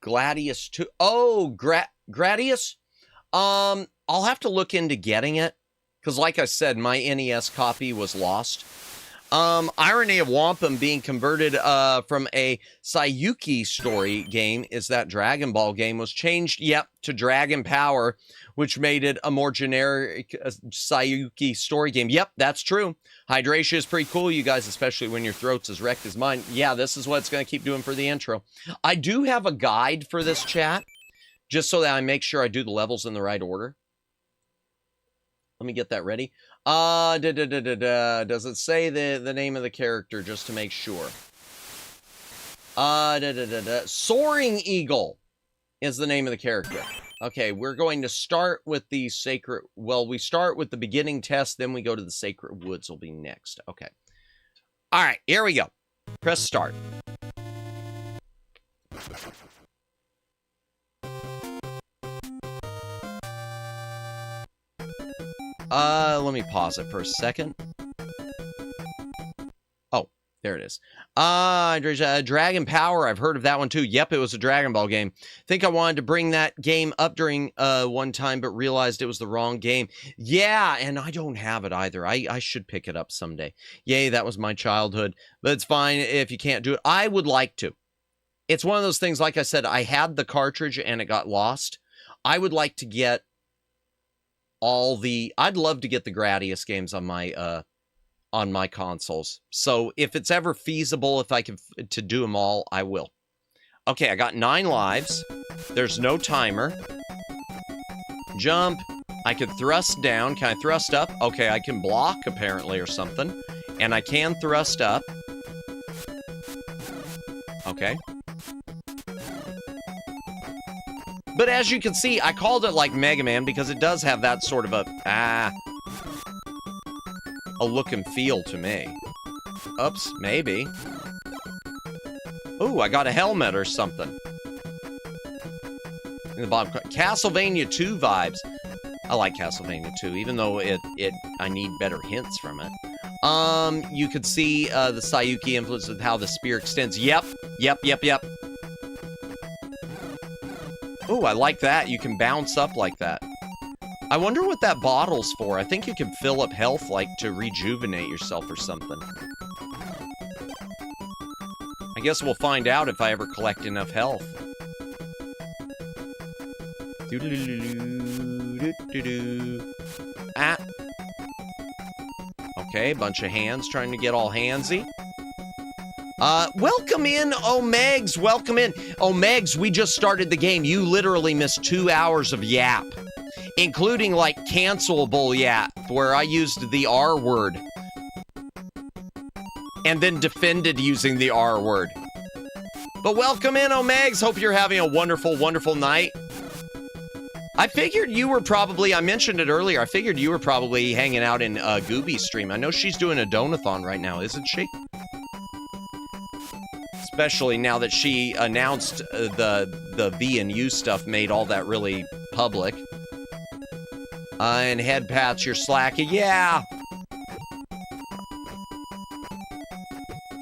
Gladius 2. Oh, Gradius? I'll have to look into getting it. Because like I said, my NES copy was lost. Irony of Whomp Em being converted from a Sayuki story game is that Dragon Ball game was changed, to Dragon Power, which made it a more generic Sayuki story game. Yep, that's true. Hydration is pretty cool, you guys, especially when your throat's as wrecked as mine. Yeah, this is what it's going to keep doing for the intro. I do have a guide for this chat, just so that I make sure I do the levels in the right order. Let me get that ready. Does it say the name of the character just to make sure? Soaring Eagle is the name of the character. Okay, we're going to start with the sacred... Well, we start with the beginning test, then we go to the Sacred Woods will be next. Okay. All right, here we go. Press start. Let me pause it for a second. Oh, there it is. Dragon Power, I've heard of that one too. Yep, it was a Dragon Ball game. Think I wanted to bring that game up during one time, but realized it was the wrong game. Yeah, and I don't have it either. I should pick it up someday. Yay, that was my childhood. But it's fine if you can't do it. I would like to. It's one of those things, like I said, I had the cartridge and it got lost. I would like to get I'd love to get the Gradius games on my consoles. So if it's ever feasible, if I can to do them all, I will. Okay, I got 9 lives. There's no timer. Jump. I could thrust down. Can I thrust up? Okay, I can block apparently or something. And I can thrust up. Okay. But as you can see, I called it like Mega Man because it does have that sort of a look and feel to me. Oops, maybe. Ooh, I got a helmet or something. In the bottom, Castlevania 2 vibes. I like Castlevania 2, even though I need better hints from it. You could see the Sayuki influence with how the spear extends. Yep. Ooh, I like that. You can bounce up like that. I wonder what that bottle's for. I think you can fill up health, like, to rejuvenate yourself or something. I guess we'll find out if I ever collect enough health. Ah. Okay, bunch of hands trying to get all handsy. Welcome in, Omegs. Welcome in. Omegs, we just started the game. You literally missed 2 hours of YAAAAP, including, like, cancelable YAAAAP, where I used the R word. And then defended using the R word. But welcome in, Omegs. Hope you're having a wonderful, wonderful night. I figured you were probably, I mentioned it earlier, I figured you were probably hanging out in Gooby's stream. I know she's doing a donathon right now, isn't she? Especially now that she announced the V and U stuff, made all that really public. And head pats, you're slacking. Yeah!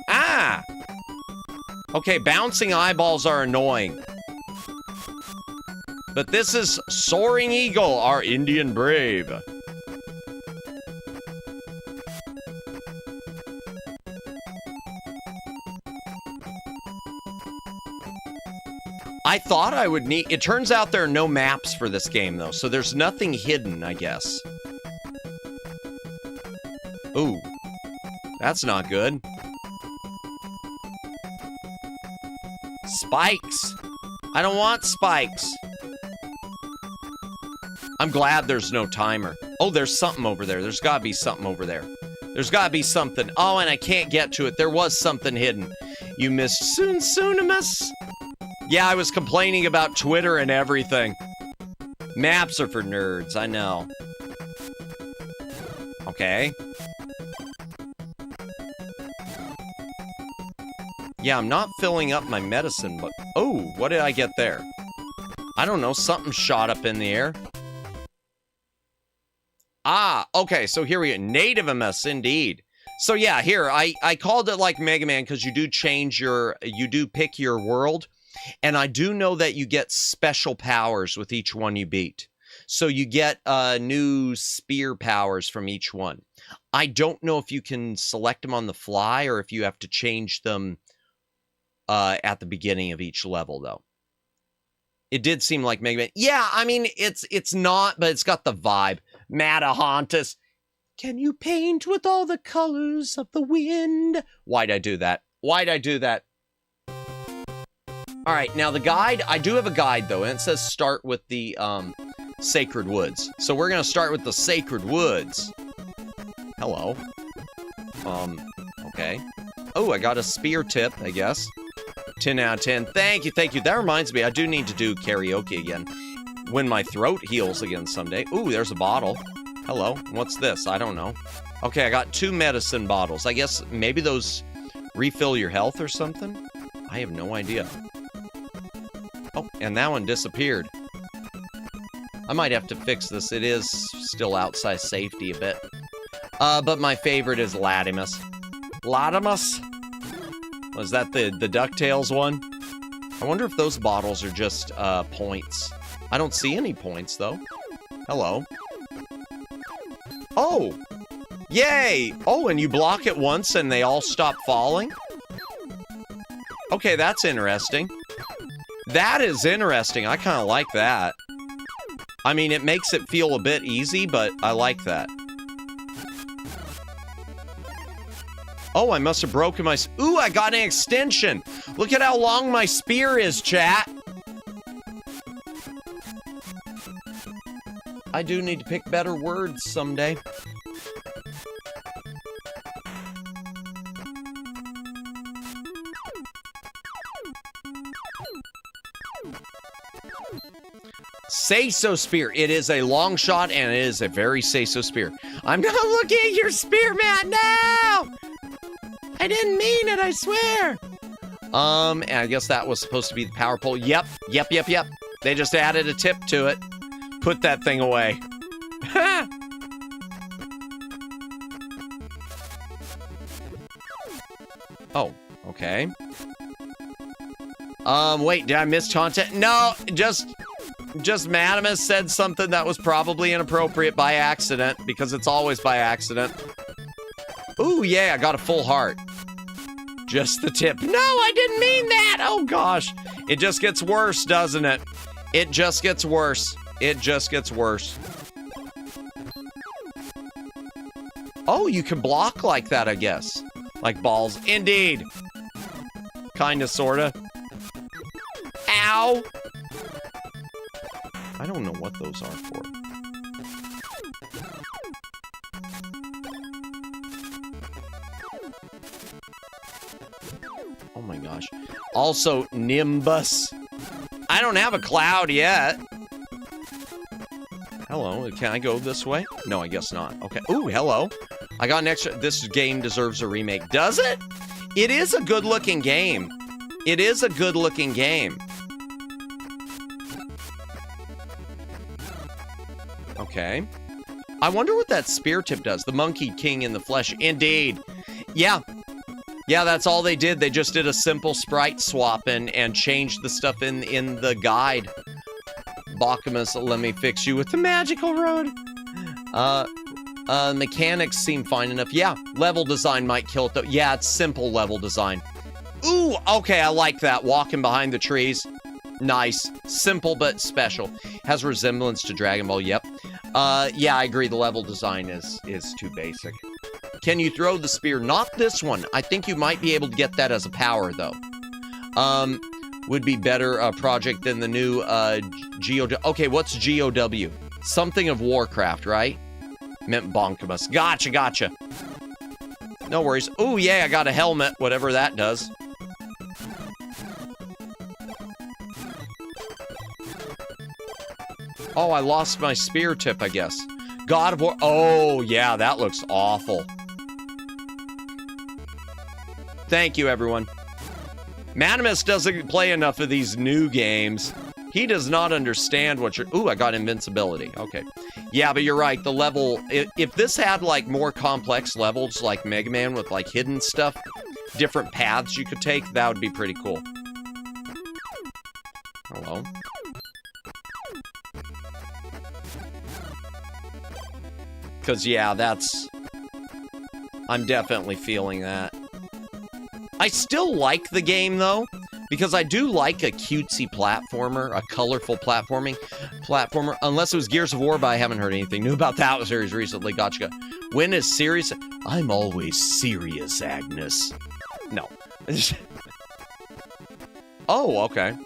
Ah! Okay, bouncing eyeballs are annoying. But this is Soaring Eagle, our Indian brave. I thought I would need... It turns out there are no maps for this game, though, so there's nothing hidden, I guess. Ooh. That's not good. Spikes! I don't want spikes! I'm glad there's no timer. Oh, there's something over there. There's gotta be something over there. There's gotta be something. Oh, and I can't get to it. There was something hidden. You missed Soonimus. Yeah, I was complaining about Twitter and everything. Maps are for nerds, I know. Okay. Yeah, I'm not filling up my medicine, but... Oh, what did I get there? I don't know, something shot up in the air. Ah, okay, so here we go. Nativimus, indeed. So yeah, here, I called it like Mega Man because you do change your... You do pick your world. And I do know that you get special powers with each one you beat. So you get new spear powers from each one. I don't know if you can select them on the fly or if you have to change them at the beginning of each level, though. It did seem like Mega Man. Yeah, I mean, it's not, but it's got the vibe. Matahontas. Can you paint with all the colors of the wind? Why'd I do that? Why'd I do that? All right, now the guide, I do have a guide, though, and it says start with the Sacred Woods. So we're going to start with the Sacred Woods. Hello. Okay. Oh, I got a spear tip, I guess. 10 out of 10. Thank you, thank you. That reminds me, I do need to do karaoke again. When my throat heals again someday. Ooh, there's a bottle. Hello. What's this? I don't know. Okay, I got 2 medicine bottles. I guess maybe those refill your health or something? I have no idea. Oh, and that one disappeared. I might have to fix this. It is still outside safety a bit. But my favorite is Latimus. Latimus? Was that the DuckTales one? I wonder if those bottles are just points. I don't see any points, though. Hello. Oh! Yay! Oh, and you block it once and they all stop falling? Okay, that's interesting. That is interesting. I kind of like that. I mean, it makes it feel a bit easy, but I like that. Oh, I must have broken my... Ooh, I got an extension! Look at how long my spear is, chat! I do need to pick better words someday. Say-so spear. It is a long shot, and it is a very say-so spear. I'm not looking at your spear, Matt. No! I didn't mean it, I swear. And I guess that was supposed to be the power pole. Yep. They just added a tip to it. Put that thing away. Ha! Oh, okay. Wait, did I miss content? No, just Madamus said something that was probably inappropriate by accident, because it's always by accident. Ooh, yeah, I got a full heart. Just the tip. No, I didn't mean that! Oh, gosh. It just gets worse, doesn't it? It just gets worse. It just gets worse. Oh, you can block like that, I guess. Like balls. Indeed. Kinda, sorta. Ow! I don't know what those are for. Oh my gosh. Also, Nimbus. I don't have a cloud yet. Hello, can I go this way? No, I guess not. Okay. Ooh, hello. I got an extra. This game deserves a remake. Does it? It is a good-looking game. It is a good-looking game. Okay. I wonder what that spear tip does. The Monkey King in the flesh. Indeed. Yeah. Yeah, that's all they did. They just did a simple sprite swap and changed the stuff in the guide. Bakamus, let me fix you with the magical road. Mechanics seem fine enough. Yeah, level design might kill it though. Yeah, it's simple level design. Ooh, okay, I like that. Walking behind the trees. Nice. Simple but special. Has resemblance to Dragon Ball, yep. Yeah, I agree. The level design is too basic. Can you throw the spear? Not this one. I think you might be able to get that as a power, though. Would be better project than the new GOW. Okay, what's GOW? Something of Warcraft, right? Meant Bonkamus. Gotcha. No worries. Oh, yeah, I got a helmet, whatever that does. Oh, I lost my spear tip, I guess. God of War. Oh, yeah, that looks awful. Thank you, everyone. Madamus doesn't play enough of these new games. He does not understand what you're... Ooh, I got invincibility. Okay. Yeah, but you're right. The level... If this had, like, more complex levels, like Mega Man with, like, hidden stuff, different paths you could take, that would be pretty cool. Hello? Because, yeah, that's... I'm definitely feeling that. I still like the game, though, because I do like a cutesy platformer, a colorful platformer, unless it was Gears of War, but I haven't heard anything new about that series recently. Gotcha. When is serious? I'm always serious, Agnes. No. Oh, okay.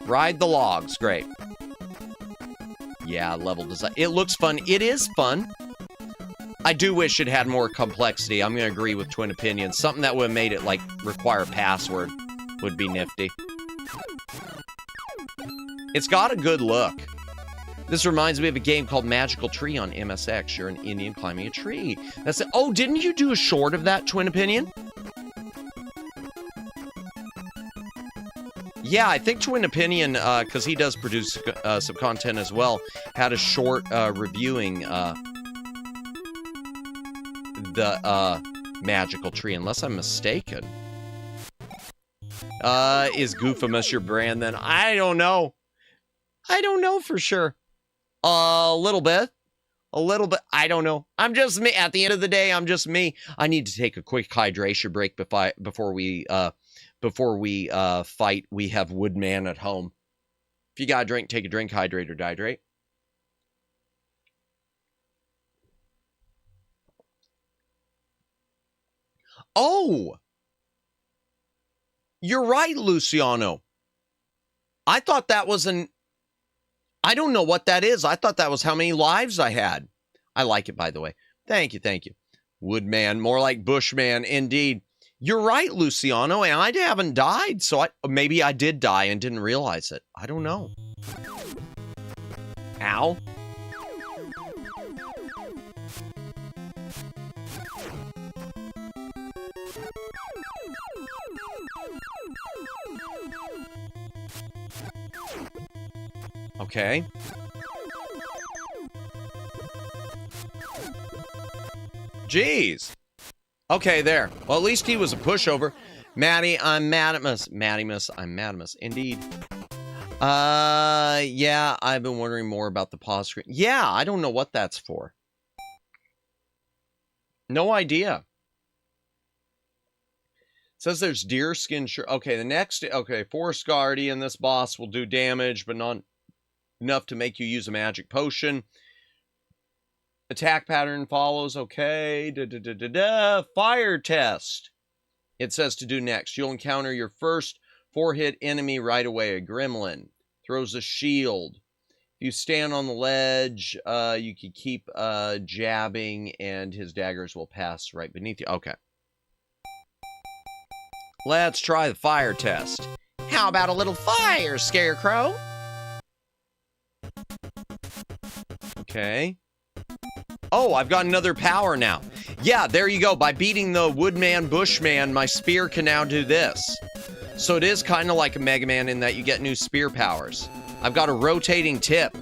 Ride the logs. Great. Yeah, level design. It looks fun. It is fun. I do wish it had more complexity. I'm going to agree with Twin Opinions. Something that would have made it, like, require a password would be nifty. It's got a good look. This reminds me of a game called Magical Tree on MSX. You're an Indian climbing a tree. That's it. Oh, didn't you do a short of that, Twin Opinion? Yeah, I think Twin Opinion, because he does produce some content as well, had a short reviewing the Magical Tree, unless I'm mistaken. Is Goofamus your brand then? I don't know. I don't know for sure. A little bit. I don't know. I'm just me. At the end of the day, I'm just me. I need to take a quick hydration break before we fight. We have Woodman at home. If you got a drink, take a drink. Hydrate or dihydrate. Oh! You're right, Luciano. I thought that was I don't know what that is. I thought that was how many lives I had. I like it, by the way. Thank you. Woodman, more like Bushman, indeed. You're right, Luciano, and I haven't died, so maybe I did die and didn't realize it. I don't know. Ow. Okay. Jeez. Okay, there. Well, at least he was a pushover. Maddie, I'm Madamus. Maddimus, I'm Madamus. Indeed. Yeah, I've been wondering more about the pause screen. Yeah, I don't know what that's for. No idea. It says there's deer skin shirt. Okay, the next... Okay, Forest Guardian, this boss will do damage, but not enough to make you use a magic potion. Attack pattern follows. Okay. Fire test. It says to do next. You'll encounter your first 4-hit enemy right away. A gremlin. Throws a shield. If you stand on the ledge, you can keep jabbing, and his daggers will pass right beneath you. Okay. Let's try the fire test. How about a little fire, Scarecrow? Okay. Oh, I've got another power now. Yeah, there you go. By beating the Woodman Bushman, my spear can now do this. So it is kind of like a Mega Man in that you get new spear powers. I've got a rotating tip.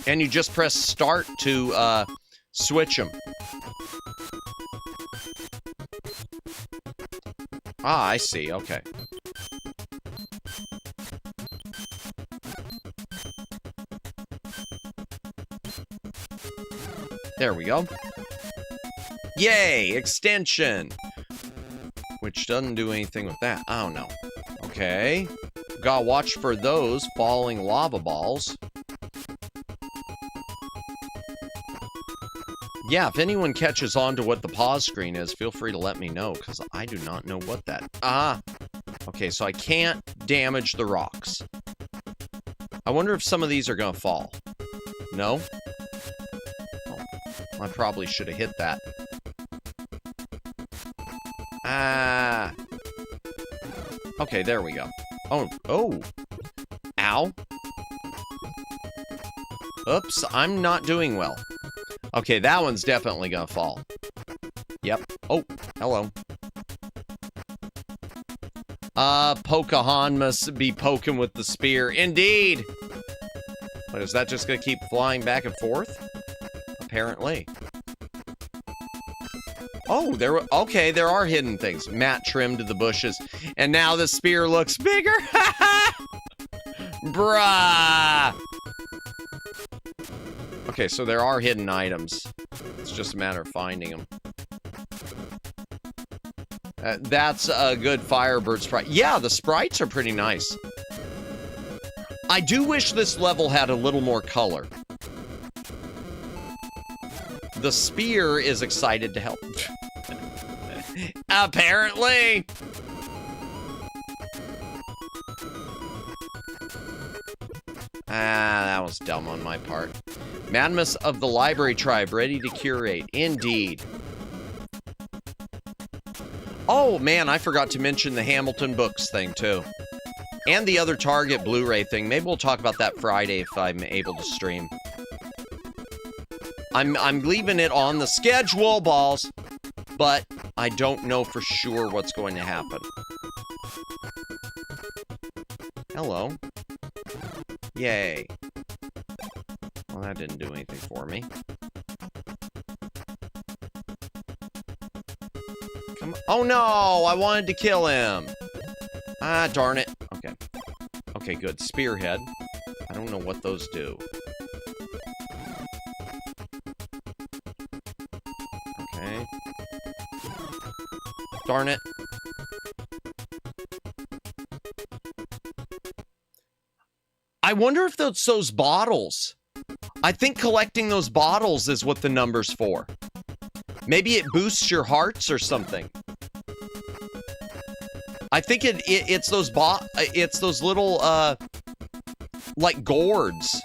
And you just press start to switch them. Ah, I see. Okay. There we go. Yay! Extension! Which doesn't do anything with that. I don't know. Okay. Gotta watch for those falling lava balls. Yeah, if anyone catches on to what the pause screen is, feel free to let me know, because I do not know what that... Ah! Okay, so I can't damage the rocks. I wonder if some of these are gonna fall. No? I probably should have hit that. Ah. Okay, there we go. Oh. Ow. Oops, I'm not doing well. Okay, that one's definitely gonna fall. Yep. Oh, hello. Pocahontas must be poking with the spear. Indeed! But is that just gonna keep flying back and forth? Apparently. Oh, okay, there are hidden things. Matt trimmed the bushes, and now the spear looks bigger. Bruh. Okay, so there are hidden items. It's just a matter of finding them. That's a good Firebird sprite. Yeah, the sprites are pretty nice. I do wish this level had a little more color. The spear is excited to help. Apparently. Ah, that was dumb on my part. Madness of the Library Tribe, ready to curate. Indeed. Oh, man, I forgot to mention the Hamilton Books thing, too. And the other Target Blu-ray thing. Maybe we'll talk about that Friday if I'm able to stream. I'm leaving it on the schedule, balls. But I don't know for sure what's going to happen. Hello. Yay. Well, that didn't do anything for me. Come on. Oh, no! I wanted to kill him. Ah, darn it. Okay. Okay, good. Spearhead. I don't know what those do. Okay. Darn it. I wonder if those bottles. I think collecting those bottles is what the number's for. Maybe it boosts your hearts or something. I think it's those little like gourds.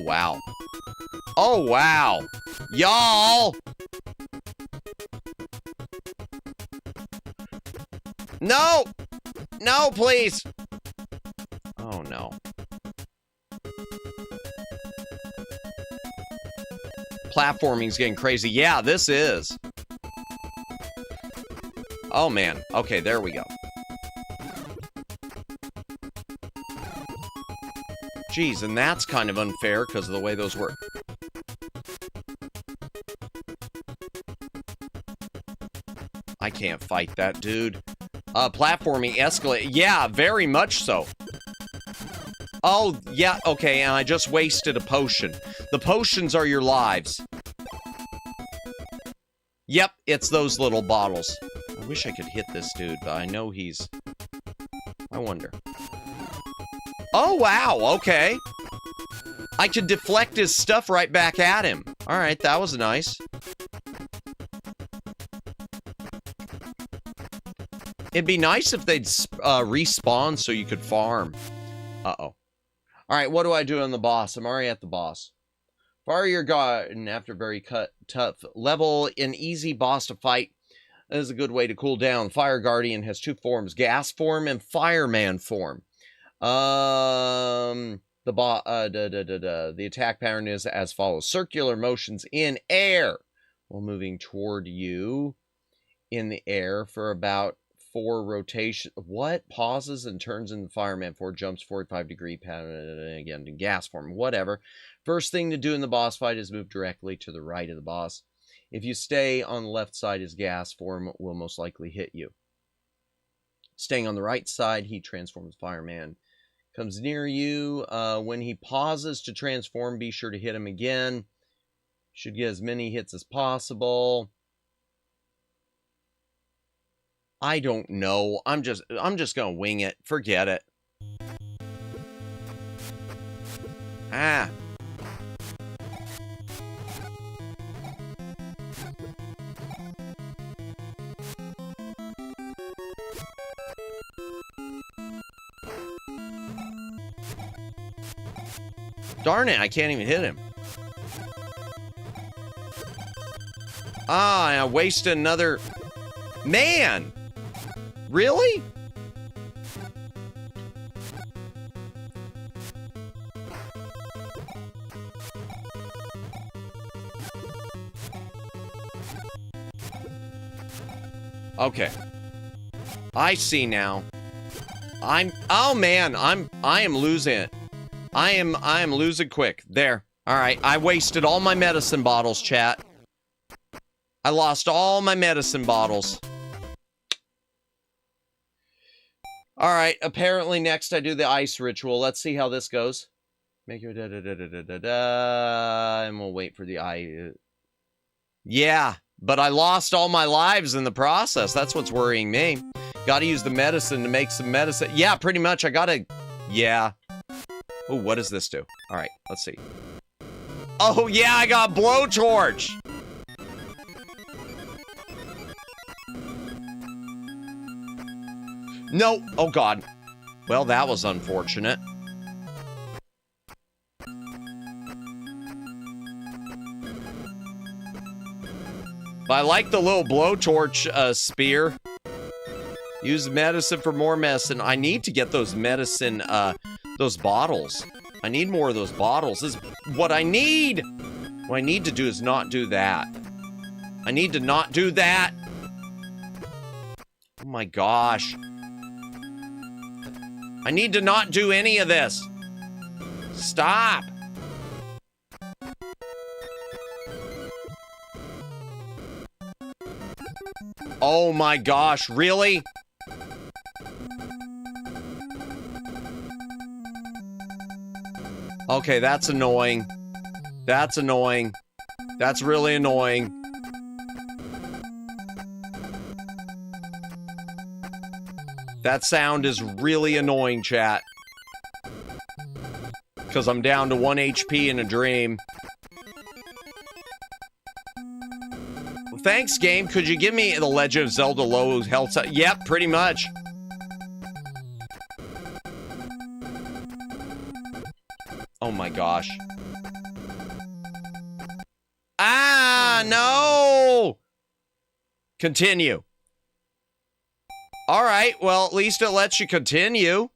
wow. Oh, wow. Y'all! No! No, please! Oh, no. Platforming's getting crazy. Yeah, this is. Oh, man. Okay, there we go. Geez, and that's kind of unfair because of the way those work. I can't fight that, dude. Platforming escalate. Yeah, very much so. Oh, yeah, okay, and I just wasted a potion. The potions are your lives. Yep, it's those little bottles. I wish I could hit this dude, but I know he's... I wonder. Oh, wow, okay. I could deflect his stuff right back at him. All right, that was nice. It'd be nice if they'd respawn so you could farm. Uh-oh. All right, what do I do on the boss? I'm already at the boss. Fire your garden after very tough level. An easy boss to fight is a good way to cool down. Fire Guardian has two forms, gas form and fireman form. The attack pattern is as follows. Circular motions in air while moving toward you in the air for about 4 rotation. What? Pauses and turns in the fireman form, jumps 45-degree pattern again in gas form. Whatever. First thing to do in the boss fight is move directly to the right of the boss. If you stay on the left side, his gas form will most likely hit you. Staying on the right side, he transforms fireman. Comes near you. When he pauses to transform, be sure to hit him again. Should get as many hits as possible. I don't know. I'm just gonna wing it. Forget it. Ah. Darn it, I can't even hit him. Ah, I wasted another... Man! Really? Okay. I see now. Oh man, I am losing it. I am losing quick. There. All right, I wasted all my medicine bottles, chat. I lost all my medicine bottles. All right, apparently next I do the ice ritual. Let's see how this goes. Make your da-da-da-da-da-da, and we'll wait for the eye. Yeah, but I lost all my lives in the process. That's what's worrying me. Got to use the medicine to make some medicine. Yeah, pretty much. I got to... Yeah. Oh, what does this do? All right, let's see. Oh, yeah, I got blowtorch. No. Oh, God. Well, that was unfortunate. But I like the little blowtorch spear. Use medicine for more medicine. I need to get those medicine, those bottles. I need more of those bottles. This is what I need. What I need to do is not do that. I need to not do that. Oh my gosh. I need to not do any of this. Stop. Oh my gosh, really? Okay, that's annoying. That's annoying. That's really annoying. That sound is really annoying, chat. Because I'm down to 1 HP in a dream. Well, thanks, game. Could you give me the Legend of Zelda low health? Yep, pretty much. Oh my gosh. No! Continue. All right, well, at least it lets you continue.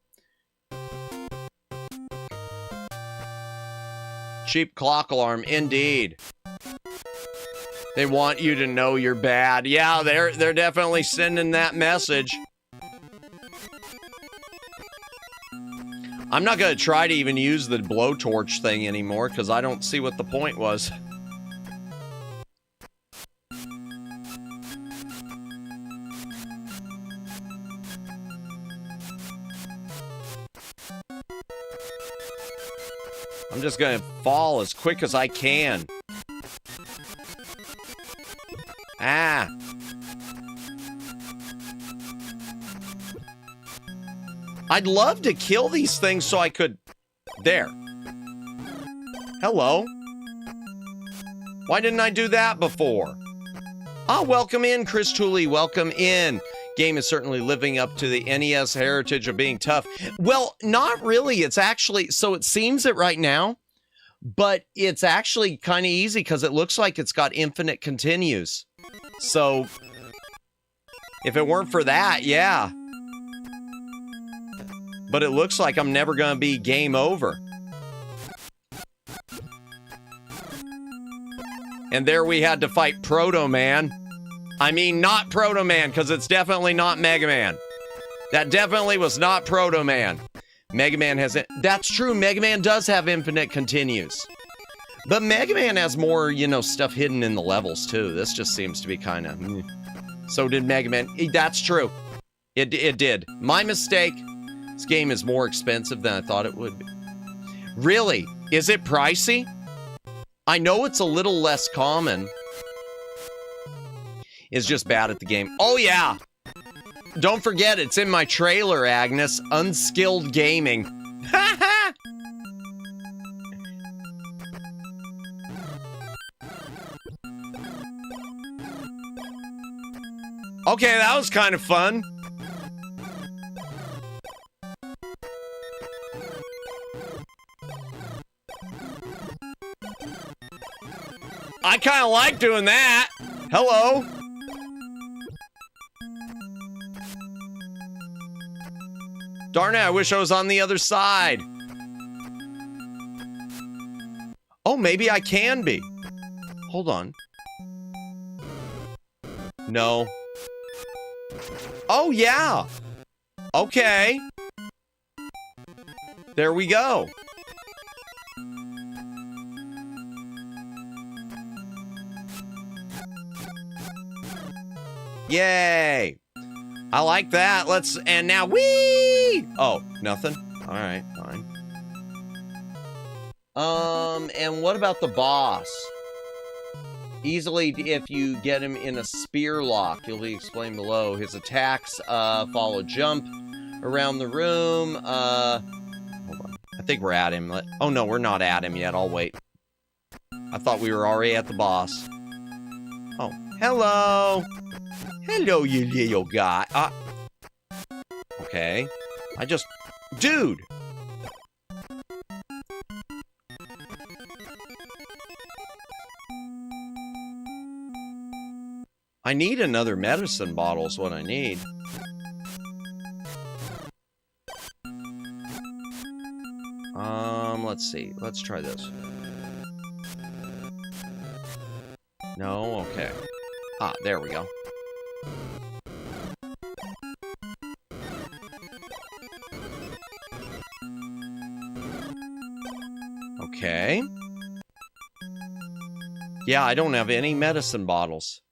Cheap clock alarm, indeed. They want you to know you're bad. Yeah, they're definitely sending that message. I'm not going to try to even use the blowtorch thing anymore because I don't see what the point was. I'm just going to fall as quick as I can. Ah. I'd love to kill these things so I could... There. Hello. Why didn't I do that before? Ah, welcome in, Chris Tooley. Welcome in. Game is certainly living up to the NES heritage of being tough. Well, not really. It's actually... So it seems it right now, but it's actually kind of easy because it looks like it's got infinite continues. So, if it weren't for that, yeah. But it looks like I'm never going to be game over. And there we had to fight Proto Man. I mean, not Proto Man, because it's definitely not Mega Man. That definitely was not Proto Man. Mega Man has it. That's true, Mega Man does have infinite continues. But Mega Man has more, you know, stuff hidden in the levels, too. This just seems to be kind of... So did Mega Man. That's true. It did. My mistake. This game is more expensive than I thought it would be. Really? Is it pricey? I know it's a little less common. It's just bad at the game. Oh, yeah. Don't forget, it's in my trailer, Agnes. Unskilled gaming. Ha ha! Okay, that was kind of fun. I kind of like doing that. Hello. Darn it, I wish I was on the other side. Oh, maybe I can be. Hold on. No. Oh, yeah. Okay. There we go. Yay. I like that. Let's, and now, whee! Oh, nothing? All right, fine. And what about the boss? Easily, if you get him in a spear lock, he'll be explained below. His attacks follow jump around the room. Hold on. I think we're at him. Oh, no, we're not at him yet. I'll wait. I thought we were already at the boss. Oh, hello. Hello, you little guy. Okay. Dude! I need another medicine bottle is what I need. Let's see. Let's try this. No? Okay. Ah, there we go. Okay. Yeah, I don't have any medicine bottles.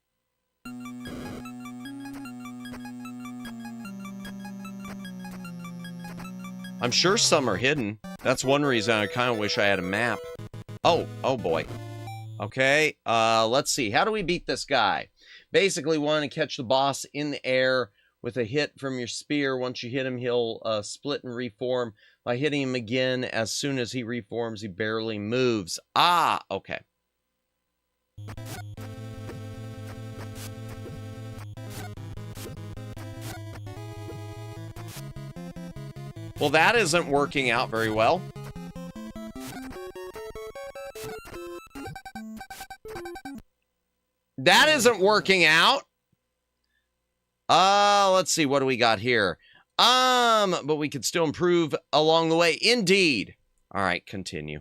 I'm sure some are hidden. That's one reason I kind of wish I had a map. Oh boy. Okay, let's see. How do we beat this guy? Basically, want to catch the boss in the air with a hit from your spear. Once you hit him, he'll split and reform. By hitting him again, as soon as he reforms, he barely moves. Ah, okay. Well, that isn't working out very well. That isn't working out. Let's see. What do we got here? But we could still improve along the way. Indeed. All right, continue.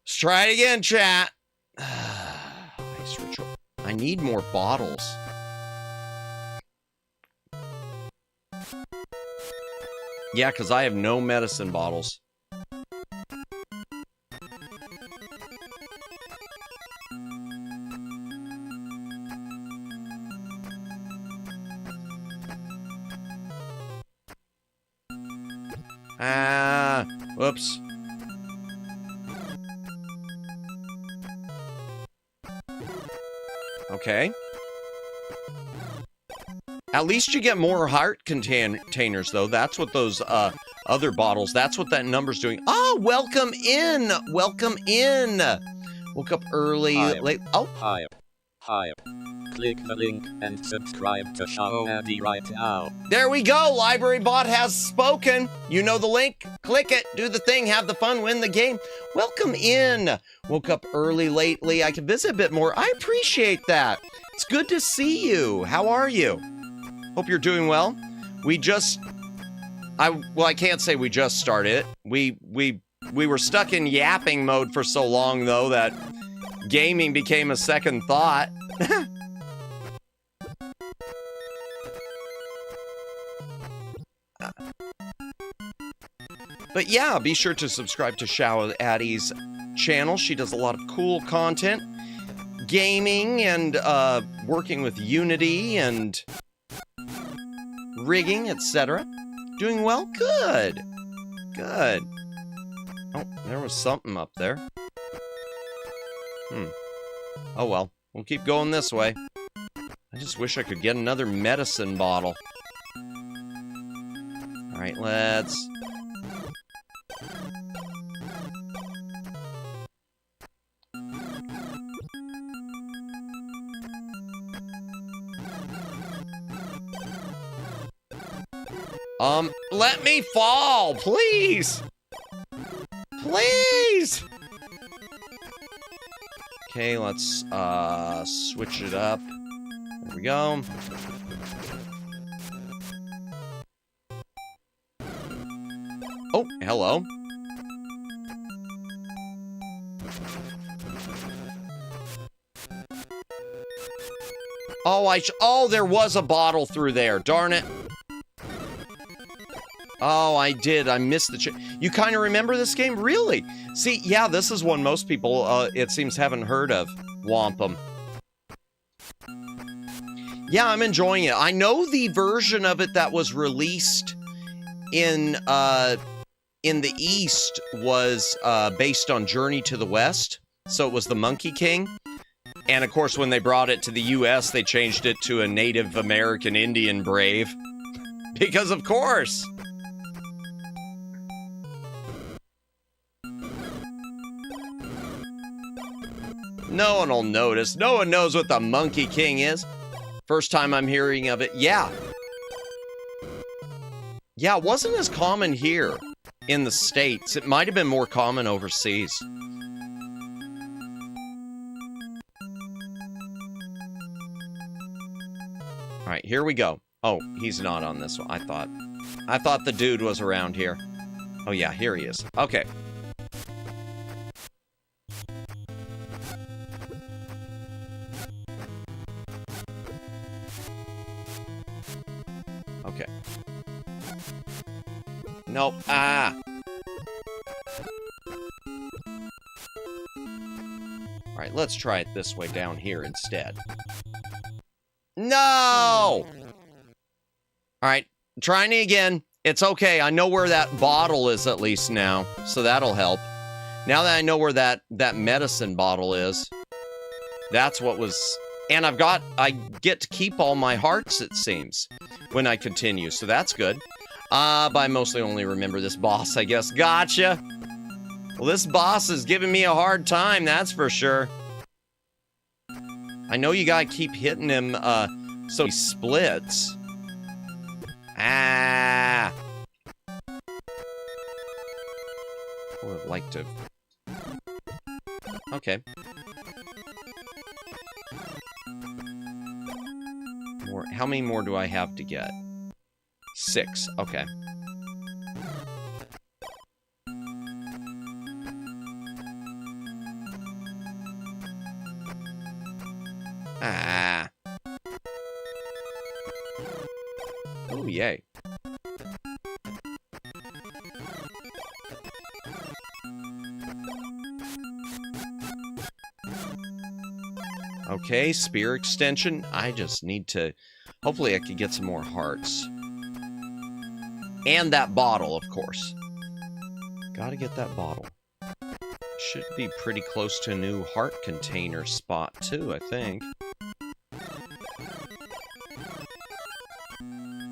Let's try it again, chat. Ice ritual. I need more bottles. Yeah, because I have no medicine bottles. Whoops. Okay. At least you get more heart containers, though. That's what those other bottles, that's what that number's doing. Oh, welcome in. Welcome in. Woke up early, late. Oh. Hi. Click the link and subscribe to Show Addy right now. There we go. Library bot has spoken. You know the link. Click it. Do the thing. Have the fun. Win the game. Welcome in. Woke up early lately. I can visit a bit more. I appreciate that. It's good to see you. How are you? Hope you're doing well. I can't say we just started it. We were stuck in yapping mode for so long, though, that gaming became a second thought. But yeah, be sure to subscribe to Show Addy's channel. She does a lot of cool content, gaming and working with Unity and rigging, etc. Doing well? Good. Good. Oh, there was something up there. Oh well, we'll keep going this way. I just wish I could get another medicine bottle. Alright, let's... let me fall, please! Please! Okay, let's, switch it up. There we go. Oh, hello. Oh, oh, there was a bottle through there. Darn it. Oh, I did. I missed the... You kind of remember this game? Really? See, yeah, this is one most people, it seems, haven't heard of. Whomp Em. Yeah, I'm enjoying it. I know the version of it that was released in the East was based on Journey to the West. So it was the Monkey King. And, of course, when they brought it to the U.S., they changed it to a Native American Indian brave. Because, of course... No one will notice. No one knows what the Monkey King is. First time I'm hearing of it. Yeah. Yeah, it wasn't as common here in the States. It might have been more common overseas. All right, here we go. Oh, he's not on this one. I thought the dude was around here. Oh yeah, here he is. Okay. Okay. Nope. Ah. All right, let's try it this way down here instead. No! All right, trying it again. It's okay. I know where that bottle is at least now, so that'll help. Now that I know where that medicine bottle is, that's what was... And I get to keep all my hearts, it seems, when I continue, so that's good. But I mostly only remember this boss, I guess. Gotcha! Well, this boss is giving me a hard time, that's for sure. I know you gotta keep hitting him, so he splits. Ah! I would like to... Okay. how many more do I have to get? 6. Okay. Ah. Oh, yay. Okay, spear extension. I just need to... Hopefully I could get some more hearts. And that bottle, of course. Gotta get that bottle. Should be pretty close to a new heart container spot, too, I think.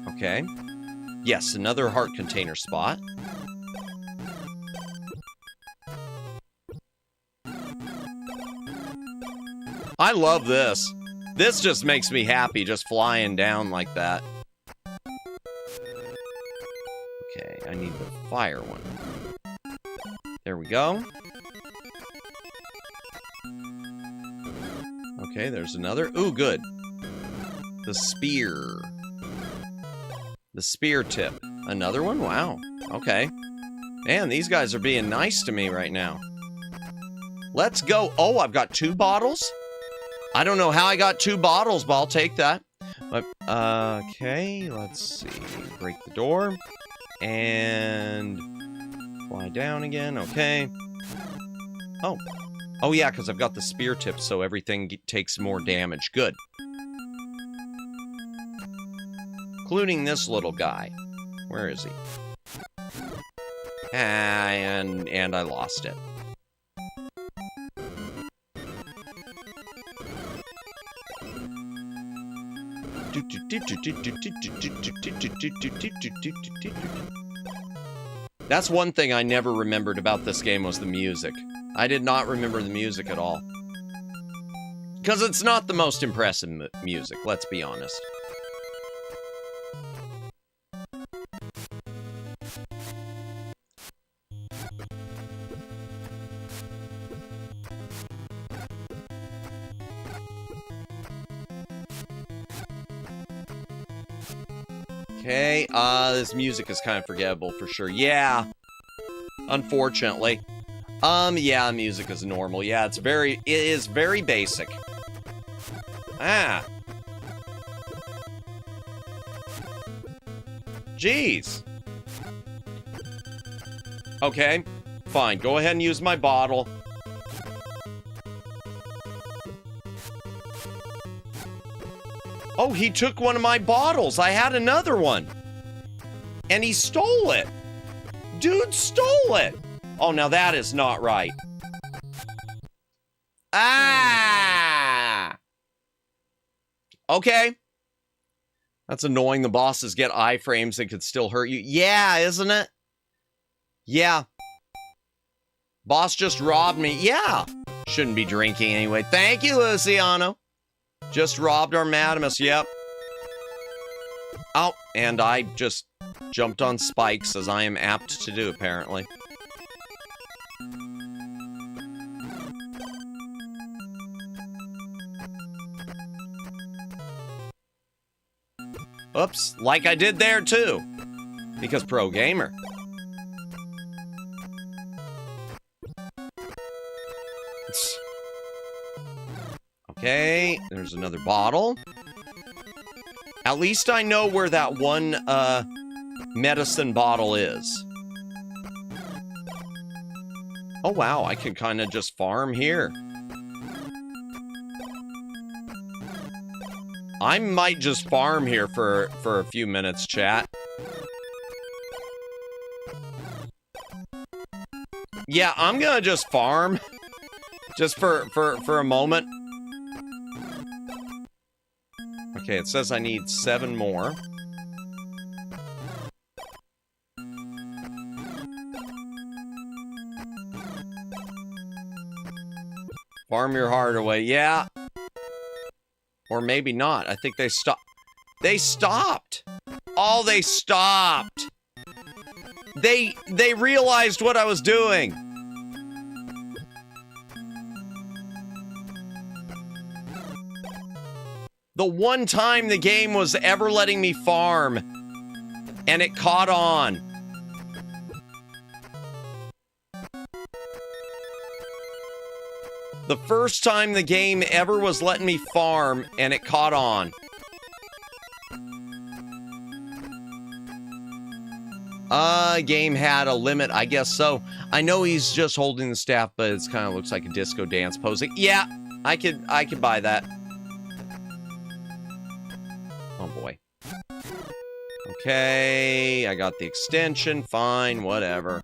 Okay. Yes, another heart container spot. I love this. This just makes me happy, just flying down like that. Okay, I need the fire one. There we go. Okay, there's another. Ooh, good. The spear. The spear tip. Another one? Wow. Okay. Man, these guys are being nice to me right now. Let's go. Oh, I've got 2 bottles? I don't know how I got 2 bottles, but I'll take that. But, okay, let's see. Break the door. And fly down again. Okay. Oh. Oh, yeah, because I've got the spear tip, so everything takes more damage. Good. Including this little guy. Where is he? And I lost it. That's one thing I never remembered about this game was the music. I did not remember the music at all. Because it's not the most impressive music, let's be honest. Okay, this music is kind of forgettable for sure. Yeah. Unfortunately. Yeah, music is normal. Yeah, it is very basic. Ah. Jeez. Okay, fine. Go ahead and use my bottle. Oh, he took one of my bottles. I had another one. And he stole it. Dude stole it. Oh, now that is not right. Ah! Okay. That's annoying. The bosses get iframes that could still hurt you. Yeah, isn't it? Yeah. Boss just robbed me. Yeah. Shouldn't be drinking anyway. Thank you, Luciano. Just robbed our Madamus, yep. Oh, and I just jumped on spikes, as I am apt to do, apparently. Oops, like I did there, too. Because pro gamer. Okay, there's another bottle. At least I know where that one, medicine bottle is. Oh, wow, I can kind of just farm here. I might just farm here for a few minutes, chat. Yeah, I'm gonna just farm. Just for a moment. Okay, it says I need 7 more. Farm your heart away. Yeah. Or maybe not. I think they stopped. They stopped! Oh, they stopped! They realized what I was doing! The one time the game was ever letting me farm, and it caught on. The first time the game ever was letting me farm, and it caught on. Game had a limit, I guess so. I know he's just holding the staff, but it kind of looks like a disco dance posing. Yeah, I could buy that. Oh boy. Okay, I got the extension, fine, whatever.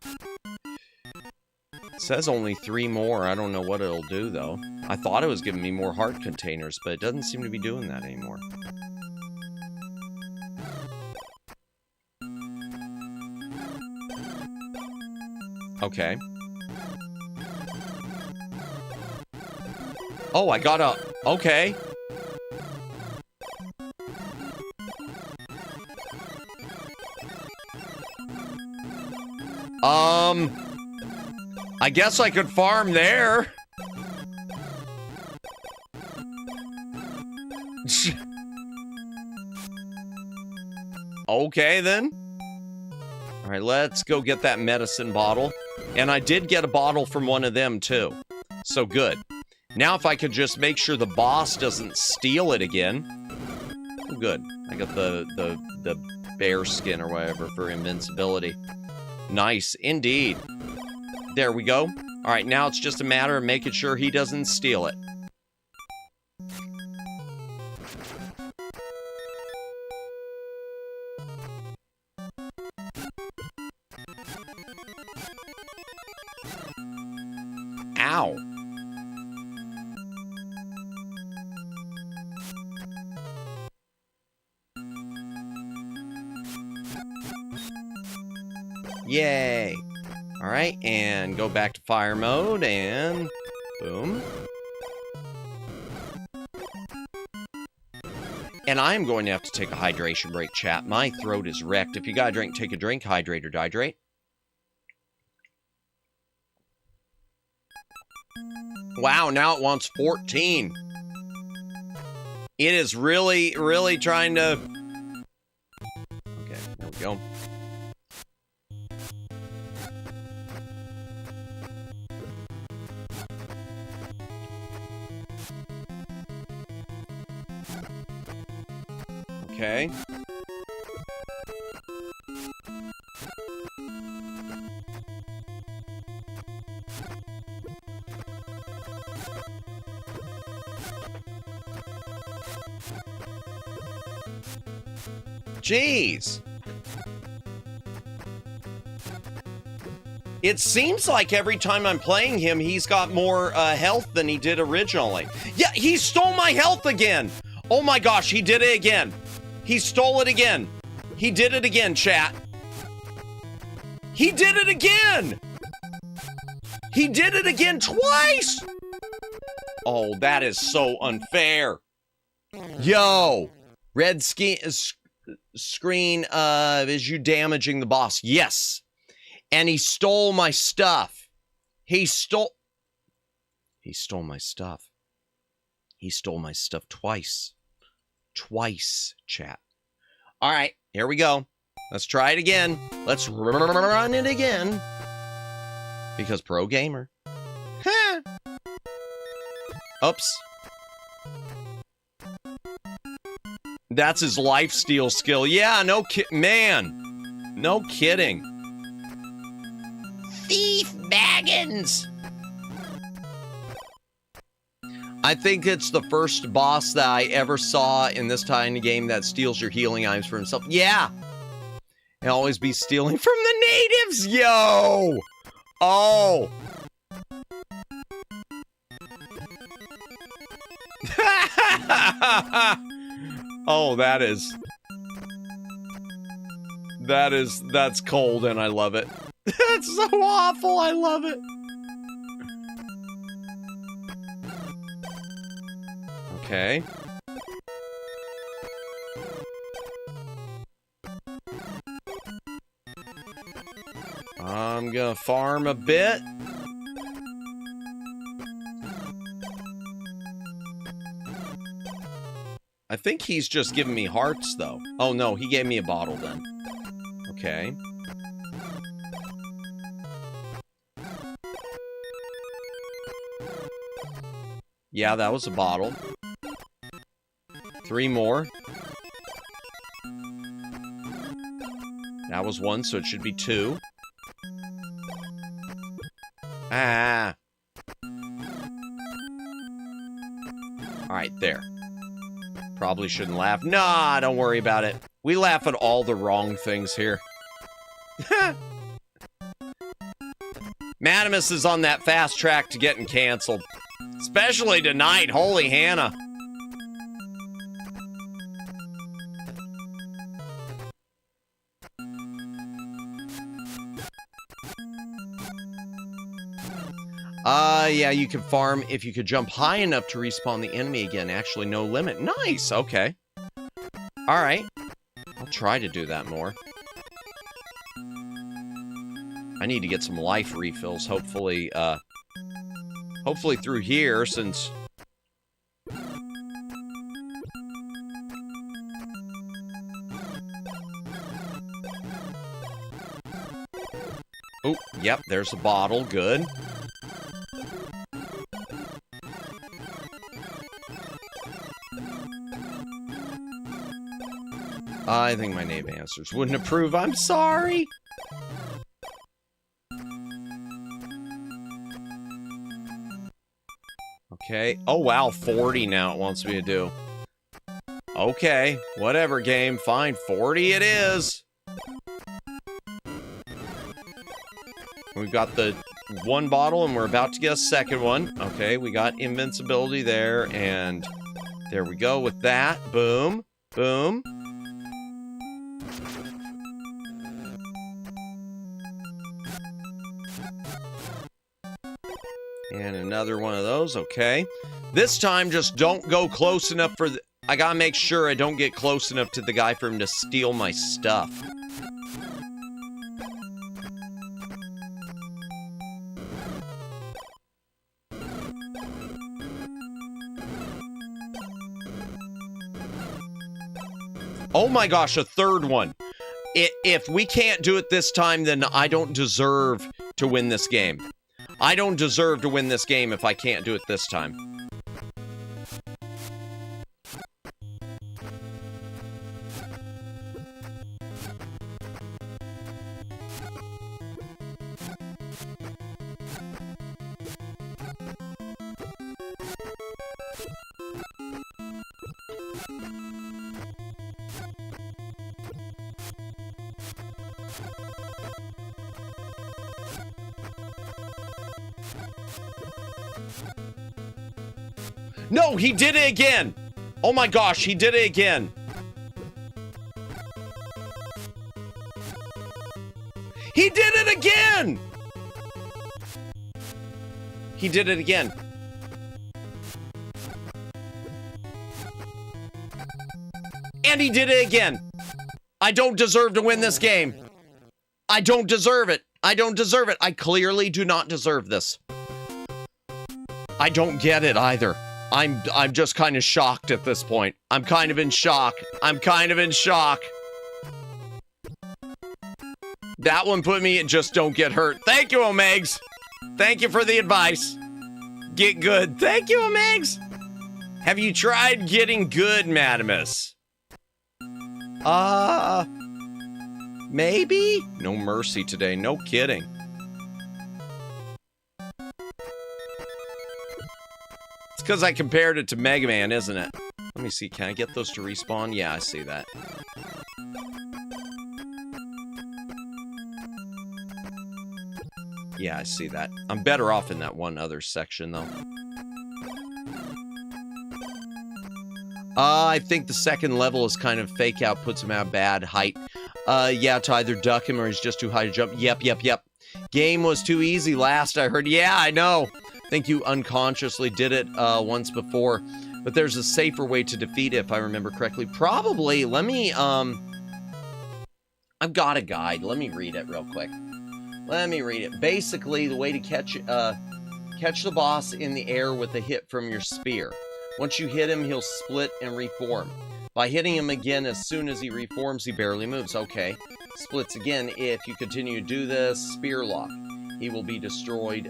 It says only 3 more. I don't know what it'll do, though. I thought it was giving me more heart containers, but it doesn't seem to be doing that anymore. Okay. Oh, I got a... Okay. I guess I could farm there. Okay, then. All right, let's go get that medicine bottle. And I did get a bottle from one of them, too. So good. Now if I could just make sure the boss doesn't steal it again. Oh, good. I got the bear skin or whatever for invincibility. Nice, indeed. There we go. All right, now it's just a matter of making sure he doesn't steal it. Ow. Yay. All right, and go back to fire mode, and boom. And I'm going to have to take a hydration break, chat. My throat is wrecked. If you got a drink, take a drink. Hydrate or dehydrate. Wow, now it wants 14. It is really, really trying to... Okay, there we go. Okay. Jeez. It seems like every time I'm playing him, he's got more health than he did originally. Yeah, he stole my health again. Oh my gosh, he did it again. He stole it again. He did it again, chat. He did it again. He did it again twice. Oh, that is so unfair. Yo, red screen is you damaging the boss. Yes. And he stole my stuff. He stole my stuff. He stole my stuff twice. Twice, chat. All right, here we go. Let's try it again. Let's run it again. Because pro gamer. Huh. Oops. That's his lifesteal skill. Yeah, man. No kidding. Thief Baggins. I think it's the first boss that I ever saw in this tiny game that steals your healing items for himself. Yeah. And always be stealing from the natives. Yo. Oh. Oh, that's cold and I love it. That's so awful. I love it. Okay. I'm gonna farm a bit. I think he's just giving me hearts, though. Oh, no, he gave me a bottle then. Okay. Yeah, that was a bottle. 3 more. That was 1, so it should be 2. Ah. Alright, there. Probably shouldn't laugh. Nah, don't worry about it. We laugh at all the wrong things here. Madamus is on that fast track to getting canceled. Especially tonight. Holy Hannah. Yeah, you can farm if you could jump high enough to respawn the enemy again. Actually, no limit. Nice, okay. Alright. I'll try to do that more. I need to get some life refills, hopefully, hopefully through here, since... Oh, yep, there's a bottle, good. I think my name answers wouldn't approve. I'm sorry. Okay. Oh, wow. 40 now it wants me to do. Okay. Whatever, game. Fine. 40 it is. We've got the 1 bottle, and we're about to get a second one. Okay, we got invincibility there, and there we go with that. Boom. Boom. And another one of those, okay. This time, just don't go close enough for the... I gotta make sure I don't get close enough to the guy for him to steal my stuff. Oh my gosh, a third one. If we can't do it this time, then I don't deserve to win this game. I don't deserve to win this game if I can't do it this time. No, he did it again! Oh my gosh, he did it again! He did it again! He did it again. And he did it again! I don't deserve to win this game. I don't deserve it. I don't deserve it. I clearly do not deserve this. I don't get it either. I'm just kind of shocked at this point. I'm kind of in shock. I'm kind of in shock. That one put me at just don't get hurt. Thank you, Omegs. Thank you for the advice. Get good. Thank you, Omegs. Have you tried getting good, Madamus? Maybe? No mercy today. No kidding. Because I compared it to Mega Man, isn't it? Let me see, can I get those to respawn? Yeah, I see that. Yeah, I see that. I'm better off in that one other section, though. I think the second level is kind of fake out, puts him at a bad height. Yeah, to either duck him or he's just too high to jump. Yep. Game was too easy last, I heard. Yeah, I know. I think you unconsciously did it once before, but there's a safer way to defeat it if I remember correctly. Probably, let me, I've got a guide. Let me read it real quick. Let me read it. Basically, the way to catch the boss in the air with a hit from your spear. Once you hit him, he'll split and reform. By hitting him again as soon as he reforms, he barely moves. Okay. Splits again. If you continue to do this, spear lock. He will be destroyed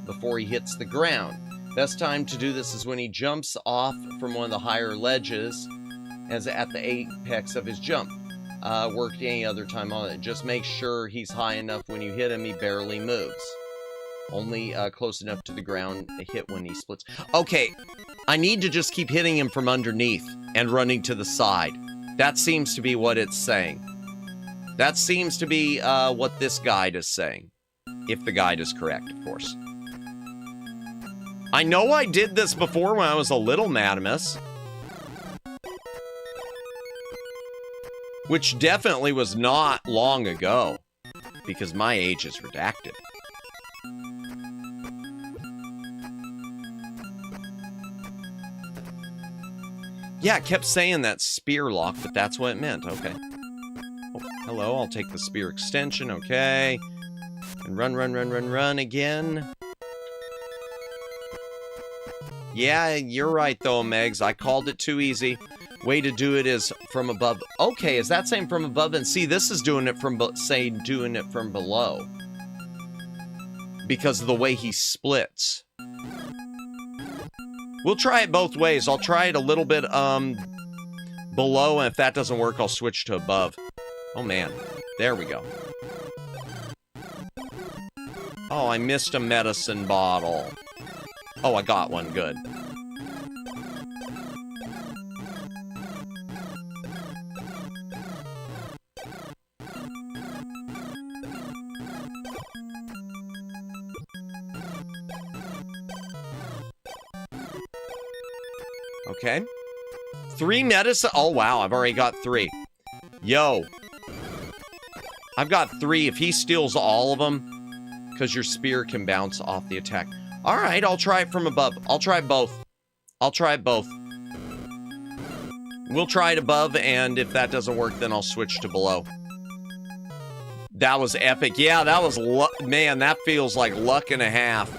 before he hits the ground. Best time to do this is when he jumps off from one of the higher ledges as at the apex of his jump. Worked any other time on it. Just make sure he's high enough when you hit him, he barely moves. Only close enough to the ground to hit when he splits. Okay, I need to just keep hitting him from underneath and running to the side. That seems to be what it's saying. That seems to be what this guide is saying. If the guide is correct, of course. I know I did this before when I was a little Madamus. Which definitely was not long ago. Because my age is redacted. Yeah, it kept saying that spear lock, but that's what it meant. Okay. Oh, hello, I'll take the spear extension. Okay. And run again. Yeah, you're right, though, Megs. I called it too easy. Way to do it is from above. Okay, is that saying from above? And see, this is doing it from, doing it from below. Because of the way he splits. We'll try it both ways. I'll try it a little bit, below, and if that doesn't work, I'll switch to above. Oh, man. There we go. Oh, I missed a medicine bottle. Oh, I got one. Good. Okay. 3 medicine. Oh, wow. I've already got 3. Yo. I've got 3. If he steals all of them, because your spear can bounce off the attack. All right, I'll try it from above. I'll try both. I'll try both. We'll try it above, and if that doesn't work, then I'll switch to below. That was epic. Yeah, that was man, that feels like luck and a half.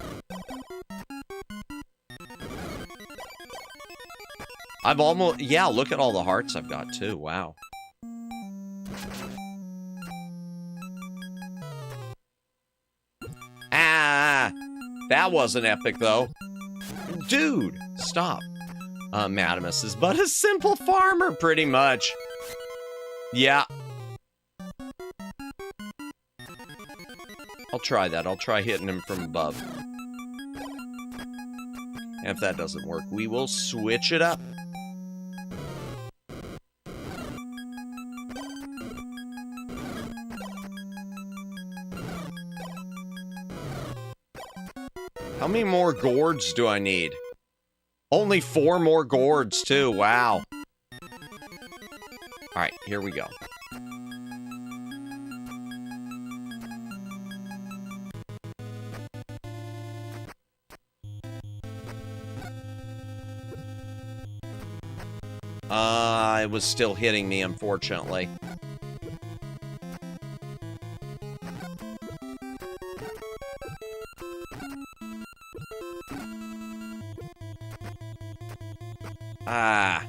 I've almost... Yeah, look at all the hearts I've got, too. Wow. Ah! That wasn't epic, though. Dude, stop. Madamus is but a simple farmer, pretty much. Yeah. I'll try that. I'll try hitting him from above. And if that doesn't work, we will switch it up. How many more gourds do I need? Only 4 more gourds, too. Wow. Alright, here we go. It was still hitting me, unfortunately. Ah.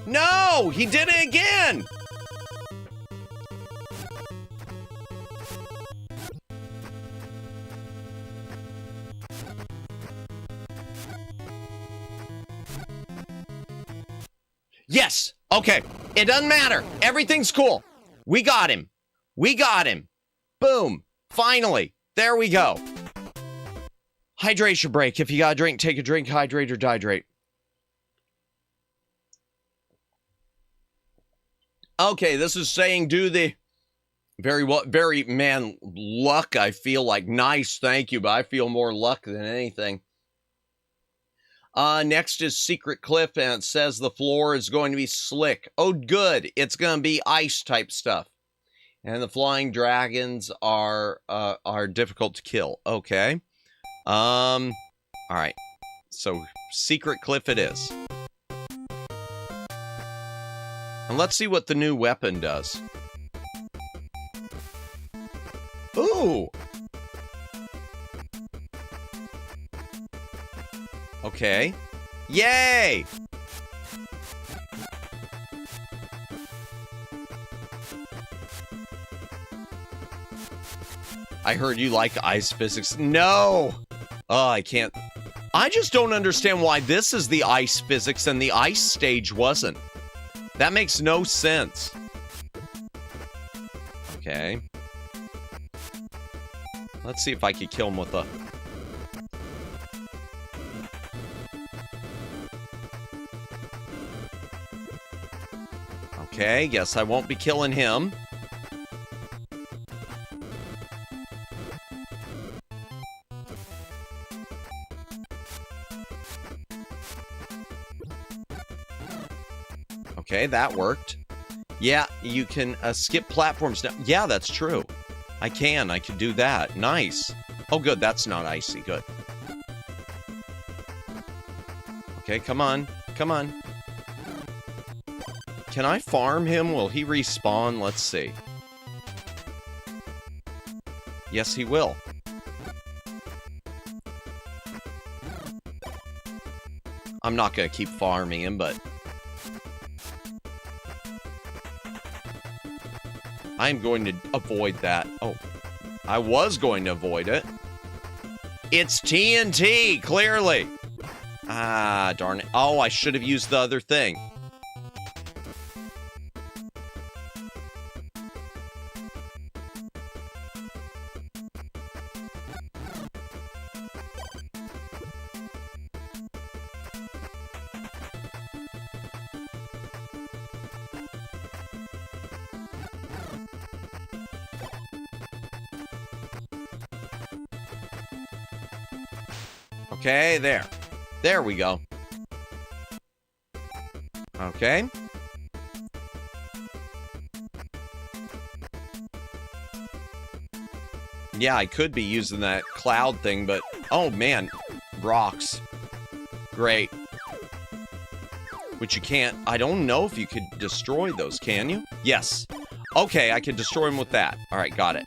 No! He did it again! Yes! Okay, it doesn't matter. Everything's cool. We got him. We got him. Boom. Finally. There we go. Hydration break. If you got a drink, take a drink, hydrate or dehydrate. Okay, this is saying do the... Very, man, luck, I feel like. Nice, thank you, but I feel more luck than anything. Next is Secret Cliff, and it says the floor is going to be slick. Oh, good. It's going to be ice type stuff. And the flying dragons are difficult to kill. Okay. All right. So, Secret Cliff it is. And let's see what the new weapon does. Ooh! Okay. Yay! I heard you like ice physics. No! Oh, I can't. I just don't understand why this is the ice physics and the ice stage wasn't. That makes no sense. Okay. Let's see if I could kill him with a... Okay, guess I won't be killing him. Okay, that worked. Yeah, you can skip platforms now. Yeah, that's true. I can do that. Nice. Oh, good, that's not icy. Good. Okay, come on. Come on. Can I farm him? Will he respawn? Let's see. Yes, he will. I'm not going to keep farming him, but... I'm going to avoid that. Oh, I was going to avoid it. It's TNT, clearly. Ah, darn it. Oh, I should have used the other thing. Okay, there. There we go. Okay. Yeah, I could be using that cloud thing, but... Oh, man. Rocks. Great. Which you can't... I don't know if you could destroy those, can you? Yes. Okay, I can destroy him with that. Alright, got it.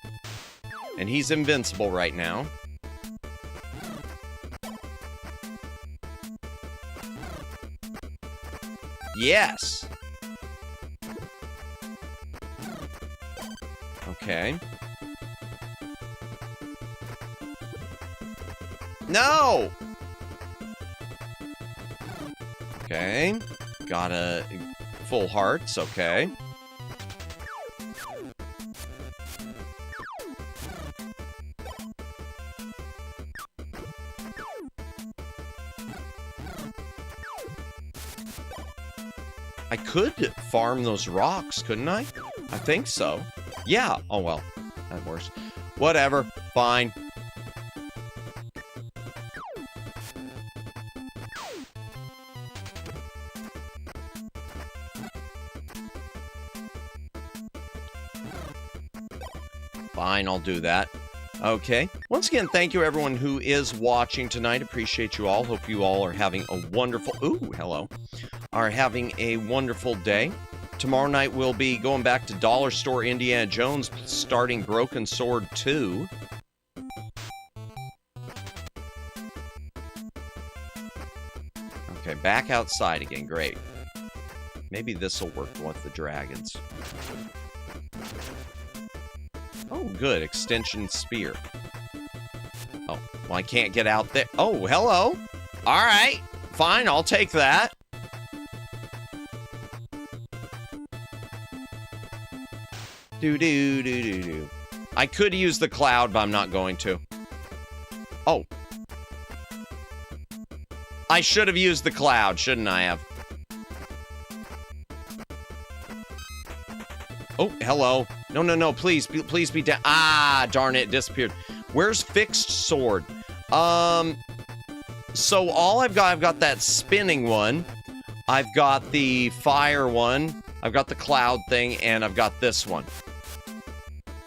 And he's invincible right now. Yes. Okay. No! Okay. Got a full hearts, okay. I could farm those rocks, couldn't I? I think so. Yeah. Oh, well. That works. Whatever. Fine. Fine, I'll do that. Okay. Once again, thank you everyone who is watching tonight. Appreciate you all. Hope you all are having a wonderful... Ooh, hello. Are having a wonderful day. Tomorrow night we'll be going back to Dollar Store Indiana Jones, starting Broken Sword 2. Okay, back outside again. Great. Maybe this will work with the dragons. Oh, good. Extension spear. Oh, well, I can't get out there. Oh, hello. All right. Fine, I'll take that. Do-do-do-do-do. I could use the cloud, but I'm not going to. Oh. I should have used the cloud, shouldn't I have? Oh, hello. No, no, no, please be down. Ah, darn it, disappeared. Where's fixed sword? So all I've got that spinning one. I've got the fire one. I've got the cloud thing, and I've got this one.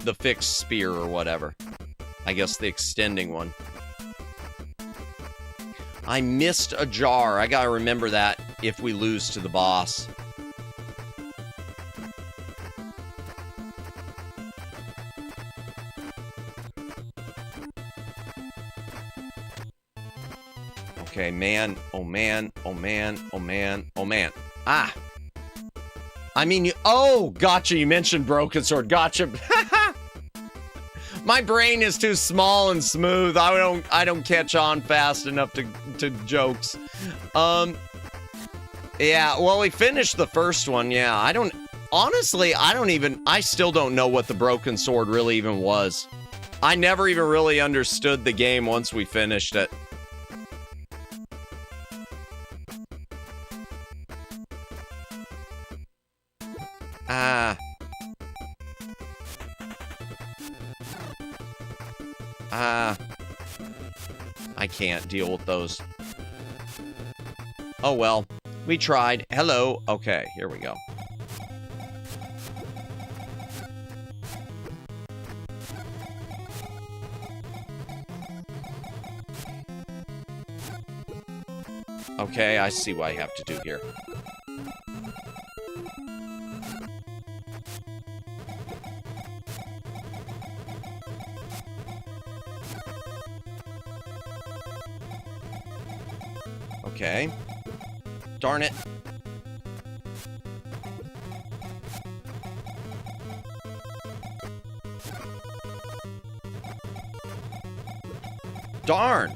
The fixed spear or whatever. I guess the extending one. I missed a jar. I gotta remember that if we lose to the boss. Okay, man. Oh, man. Oh, man. Oh, man. Oh, man. Ah. I mean, you... Oh, gotcha. You mentioned broken sword. Gotcha. My brain is too small and smooth. I don't catch on fast enough to jokes. Yeah, well, we finished the first one. Yeah, honestly, I still don't know what the broken sword really even was. I never even really understood the game once we finished it. I can't deal with those. Oh well, we tried. Hello. Okay, here we go. Okay, I see what I have to do here. Okay. Darn it. Darn.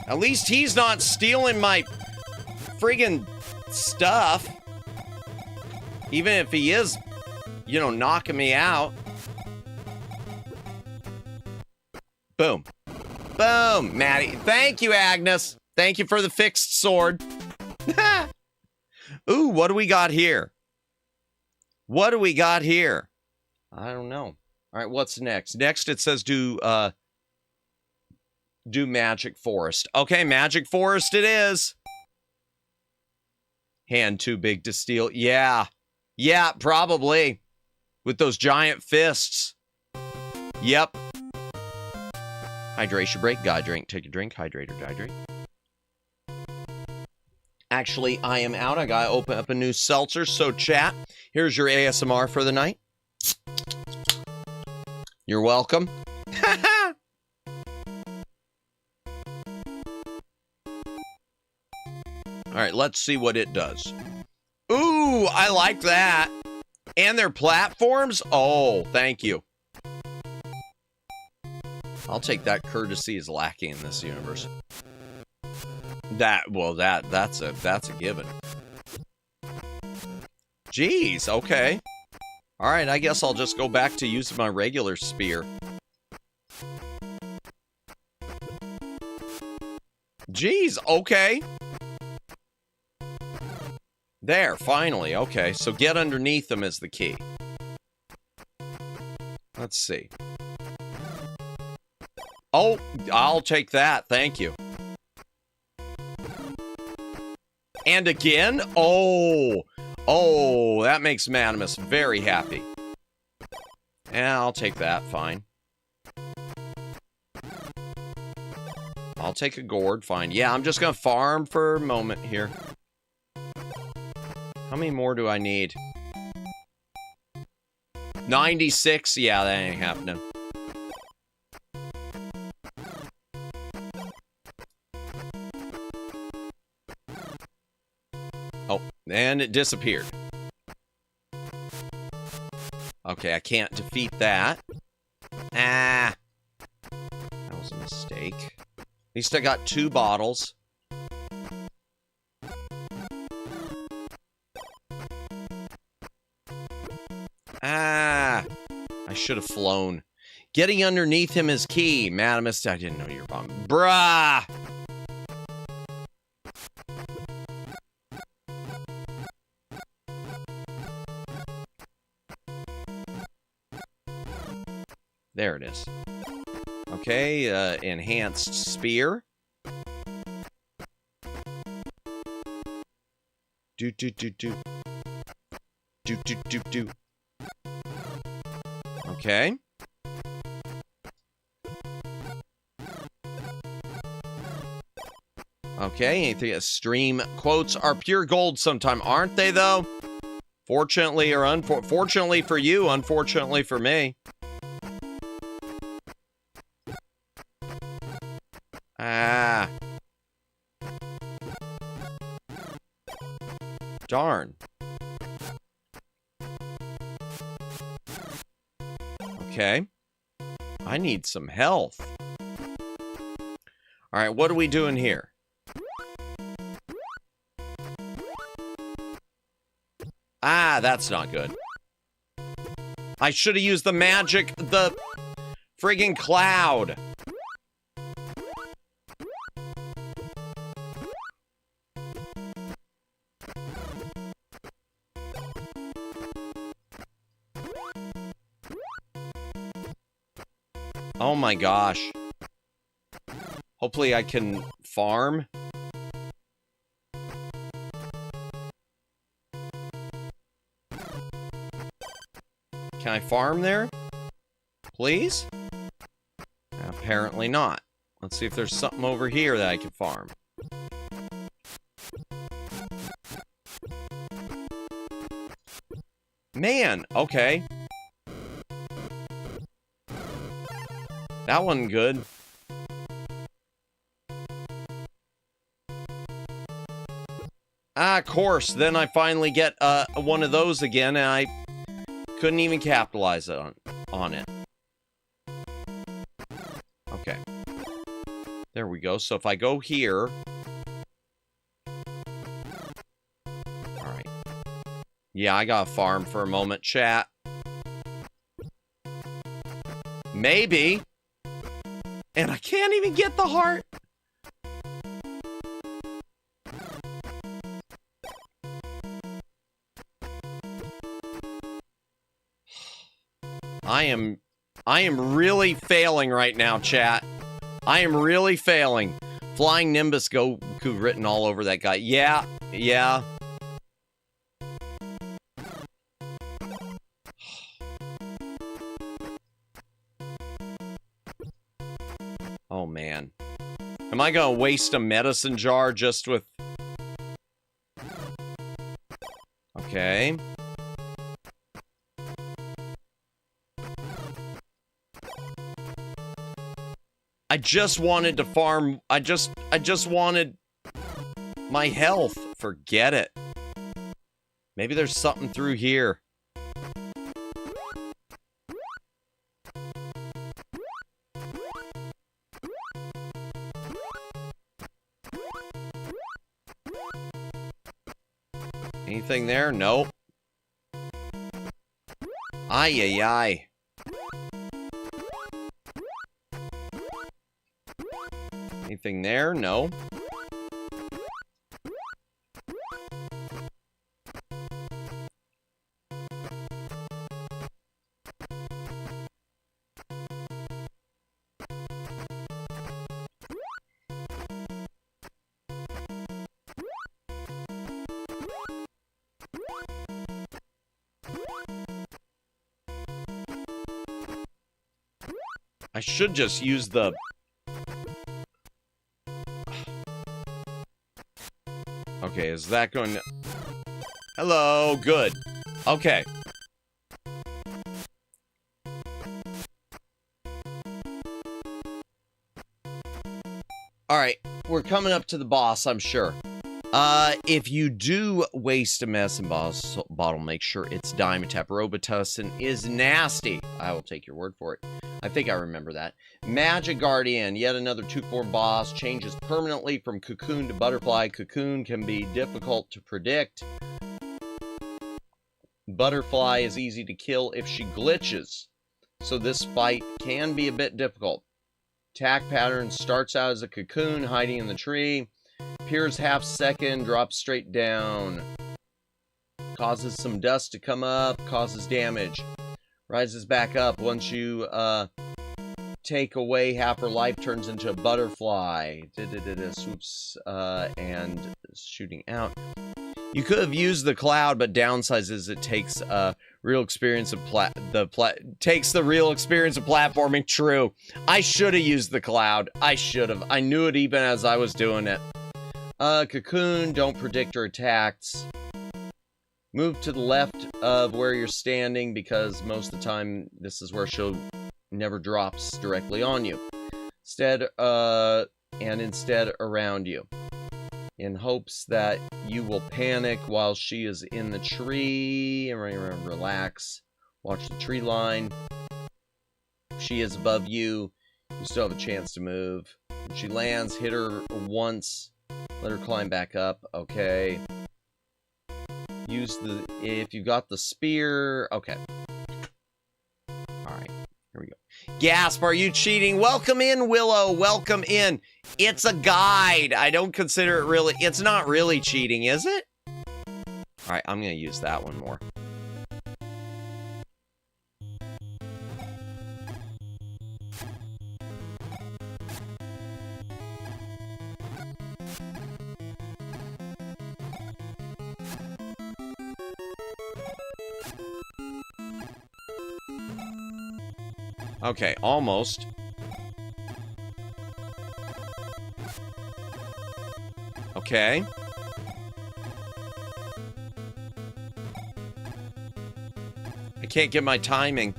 At least he's not stealing my friggin' stuff. Even if he is, you know, knocking me out. Boom. Boom, Maddie. Thank you, Agnes. Thank you for the fixed sword. Ooh, what do we got here? What do we got here? I don't know. All right, what's next? Next, it says do Magic Forest. Okay, Magic Forest it is. Hand too big to steal. Yeah. Yeah, probably. With those giant fists. Yep. Hydration break. Gotta drink. Take a drink. Hydrate or dehydrate. Actually, I am out. I gotta open up a new seltzer. So, chat, here's your ASMR for the night. You're welcome. All right, let's see what it does. Ooh, I like that. And their platforms? Oh, thank you. I'll take that. Courtesy is lacking in this universe. That's a given. Jeez, okay. All right, I guess I'll just go back to using my regular spear. Jeez, okay. There, finally. Okay, so get underneath them is the key. Let's see. Oh, I'll take that. Thank you. And again? Oh, that makes Madamus very happy. Yeah, I'll take that. Fine. I'll take a gourd. Fine. Yeah, I'm just going to farm for a moment here. How many more do I need? 96? Yeah, that ain't happening. Oh, and it disappeared. Okay, I can't defeat that. Ah! That was a mistake. At least I got 2 bottles. Ah! I should have flown. Getting underneath him is key. Madamus, I didn't know you were bomb. Bruh! There it is. Okay, enhanced spear. Do. Do. Okay. Okay, anything? Stream quotes are pure gold sometime, aren't they, though? Fortunately or unfortunately for you, unfortunately for me. Ah. Darn. Okay. I need some health. All right, what are we doing here? Ah, that's not good. I should have used the magic, the friggin' cloud. Oh my gosh. Hopefully I can farm. Can I farm there? Please? Apparently not. Let's see if there's something over here that I can farm. Man, okay. That wasn't good. Ah, of course. Then I finally get one of those again, and I couldn't even capitalize on it. Okay. There we go. So if I go here... Alright. Yeah, I got a farm for a moment, chat. Maybe. And I can't even get the heart. I am really failing right now, chat. I am really failing. Flying Nimbus Goku written all over that guy. Yeah, yeah. Oh, man. Am I gonna waste a medicine jar just with... Okay. I just wanted to farm. I just wanted my health. Forget it. Maybe there's something through here. Anything there? Nope. Ay, ay, ay. Anything there? No. I should just use the... Okay, is that going to... Hello, good. Okay. Alright, we're coming up to the boss, I'm sure. If you do waste a medicine bottle, make sure it's Dimetap. Robitussin is nasty. I will take your word for it. I think I remember that. Magic Guardian, yet another 2-form boss, changes permanently from Cocoon to Butterfly. Cocoon can be difficult to predict. Butterfly is easy to kill if she glitches, so this fight can be a bit difficult. Attack pattern starts out as a cocoon hiding in the tree, appears half second, drops straight down, causes some dust to come up, causes damage, rises back up. Once you take away half her life, turns into a butterfly. Swoops and shooting out. You could have used the cloud, but downside is it takes real experience of takes the real experience of platforming. True. I should have used the cloud. I should have. I knew it even as I was doing it. Cocoon, don't predict her attacks. Move to the left of where you're standing because most of the time this is where she'll never drops directly on you. Instead around you. In hopes that you will panic while she is in the tree. Relax. Watch the tree line. If she is above you, you still have a chance to move. When she lands, hit her once. Let her climb back up. Okay. If you got the spear. Okay. Alright. Here we go. Gasp, are you cheating? Welcome in, Willow. Welcome in. It's a guide. I don't consider it really. It's not really cheating, is it? Alright, I'm going to use that one more. Okay, almost. Okay. I can't get my timing.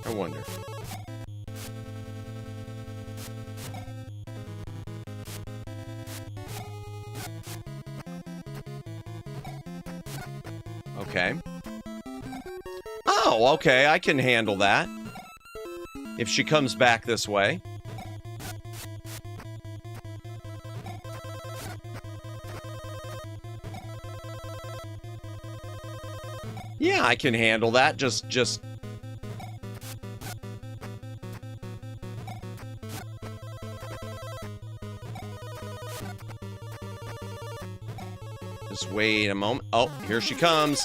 I wonder. Okay. Oh, okay, I can handle that. If she comes back this way. Yeah, I can handle that. Just... Just wait a moment. Oh, here she comes.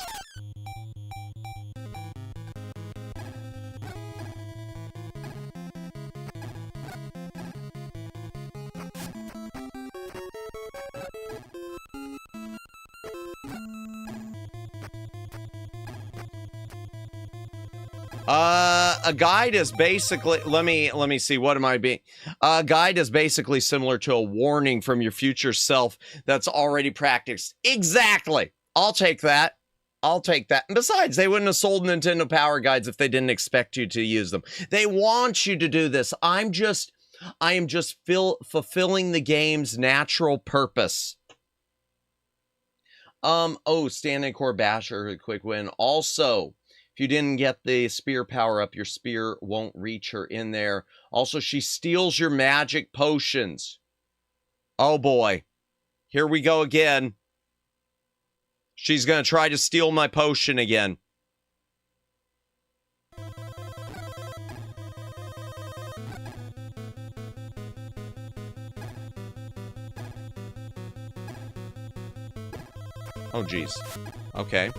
A guide is basically, let me see, what am I being? A guide is basically similar to a warning from your future self that's already practiced. Exactly. I'll take that. I'll take that. And besides, they wouldn't have sold Nintendo Power Guides if they didn't expect you to use them. They want you to do this. I am just fulfilling the game's natural purpose. Oh, standing core basher, a quick win. Also, if you didn't get the spear power up, your spear won't reach her in there. Also, she steals your magic potions. Oh boy. Here we go again. She's going to try to steal my potion again. Oh, geez. Okay.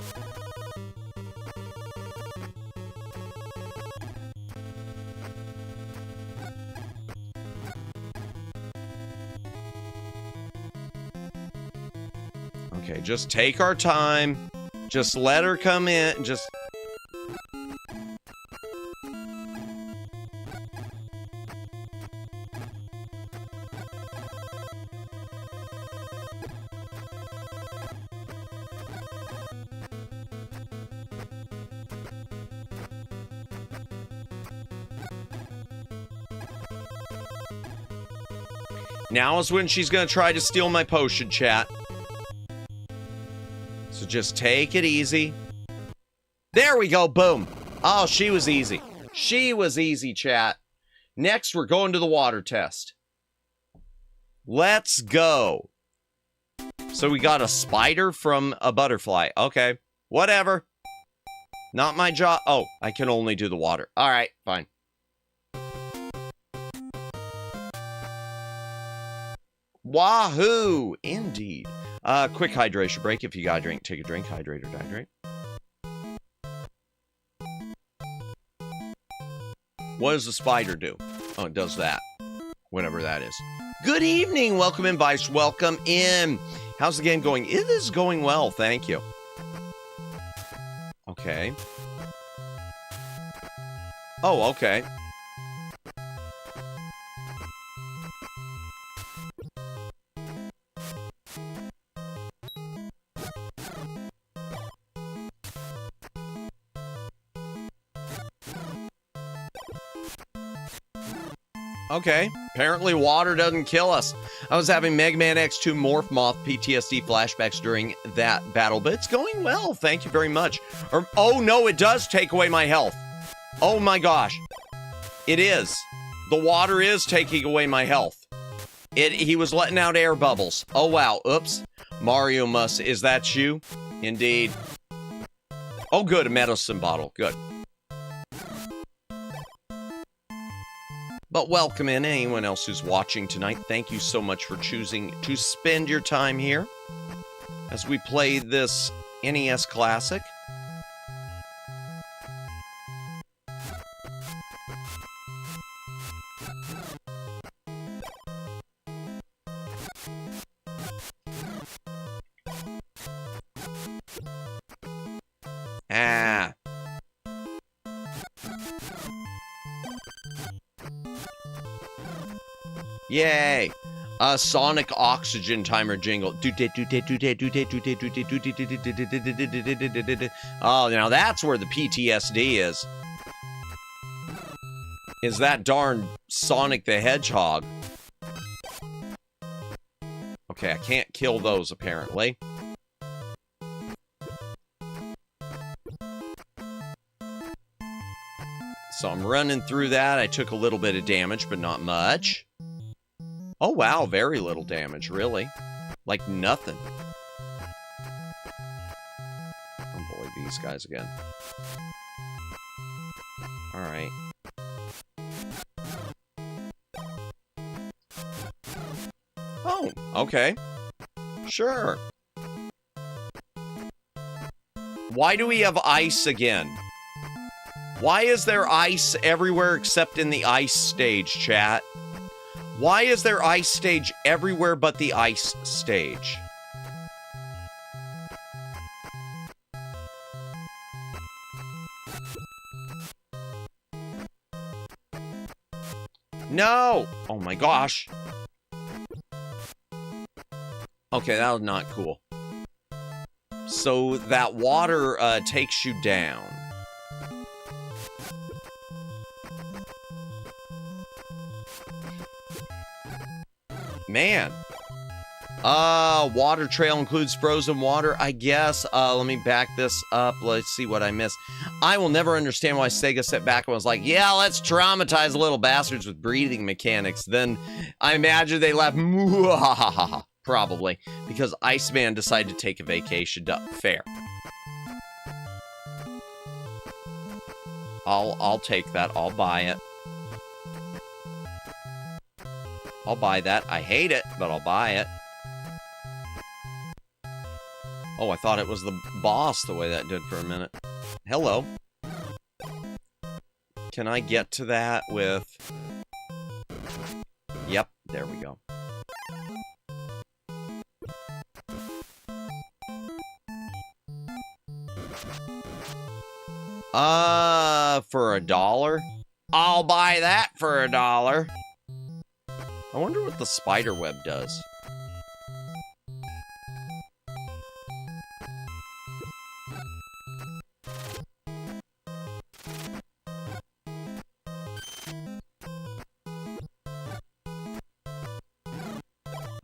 Okay, just take our time. Just let her come in. Just... Now is when she's going to try to steal my potion, chat. So just take it easy. There we go. Boom. Oh, she was easy. She was easy, chat. Next, we're going to the water test. Let's go. So we got a spider from a butterfly. Okay. Whatever. Not my job. Oh, I can only do the water. All right. Fine. Wahoo! Indeed. Quick hydration break. If you gotta drink, take a drink. Hydrate or dehydrate. What does the spider do? Oh, it does that. Whatever that is. Good evening. Welcome in, Vice. Welcome in. How's the game going? It is going well. Thank you. Okay. Oh, okay. Okay, apparently water doesn't kill us. I was having Mega Man X2 Morph Moth PTSD flashbacks during that battle, but it's going well, thank you very much. Or, oh no, it does take away my health. Oh my gosh. It is. The water is taking away my health. He was letting out air bubbles. Oh wow, oops. Mario must, is that you? Indeed. Oh good, a medicine bottle, good. But welcome in anyone else who's watching tonight. Thank you so much for choosing to spend your time here as we play this NES classic. Ah. Yay! Sonic oxygen timer jingle. Oh, now that's where the PTSD is. Is that darn Sonic the Hedgehog. Okay, I can't kill those apparently. So I'm running through that. I took a little bit of damage, but not much. Oh, wow, very little damage, really. Like nothing. I'll bully these guys again. Alright. Oh, okay. Sure. Why do we have ice again? Why is there ice everywhere except in the ice stage, chat? Why is there ice stage everywhere but the ice stage? No! Oh my gosh. Okay, that was not cool. So that water takes you down. Man. Water trail includes frozen water, I guess. Let me back this up. Let's see what I missed. I will never understand why Sega sat back and was like, yeah, let's traumatize little bastards with breathing mechanics. Then I imagine they laughed, probably, because Iceman decided to take a vacation. Fair. I'll take that. I'll buy it. I'll buy that. I hate it, but I'll buy it. Oh, I thought it was the boss the way that did for a minute. Hello. Can I get to that with... Yep, there we go. For $1? I'll buy that for $1. I wonder what the spider web does.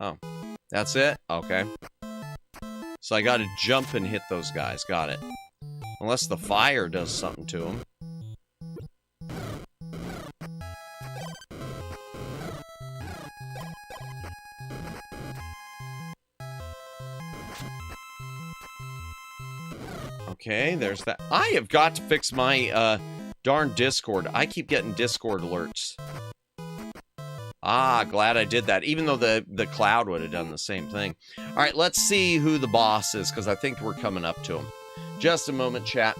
Oh, that's it? Okay. So I gotta jump and hit those guys. Got it. Unless the fire does something to them. Okay, there's that. I have got to fix my, darn Discord. I keep getting Discord alerts. Ah, glad I did that, even though the cloud would have done the same thing. All right, let's see who the boss is, because I think we're coming up to him. Just a moment, chat.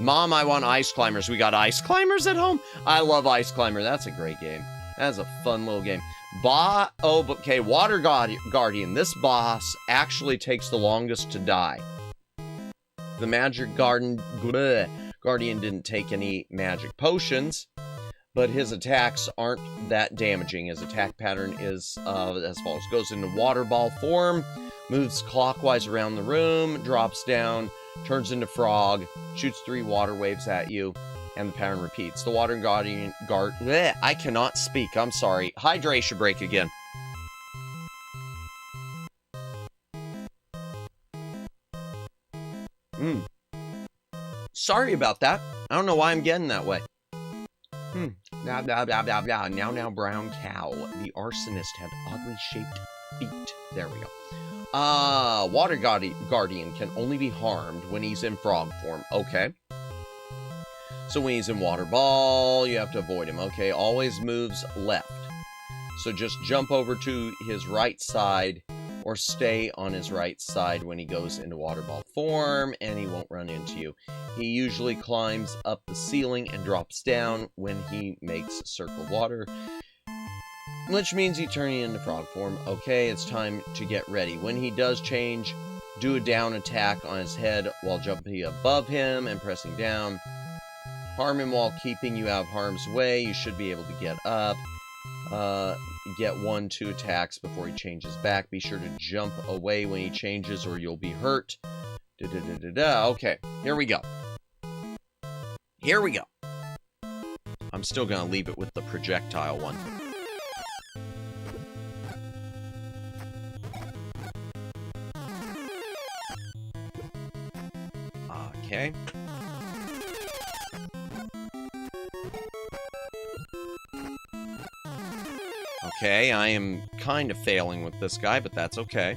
Mom, I want Ice Climbers. We got Ice Climbers at home? I love Ice Climber. That's a great game. That's a fun little game. Okay, Water Guardian. This boss actually takes the longest to die. The Magic Garden Guardian didn't take any magic potions, but his attacks aren't that damaging. His attack pattern is as follows. Goes into water ball form, moves clockwise around the room, drops down, turns into frog, shoots 3 water waves at you, and the pattern repeats. The water guardian I cannot speak. I'm sorry. Hydration break again. Sorry about that. I don't know why I'm getting that way. Blah, blah, blah, blah, blah. Now, brown cow. The arsonist had oddly shaped feet. There we go. Water guardian can only be harmed when he's in frog form. Okay. So when he's in water ball, you have to avoid him. Okay, always moves left. So just jump over to his right side or stay on his right side when he goes into water ball form, and he won't run into you. He usually climbs up the ceiling and drops down when he makes circle water, which means he turns into frog form. Okay, it's time to get ready. When he does change, do a down attack on his head while jumping above him and pressing down. Harm him while keeping you out of harm's way. You should be able to get up. Get 1-2 attacks before he changes back. Be sure to jump away when he changes or you'll be hurt. Okay, here we go. Here we go. I'm still gonna leave it with the projectile one. Okay. Okay, I am kind of failing with this guy, but that's okay.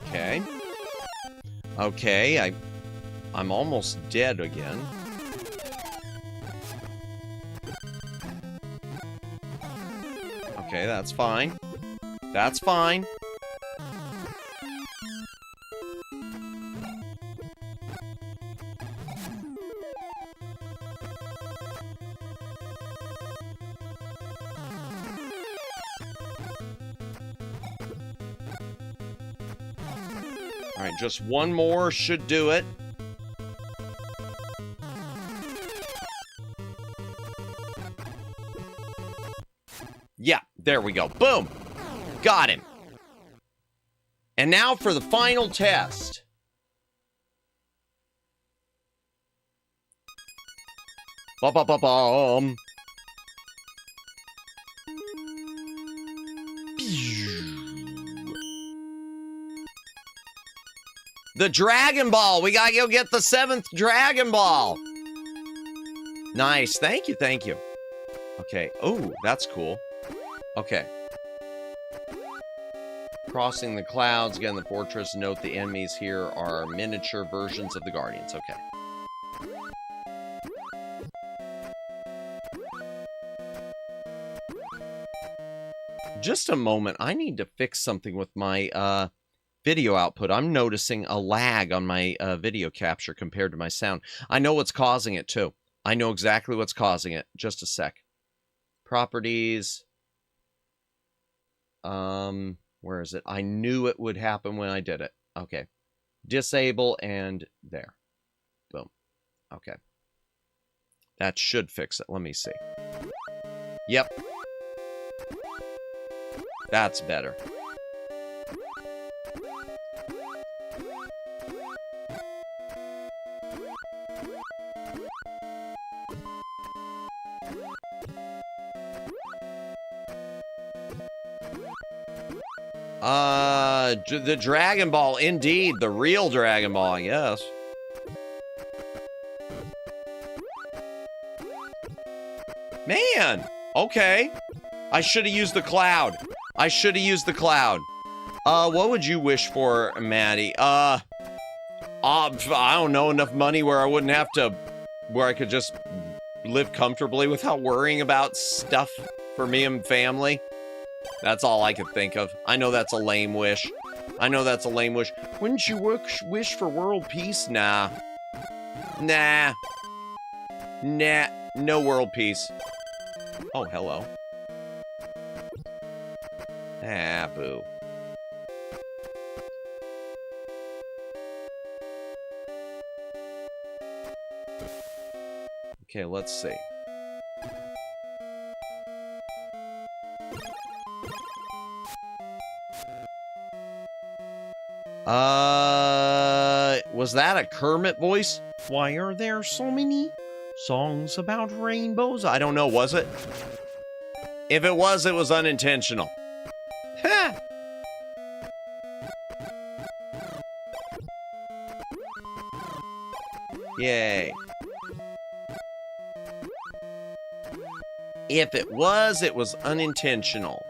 Okay. Okay, I'm almost dead again. Okay, that's fine. That's fine. Alright, just one more should do it. Yeah, there we go. Boom! Got him. And now for the final test. Ba-ba-ba-bum. The Dragon Ball! We gotta go get the 7th Dragon Ball! Nice. Thank you, thank you. Okay. Oh, that's cool. Okay. Crossing the clouds, get in the fortress. Note the enemies here are miniature versions of the Guardians. Okay. Just a moment. I need to fix something with my video output. I'm noticing a lag on my video capture compared to my sound. I know what's causing it, too. I know exactly what's causing it. Just a sec. Properties. Where is it? I knew it would happen when I did it. Okay. Disable and there. Boom. Okay. That should fix it. Let me see. Yep. That's better. The Dragon Ball, indeed. The real Dragon Ball, I guess. Man! Okay. I should have used the cloud. I should have used the cloud. What would you wish for, Maddie? I don't know, enough money where I wouldn't have to... Where I could just live comfortably without worrying about stuff for me and family. That's all I could think of. I know that's a lame wish. I know that's a lame wish. Wouldn't you wish for world peace? Nah. Nah. Nah. No world peace. Oh, hello. Ah, boo. Okay, let's see. Was that a Kermit voice? Why are there so many songs about rainbows? I don't know, was it? If it was unintentional. Ha! Yay. If it was unintentional.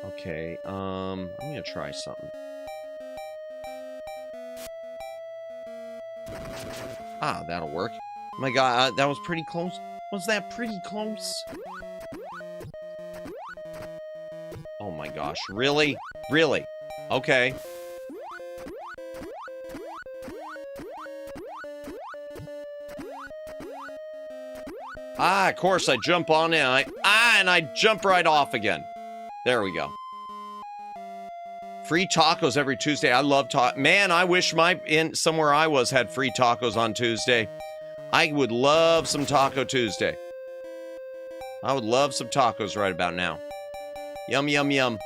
Okay, I'm gonna try something. Ah, that'll work. Oh my god, that was pretty close. Was that pretty close? Oh my gosh, really? Really? Okay. Ah, of course, I jump on it, and I jump right off again. There we go. Free tacos every Tuesday. I love Man, I wish somewhere I was had free tacos on Tuesday. I would love some Taco Tuesday. I would love some tacos right about now. Yum, yum, yum.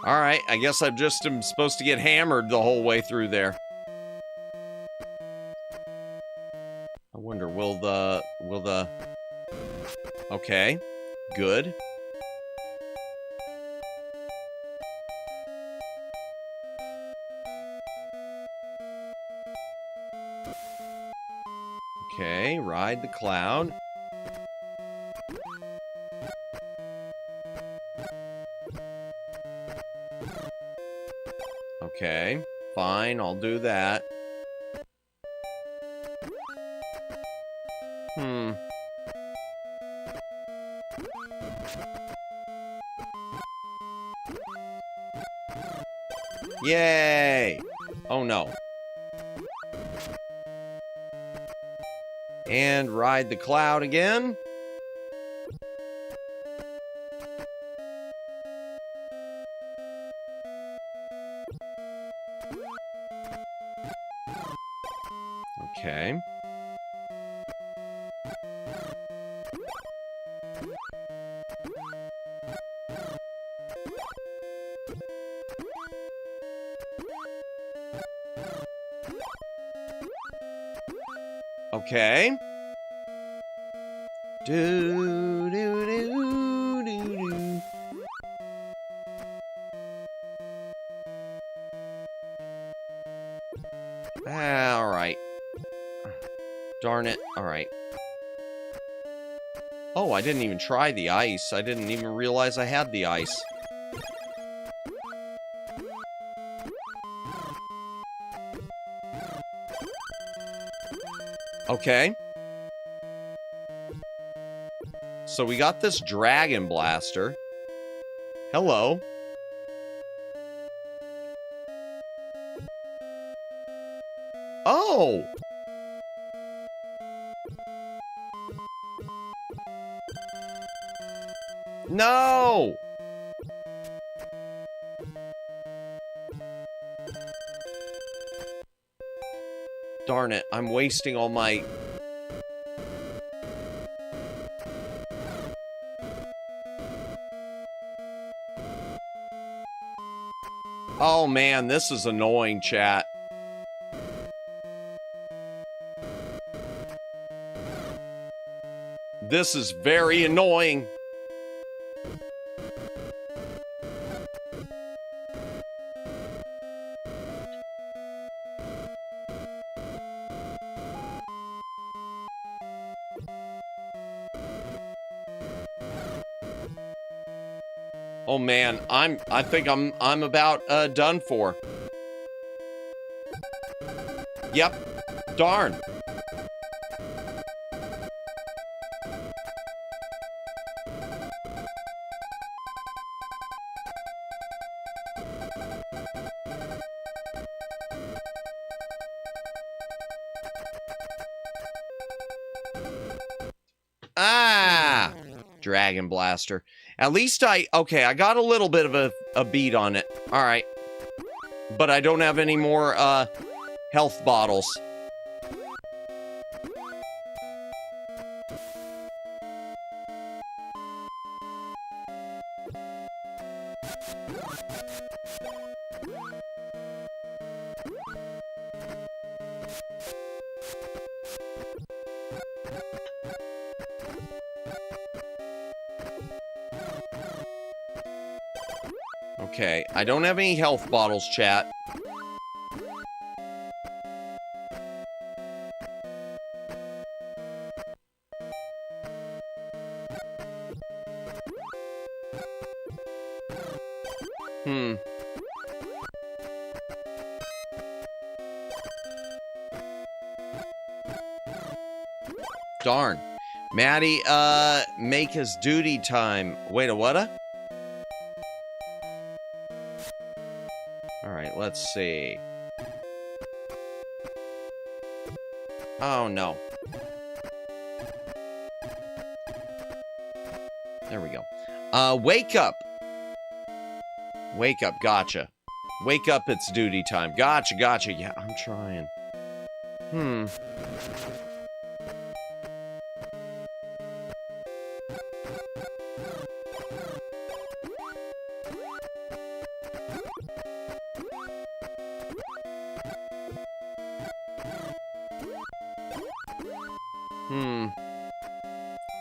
Alright, I guess I just am supposed to get hammered the whole way through there. I wonder, will the... Okay, good. Okay, ride the cloud. Okay, fine, I'll do that. Yay! Oh no. And ride the cloud again. Okay. Okay. Do do do do do. All right. Darn it. All right. Oh, I didn't even try the ice. I didn't even realize I had the ice. Okay. So we got this dragon blaster. Hello. Oh! No! Darn it, I'm wasting all my... Oh man, this is annoying, chat. This is very annoying. Oh man, I think I'm about done for. Yep. Darn. Ah! Dragon Blaster. At least okay, I got a little bit of a beat on it. All right. But I don't have any more, health bottles. Okay, I don't have any health bottles, chat. Darn. Maddie, make his duty time. Wait, a what? Alright, let's see. Oh, no. There we go. Wake up. Wake up, gotcha. Wake up, it's duty time. Gotcha, gotcha. Yeah, I'm trying.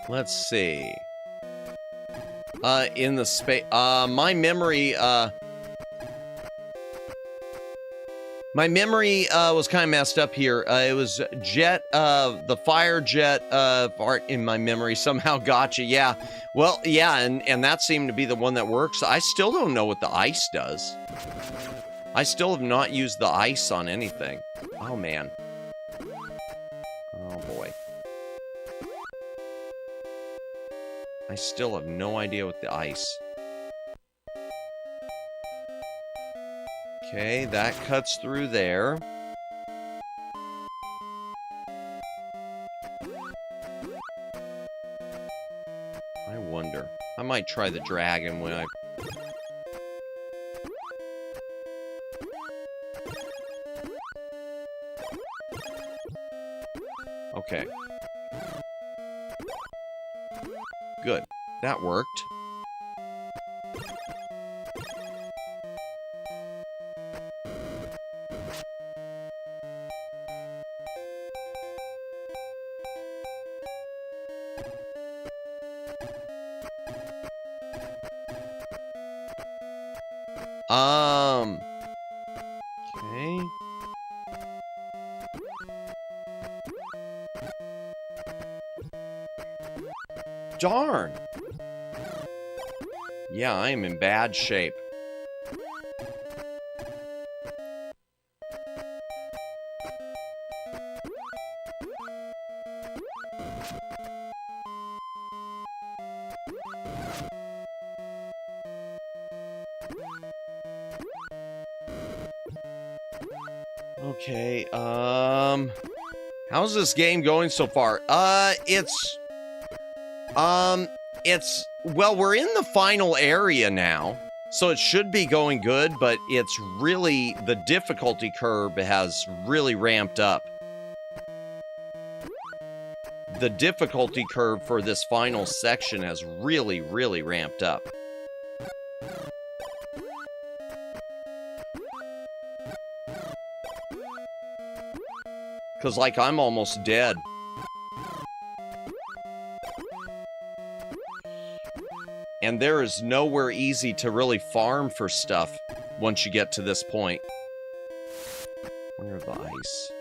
Let's see. In the space, my memory was kind of messed up here. It was jet, the fire jet, art in my memory somehow. Gotcha. Yeah. Well, yeah, and that seemed to be the one that works. I still don't know what the ice does. I still have not used the ice on anything. Oh, man. Oh, boy. I still have no idea what the ice. Okay, that cuts through there. I wonder. I might try the dragon when I... Okay. Good. That worked. Okay. Darn! Yeah, I am in bad shape. Okay, how's this game going so far? Well, we're in the final area now, so it should be going good, but it's really, the difficulty curve has really ramped up. The difficulty curve for this final section has really, really ramped up. Because, like, I'm almost dead. And there is nowhere easy to really farm for stuff once you get to this point. Where are the ice?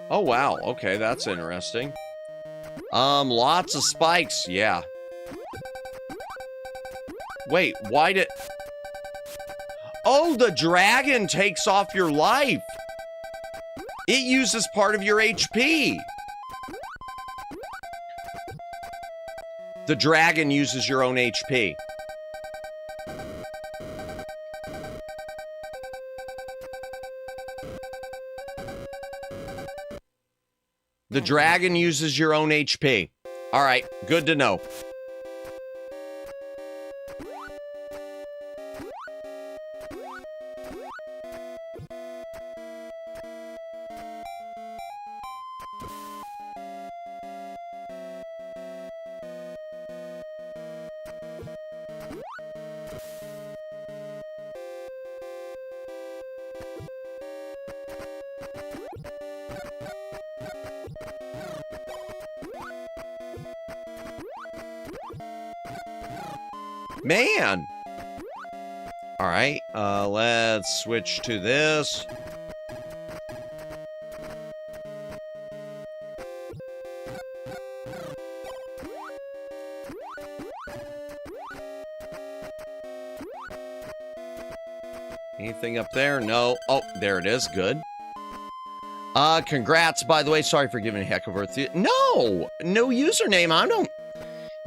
Oh, wow. Okay, that's interesting. Lots of spikes. Yeah. Wait, why did... Oh, the dragon takes off your life. It uses part of your HP. The dragon uses your own HP. The dragon uses your own HP. All right, good to know. Man. All right, let's switch to this. Anything up there? No. Oh, there it is. Good. Congrats, by the way. Sorry for giving a heck of a... No username. I don't...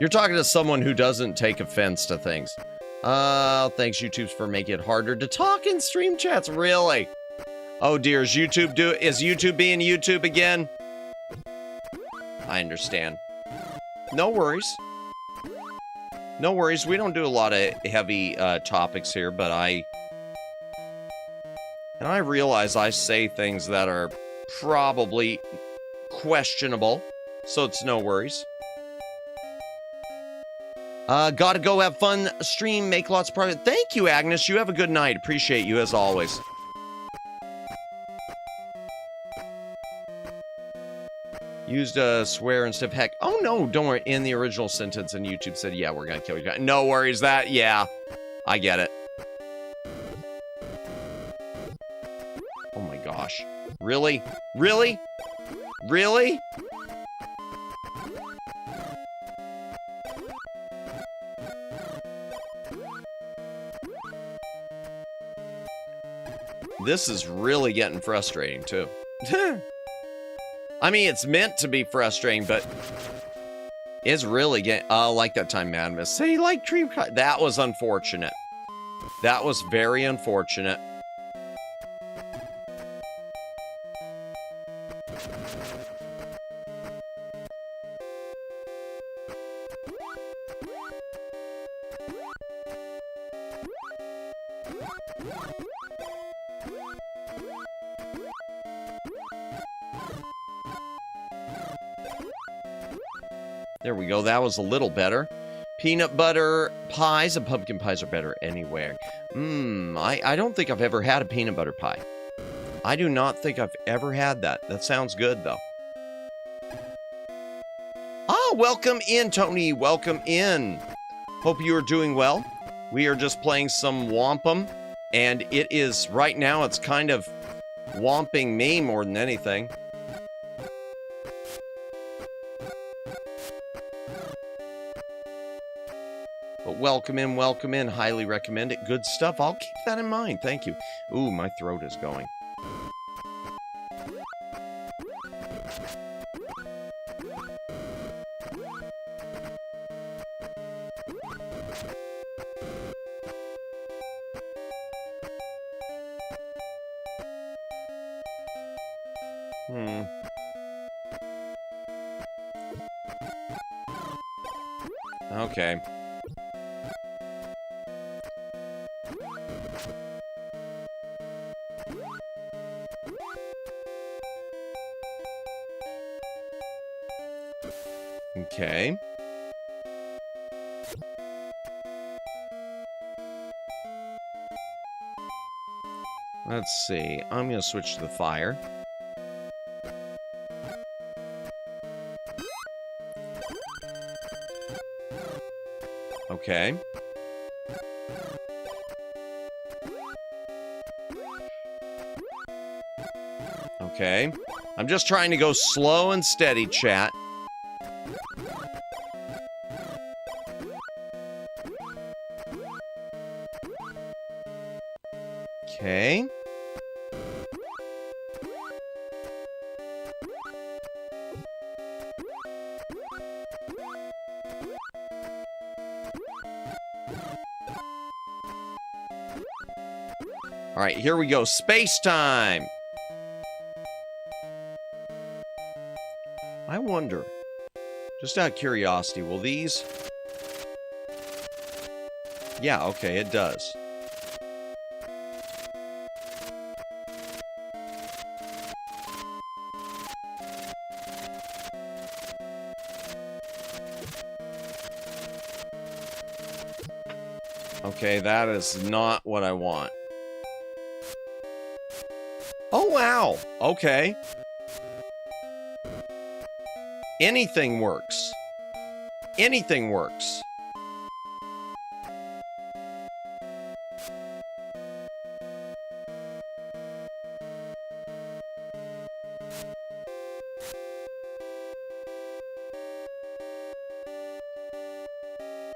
You're talking to someone who doesn't take offense to things. Thanks, YouTube, for making it harder to talk in stream chats. Really? Oh, dear. Is YouTube being YouTube again? I understand. No worries. No worries. We don't do a lot of heavy topics here, but I realize I say things that are probably questionable, so it's no worries. Gotta go have fun, stream, make lots of private. Thank you, Agnes. You have a good night. Appreciate you as always. Used a swear instead of heck. Oh, no, don't worry. In the original sentence, and YouTube said, yeah, we're gonna kill you. No worries, yeah, I get it. Oh my gosh. Really? Really? Really? This is really getting frustrating, too. I mean, it's meant to be frustrating, but it's really getting... Oh, like that time, Madness. Say, like, Dream... That was unfortunate. That was very unfortunate. There we go. That was a little better. Peanut butter pies and pumpkin pies are better anywhere. I don't think I've ever had a peanut butter pie. I do not think I've ever had that. That sounds good, though. Ah, welcome in, Tony. Welcome in. Hope you are doing well. We are just playing some Whomp Em, and it is, right now, it's kind of whomping me more than anything. But welcome in, highly recommend it. Good stuff. I'll keep that in mind. Thank you. Ooh, my throat is going. Okay. Okay. Let's see. I'm going to switch to the fire. Okay. Okay. I'm just trying to go slow and steady, chat. Okay. All right, here we go. Space time. I wonder, just out of curiosity, will these... Yeah, okay, it does. Okay, that is not what I want. Oh, wow. Okay. Anything works. Anything works.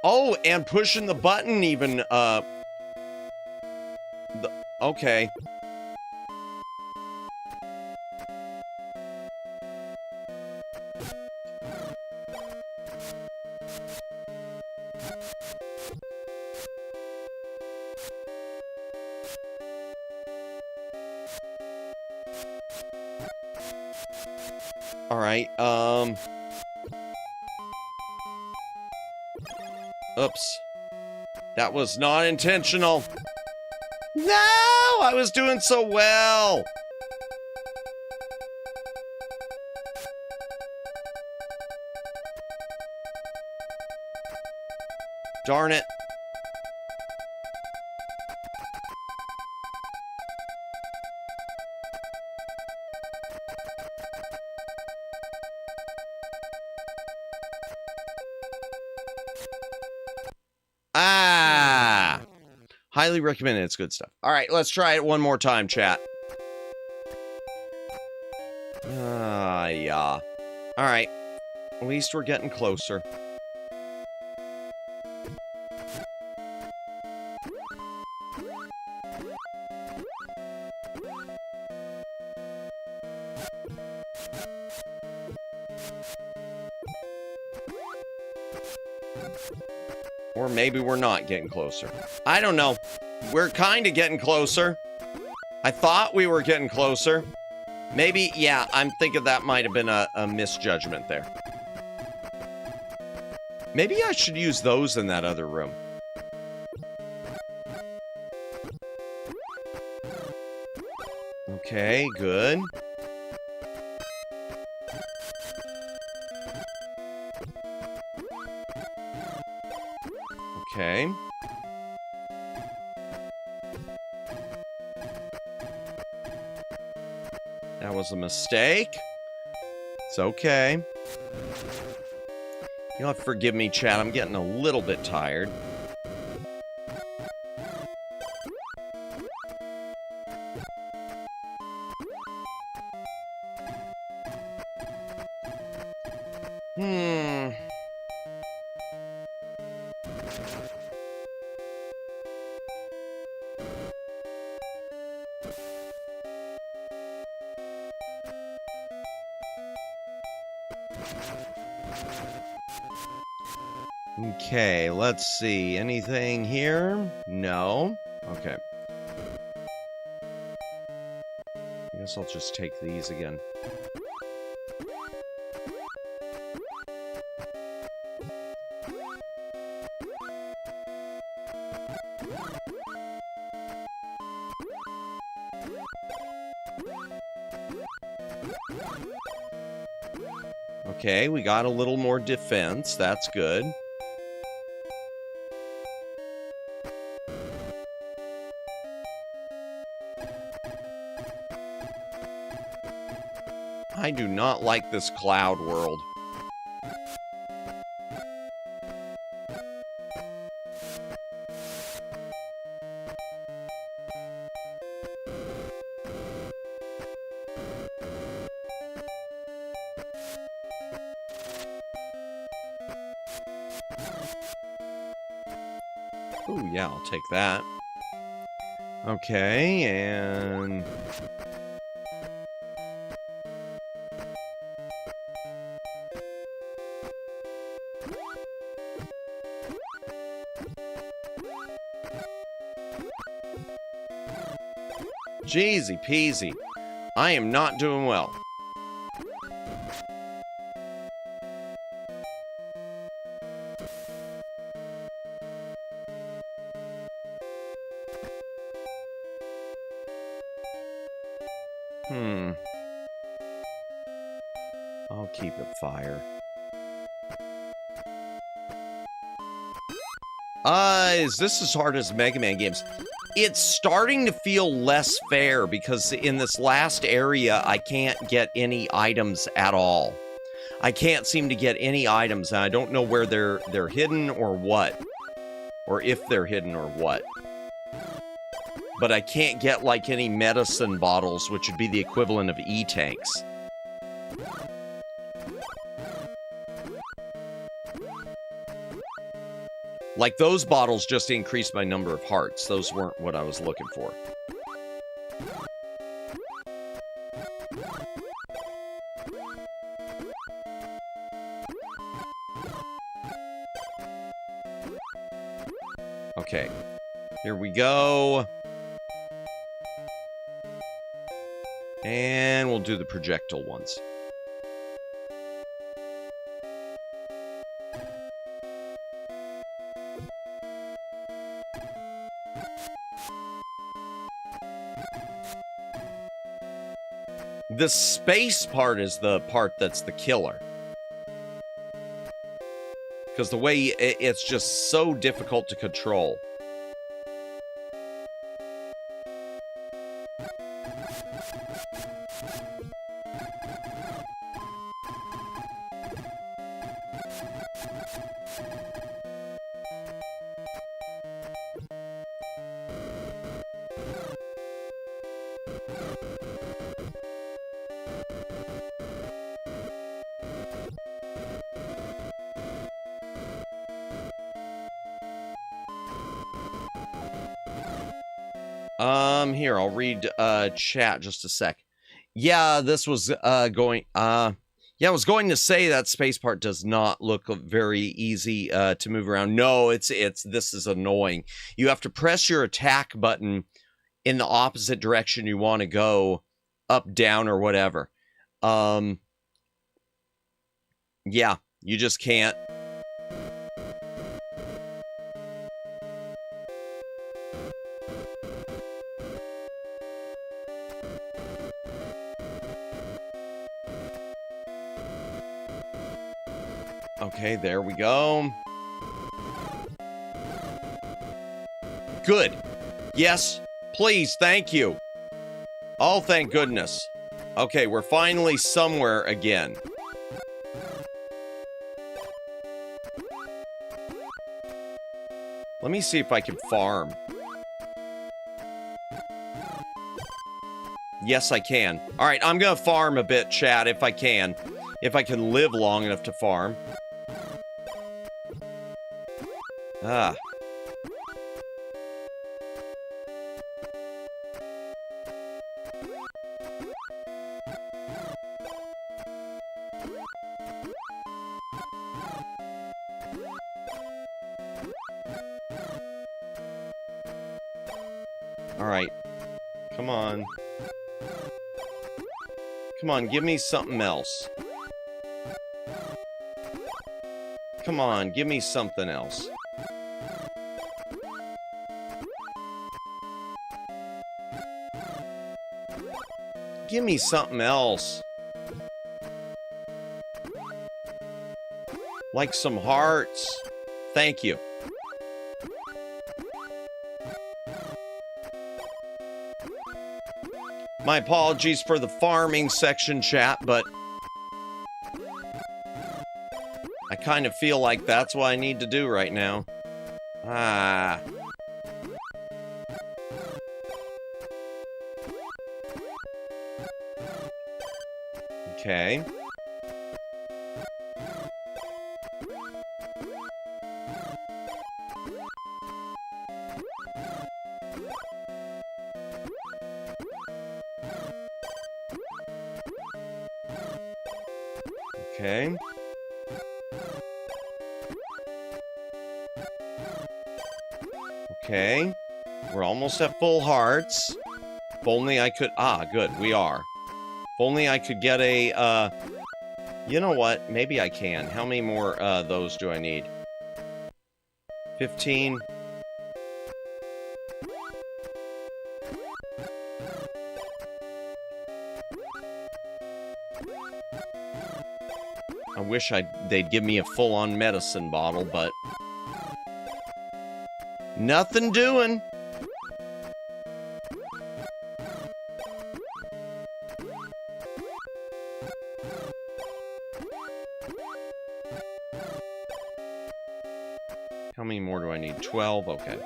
Oh, and pushing the button even, okay. All right, oops. That was not intentional. No, I was doing so well. Darn it. Ah! Highly recommended. It's good stuff. All right, let's try it one more time, chat. Yeah. All right. At least we're getting closer. Or maybe we're not getting closer. I don't know. We're kind of getting closer. I thought we were getting closer. Maybe, yeah, I'm thinking that might have been a misjudgment there. Maybe I should use those in that other room. Okay, good. Okay. That was a mistake. It's okay. You'll have to forgive me, chat. I'm getting a little bit tired. Okay, let's see. Anything here? No. Okay. I guess I'll just take these again. Okay, we got a little more defense. That's good. I do not like this cloud world. Ooh, yeah, I'll take that. Okay, and... Jeezy peasy. I am not doing well. I'll keep it fire. Is this as hard as Mega Man games? It's starting to feel less fair because in this last area, I can't get any items at all. I can't seem to get any items, and I don't know where they're hidden or what. Or if they're hidden or what. But I can't get, like, any medicine bottles, which would be the equivalent of E-tanks. Like, those bottles just increased my number of hearts. Those weren't what I was looking for. Okay. Here we go. And we'll do the projectile ones. The space part is the part that's the killer. Because the way it's just so difficult to control. Here, I'll read, chat just a sec. Yeah, this was, yeah, I was going to say that space part does not look very easy, to move around. No, this is annoying. You have to press your attack button in the opposite direction you want to go, up, down, or whatever. Yeah, you just can't. Okay, there we go. Good. Yes, please, thank you. Oh, thank goodness. Okay, we're finally somewhere again. Let me see if I can farm. Yes, I can. All right, I'm gonna farm a bit, chat, if I can. If I can live long enough to farm. Ah. All right. Come on. Come on, give me something else. Come on, give me something else. Give me something else. Like some hearts. Thank you. My apologies for the farming section, chat, but I kind of feel like that's what I need to do right now. Ah. Okay. Okay. Okay. We're almost at full hearts. If only I could... Ah, good. We are. If only I could get a, You know what? Maybe I can. How many more, those do I need? 15. I wish they'd give me a full-on medicine bottle, but... Nothing doing. How many more do I need? 12? Okay.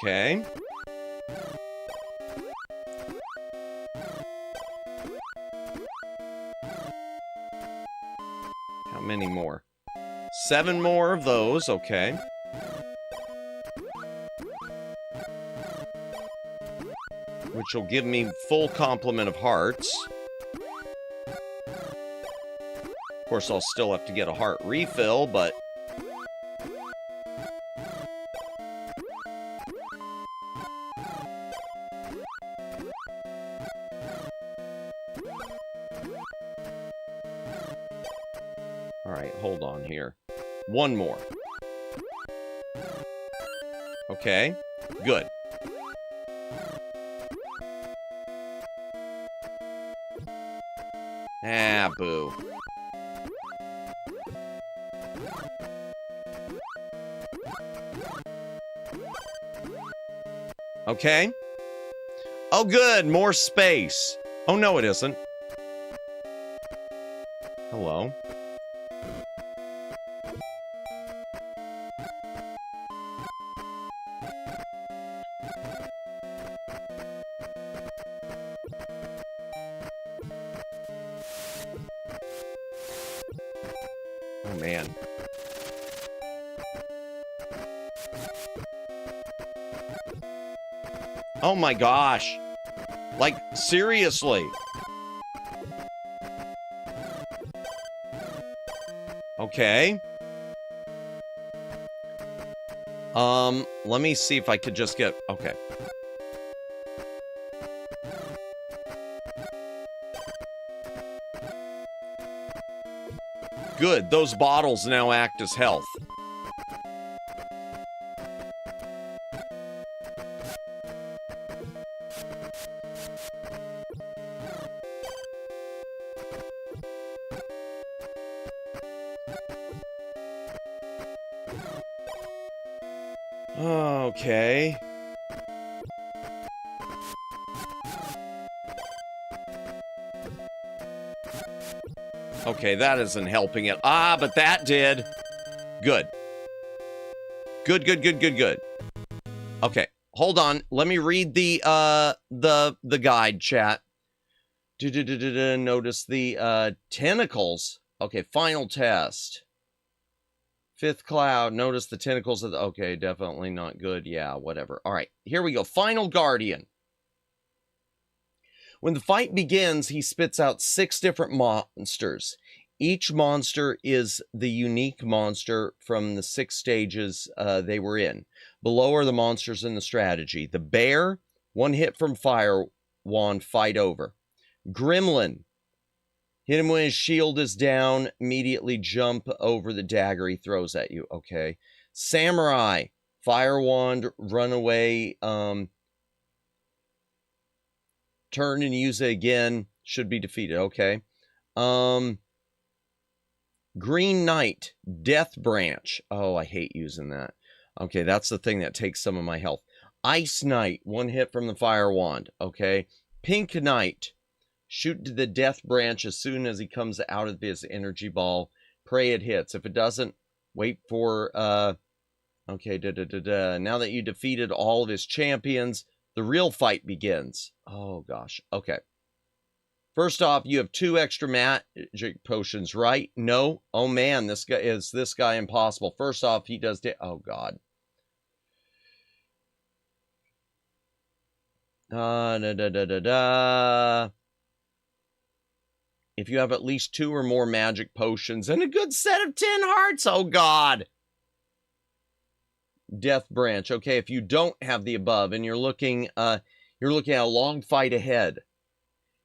Okay. How many more? 7 more of those, okay. Which will give me full complement of hearts. Of course, I'll still have to get a heart refill, but... Alright, hold on here. 1 more. Okay, good. Ah, boo. Okay. Oh, good, more space. Oh, no, it isn't. Hello. Oh, man. Oh, my gosh. Like, seriously. Okay. Let me see if I could just get... Okay. Good, those bottles now act as health. Okay. Okay, that isn't helping it. Ah, but that did. Good. Good, good, good, good, good. Okay, hold on. Let me read the guide, chat. Notice the tentacles. Okay, final test. 5th cloud. Notice the tentacles of the... Okay, definitely not good. Yeah, whatever. All right, here we go. Final guardian. When the fight begins, he spits out 6 different monsters. Each monster is the unique monster from the 6 stages they were in. Below are the monsters in the strategy. The bear, 1 hit from fire wand, fight over. Gremlin, hit him when his shield is down, immediately jump over the dagger he throws at you. Okay. Samurai, fire wand, run away, turn and use it again, should be defeated. Okay. Green Knight, Death Branch. Oh, I hate using that. Okay, that's the thing that takes some of my health. Ice Knight, 1 hit from the fire wand. Okay. Pink Knight, shoot to the Death Branch as soon as he comes out of his energy ball. Pray it hits. If it doesn't, wait for, okay, Now that you defeated all of his champions, the real fight begins. Oh, gosh. Okay. First off, you have 2 extra magic potions, right? No. Oh man, this guy impossible. First off, he does oh god. If you have at least 2 or more magic potions and a good set of 10 hearts, oh god. Death branch. Okay, if you don't have the above and you're looking at a long fight ahead,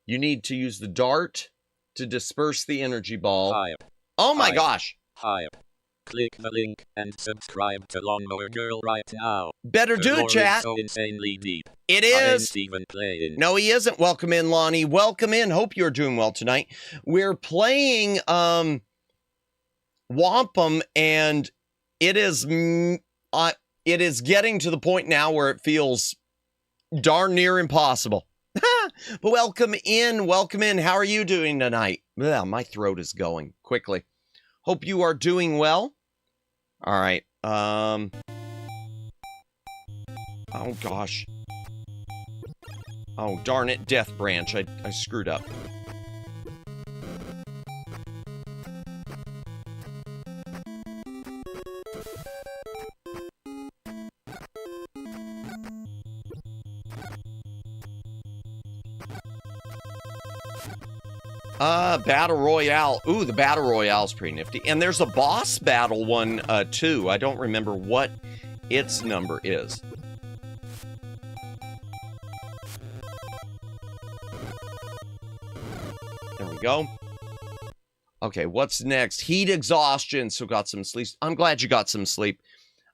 you need to use the dart to disperse the energy ball. Oh my gosh. Click the link and subscribe to Lawnmower Girl right now. Better do it, chat. So insanely deep. It is. No, he isn't. Welcome in, Lonnie. Welcome in. Hope you're doing well tonight. We're playing Whomp Em, and it is getting to the point now where it feels darn near impossible. But welcome in. Welcome in. How are you doing tonight? Ugh, my throat is going quickly. Hope you are doing well. All right. Oh gosh. Oh darn it, Death Branch. I screwed up. Battle Royale. Ooh, the Battle Royale's pretty nifty. And there's a boss battle one, too. I don't remember what its number is. There we go. Okay, what's next? Heat exhaustion. So got some sleep. I'm glad you got some sleep.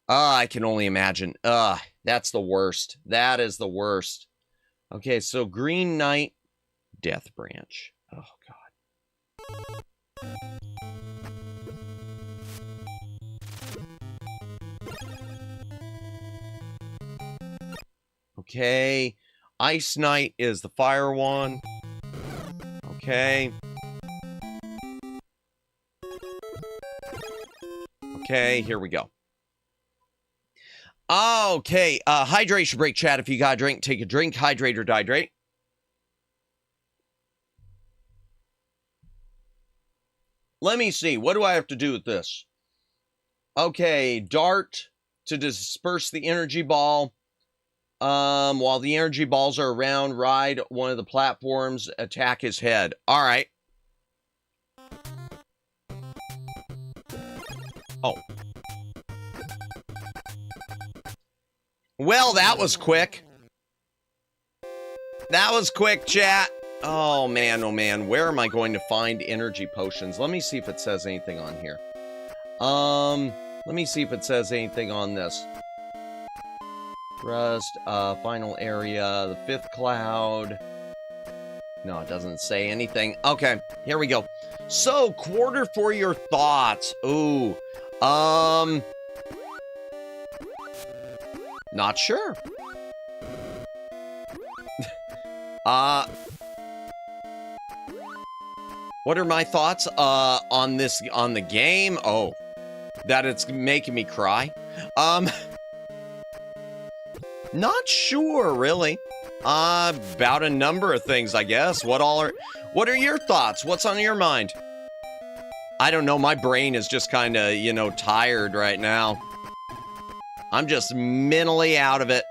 I can only imagine. That's the worst. That is the worst. Okay, so Green Knight, Death Branch. Oh, God. Okay. Ice Knight is the fire one. Okay. Okay, here we go. Okay, hydration break, chat. If you got a drink, take a drink. Hydrate or dihydrate. Let me see. What do I have to do with this? Okay, dart to disperse the energy ball. While the energy balls are around, ride one of the platforms, attack his head. All right. Oh. Well, that was quick. That was quick, chat. Oh, man. Where am I going to find energy potions? Let me see if it says anything on here. Let me see if it says anything on this. Rust, final area, the 5th cloud. No, it doesn't say anything. Okay, here we go. So, quarter for your thoughts. Ooh. Not sure. What are my thoughts on the game? Oh, that it's making me cry. Not sure, really. About a number of things, I guess. What are your thoughts? What's on your mind? I don't know. My brain is just kind of, tired right now. I'm just mentally out of it.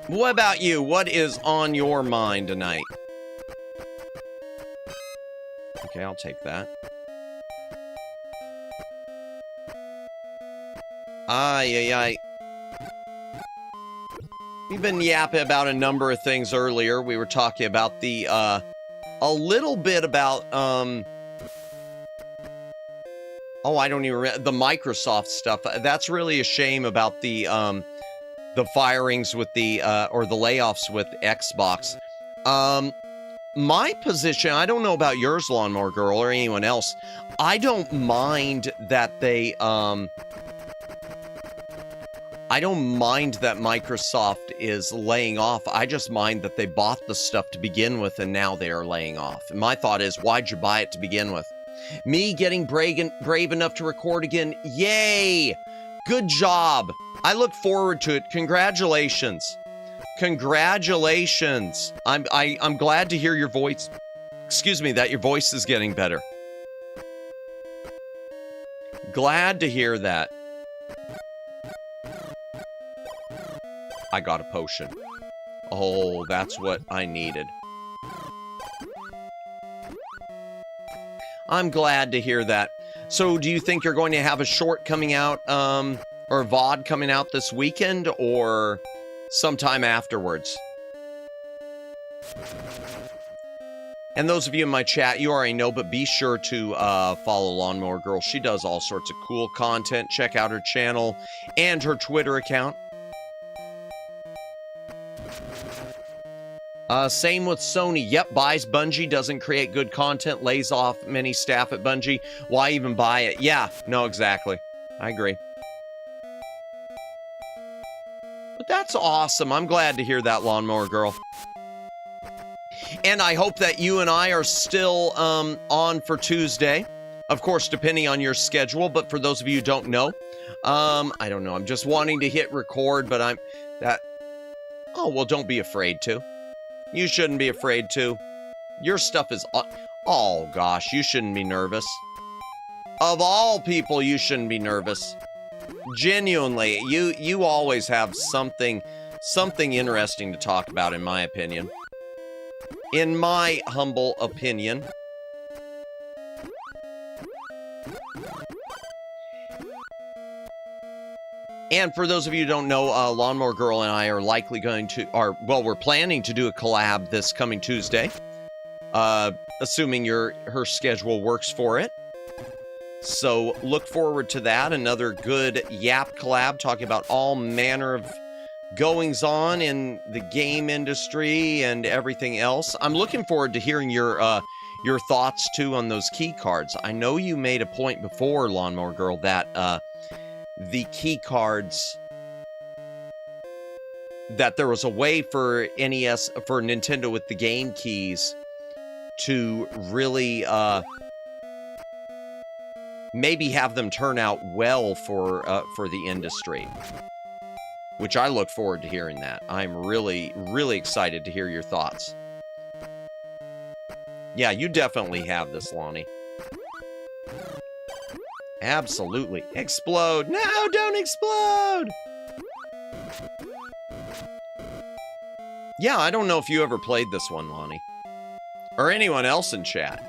What about you? What is on your mind tonight? Okay, I'll take that. Ay. We've been yapping about a number of things earlier. We were talking about the, a little bit about, oh, I don't even remember, the Microsoft stuff. That's really a shame about the firings with the, or the layoffs with Xbox. My position, I don't know about yours, Lawnmower Girl, or anyone else. I don't mind that they, I don't mind that Microsoft is laying off. I just mind that they bought the stuff to begin with and now they are laying off. And my thought is, why'd you buy it to begin with? Me getting brave enough to record again. Yay! Good job. I look forward to it. Congratulations. Congratulations. I'm glad to hear your voice. Excuse me, that your voice is getting better. Glad to hear that. I got a potion. Oh, that's what I needed. I'm glad to hear that. So do you think you're going to have a short coming out, or a VOD coming out this weekend, or sometime afterwards? And those of you in my chat, you already know, but be sure to follow Lawnmower Girl. She does all sorts of cool content. Check out her channel and her Twitter account. Same with Sony. Yep, buys Bungie, doesn't create good content, lays off many staff at Bungie. Why even buy it? Yeah, no, exactly. I agree. But that's awesome. I'm glad to hear that, Lawnmower Girl. And I hope that you and I are still on for Tuesday. Of course, depending on your schedule. But for those of you who don't know, I don't know. I'm just wanting to hit record, but oh, well, don't be afraid to. You shouldn't be afraid to. Your stuff is... Oh, gosh, you shouldn't be nervous. Of all people, you shouldn't be nervous. Genuinely, you always have something interesting to talk about, in my opinion. In my humble opinion. And for those of you who don't know, Lawnmower Girl and I are likely going to, we're planning to do a collab this coming Tuesday. Assuming her schedule works for it. So look forward to that. Another good YAAAAP collab talking about all manner of goings on in the game industry and everything else. I'm looking forward to hearing your thoughts too on those key cards. I know you made a point before, Lawnmower Girl, that the key cards, that there was a way for NES, for Nintendo with the game keys to really maybe have them turn out well for the industry. Which I look forward to hearing that. I'm really, really excited to hear your thoughts. Yeah, you definitely have this, Lonnie. Absolutely. Explode. No, don't explode. Yeah, I don't know if you ever played this one, Lonnie. Or anyone else in chat.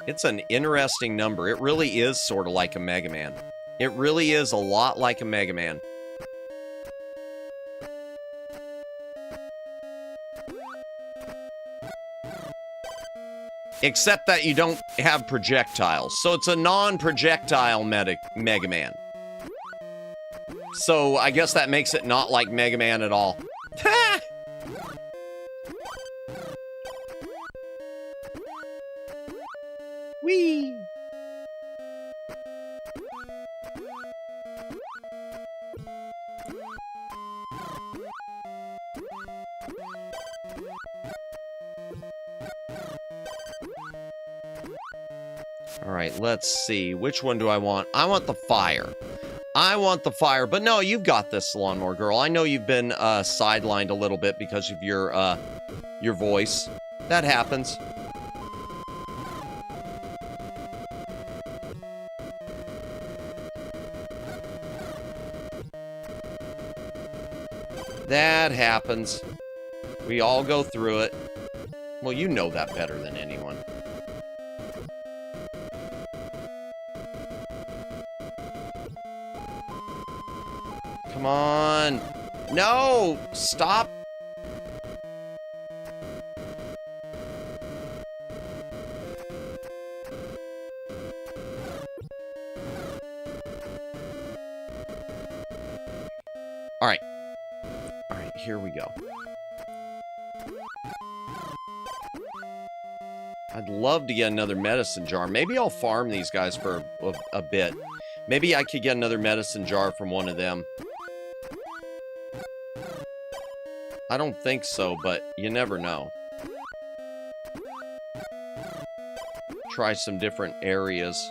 It's an interesting number. It really is sort of like a Mega Man. It really is a lot like a Mega Man. Except that you don't have projectiles. So it's a non-projectile Mega Man. So I guess that makes it not like Mega Man at all. Ha! Whee! All right, let's see. Which one do I want? I want the fire. I want the fire. But no, you've got this, Lawnmower Girl. I know you've been sidelined a little bit because of your voice. That happens. That happens. We all go through it. Well, you know that better than anyone. Come on. No! Stop. All right. All right, here we go. I'd love to get another medicine jar. Maybe I'll farm these guys for a bit. Maybe I could get another medicine jar from one of them. I don't think so, but you never know. Try some different areas.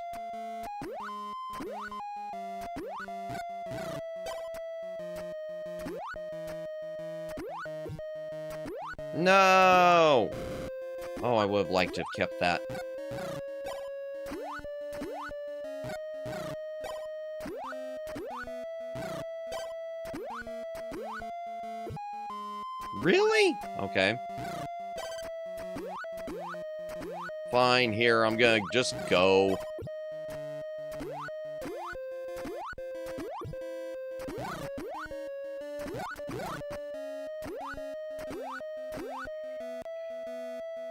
No! Oh, I would have liked to have kept that. Really? Okay. Fine, here, I'm gonna just go.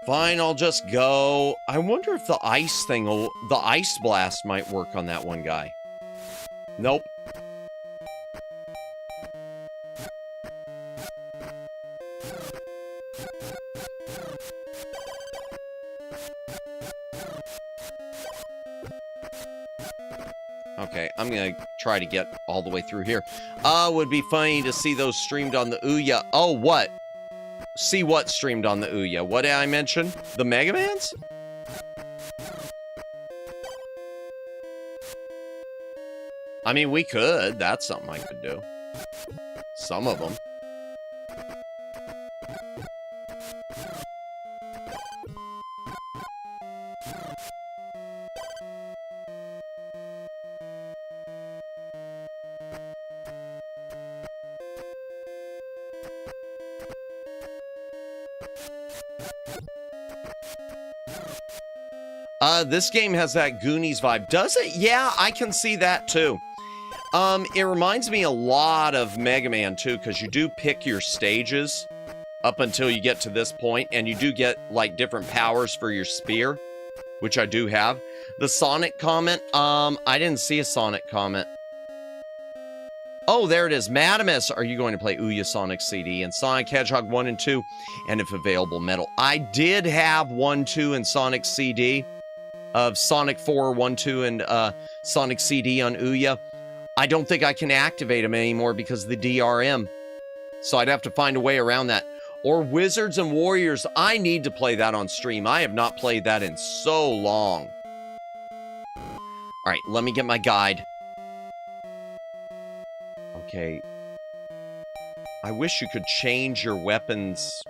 Fine, I'll just go. I wonder if the ice thing will... The ice blast might work on that one guy. Nope. Okay, I'm gonna try to get all the way through here. Would be funny to see those streamed on the Ouya. Oh, what? See what streamed on the Ouya? What did I mention? The Mega Mans? I mean, we could. That's something I could do. Some of them. This game has that Goonies vibe. Does it? Yeah, I can see that too. It reminds me a lot of Mega Man too, because you do pick your stages up until you get to this point, and you do get, like, different powers for your spear, which I do have. The Sonic comment, I didn't see a Sonic comment. Oh, there it is. Madamus, are you going to play Ouya Sonic CD and Sonic Hedgehog 1 and 2, and if available, Metal? I did have 1, 2, and Sonic CD. Of Sonic 4, 1, 2, and Sonic CD on Ouya. I don't think I can activate them anymore because of the DRM. So I'd have to find a way around that. Or Wizards and Warriors. I need to play that on stream. I have not played that in so long. Alright, let me get my guide. Okay. I wish you could change your weapons.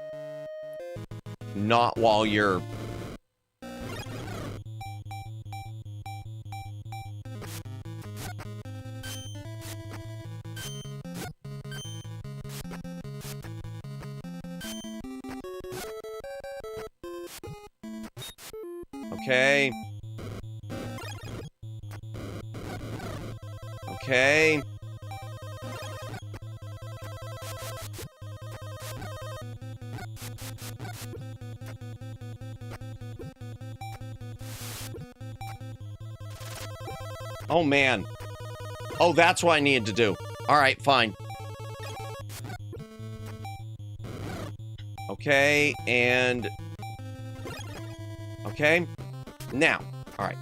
Not while you're... Okay. Okay. Oh, man. Oh, that's what I needed to do. All right, fine. Okay, and... Okay. Now. All right.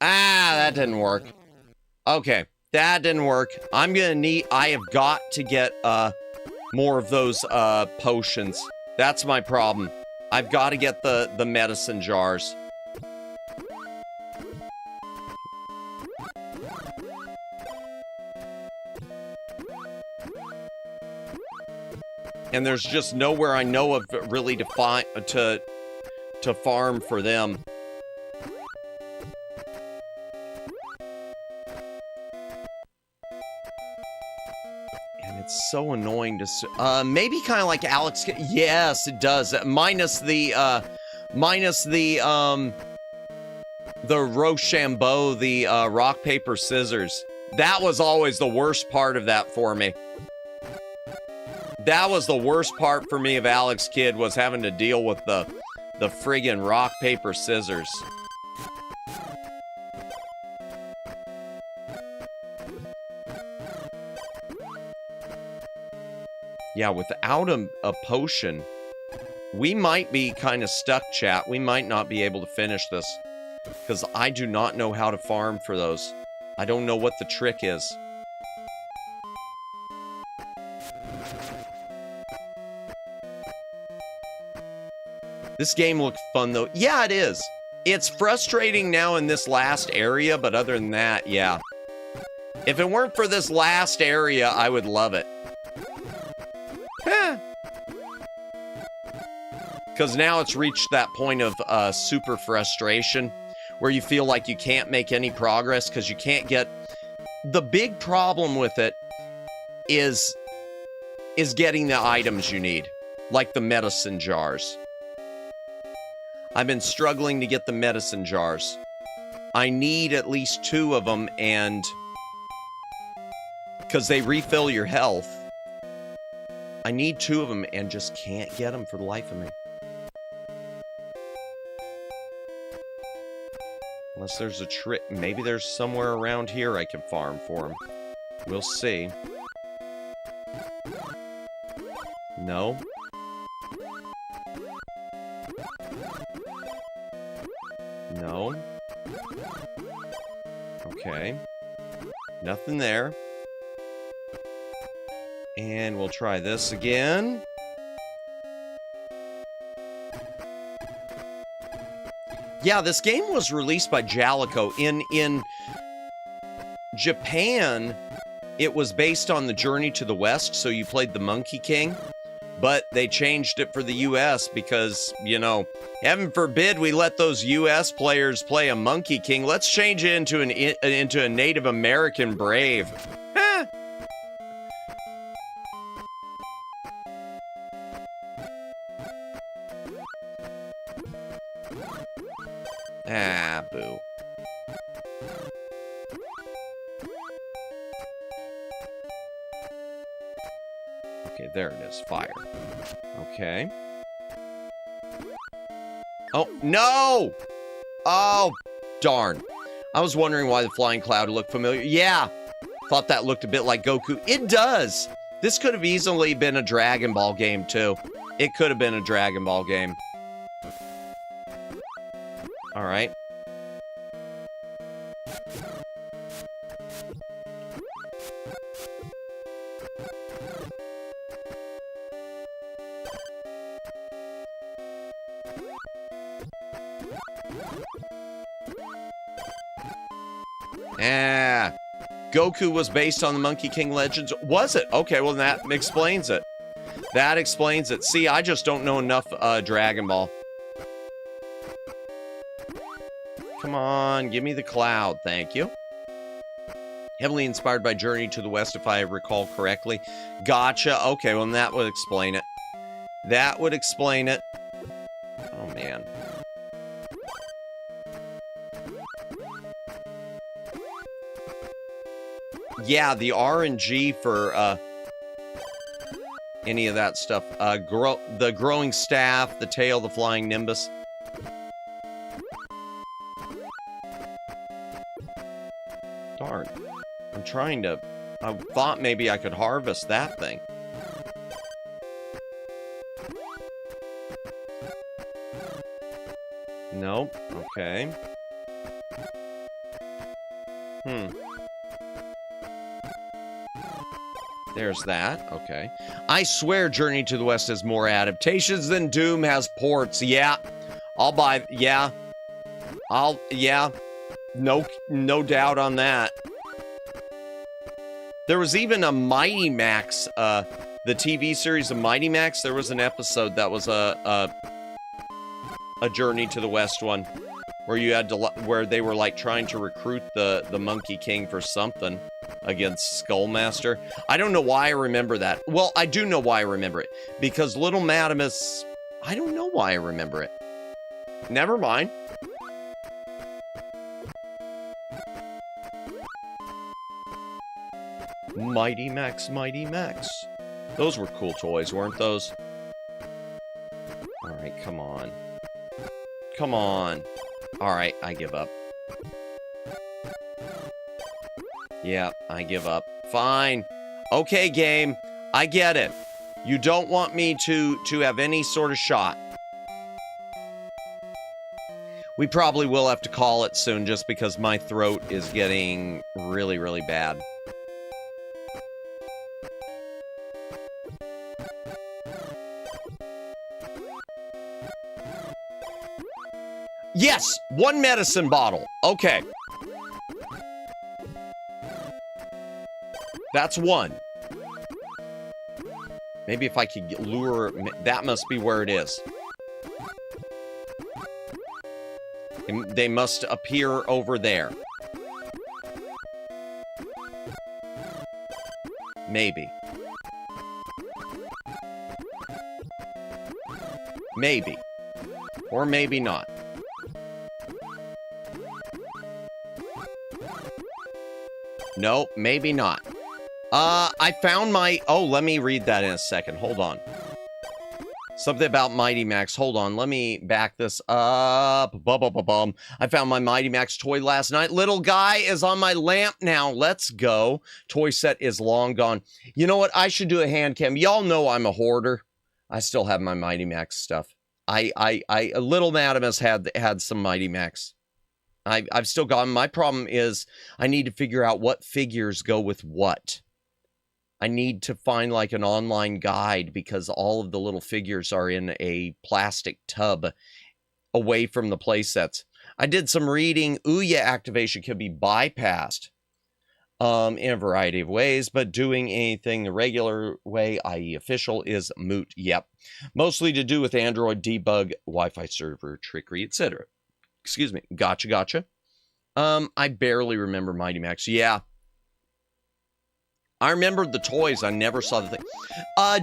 That didn't work. Okay, that didn't work. I have got to get, more of those, potions. That's my problem. I've got to get the medicine jars. And there's just nowhere I know of really to find, to farm for them. It's so annoying to maybe kind of like Alex. Yes, it does. Minus the Rochambeau, the rock paper scissors. That was always the worst part of that for me. That was the worst part for me of Alex Kidd, was having to deal with the friggin' rock paper scissors. Yeah, without a potion, we might be kind of stuck, chat. We might not be able to finish this, because I do not know how to farm for those. I don't know what the trick is. This game looks fun, though. Yeah, it is. It's frustrating now in this last area, but other than that, yeah. If it weren't for this last area, I would love it. Because now it's reached that point of super frustration where you feel like you can't make any progress because you can't get... The big problem with it is getting the items you need, like the medicine jars. I've been struggling to get the medicine jars. I need at least 2 of them, and because they refill your health, I need 2 of them and just can't get them for the life of me. Unless there's a trick. Maybe there's somewhere around here I can farm for them. We'll see. No. No. Okay. Nothing there. And we'll try this again. Yeah, this game was released by Jalico. In Japan, it was based on the Journey to the West, so you played the Monkey King. But they changed it for the US because, you know, heaven forbid we let those US players play a Monkey King. Let's change it into a Native American brave. Huh. Ah, boo. Okay, there it is. Fire. Okay. Oh, no! Oh, darn. I was wondering why the flying cloud looked familiar. Yeah, thought that looked a bit like Goku. It does! This could have easily been a Dragon Ball game, too. It could have been a Dragon Ball game. Alright. Ah, Goku was based on the Monkey King Legends. Was it? Okay, well, that explains it. That explains it. See, I just don't know enough Dragon Ball. Come on, give me the cloud. Thank you. Heavily inspired by Journey to the West, if I recall correctly. Gotcha. Okay, well, that would explain it. That would explain it. Oh, man. Yeah, the RNG for any of that stuff. The growing staff, the tail, the flying nimbus. Darn. I'm trying to... I thought maybe I could harvest that thing. Nope. Okay. There's that. Okay. I swear Journey to the West has more adaptations than Doom has ports. Yeah. I'll buy... Yeah. Yeah. No doubt on that. There was even a Mighty Max, the TV series of Mighty Max. There was an episode that was a Journey to the West one, where you had to, where they were like trying to recruit the Monkey King for something against Skullmaster. I don't know why I remember that. Well, I do know why I remember it, because Little Madamus. I don't know why I remember it. Never mind. Mighty Max, Mighty Max. Those were cool toys, weren't those? Alright, come on. Come on. Alright, I give up. Yeah, I give up. Fine. Okay, game. I get it. You don't want me to have any sort of shot. We probably will have to call it soon, just because my throat is getting really, really bad. Yes, 1 medicine bottle. Okay. That's 1. Maybe if I could lure... That must be where it is. They must appear over there. Maybe. Maybe. Or maybe not. No, maybe not. I found my... Oh, let me read that in a second. Hold on. Something about Mighty Max. Hold on. Let me back this up. Bum. I found my Mighty Max toy last night. Little guy is on my lamp now. Let's go. Toy set is long gone. You know what? I should do a hand cam. Y'all know I'm a hoarder. I still have my Mighty Max stuff. Little Madamus had some Mighty Max. I've still got them. My problem is I need to figure out what figures go with what. I need to find like an online guide because all of the little figures are in a plastic tub away from the play sets. I did some reading. Ouya activation can be bypassed in a variety of ways, but doing anything the regular way, i.e. official, is moot. Yep. Mostly to do with Android debug, Wi-Fi server trickery, etc. Excuse me. Gotcha. I barely remember Mighty Max. Yeah. I remembered the toys. I never saw the thing.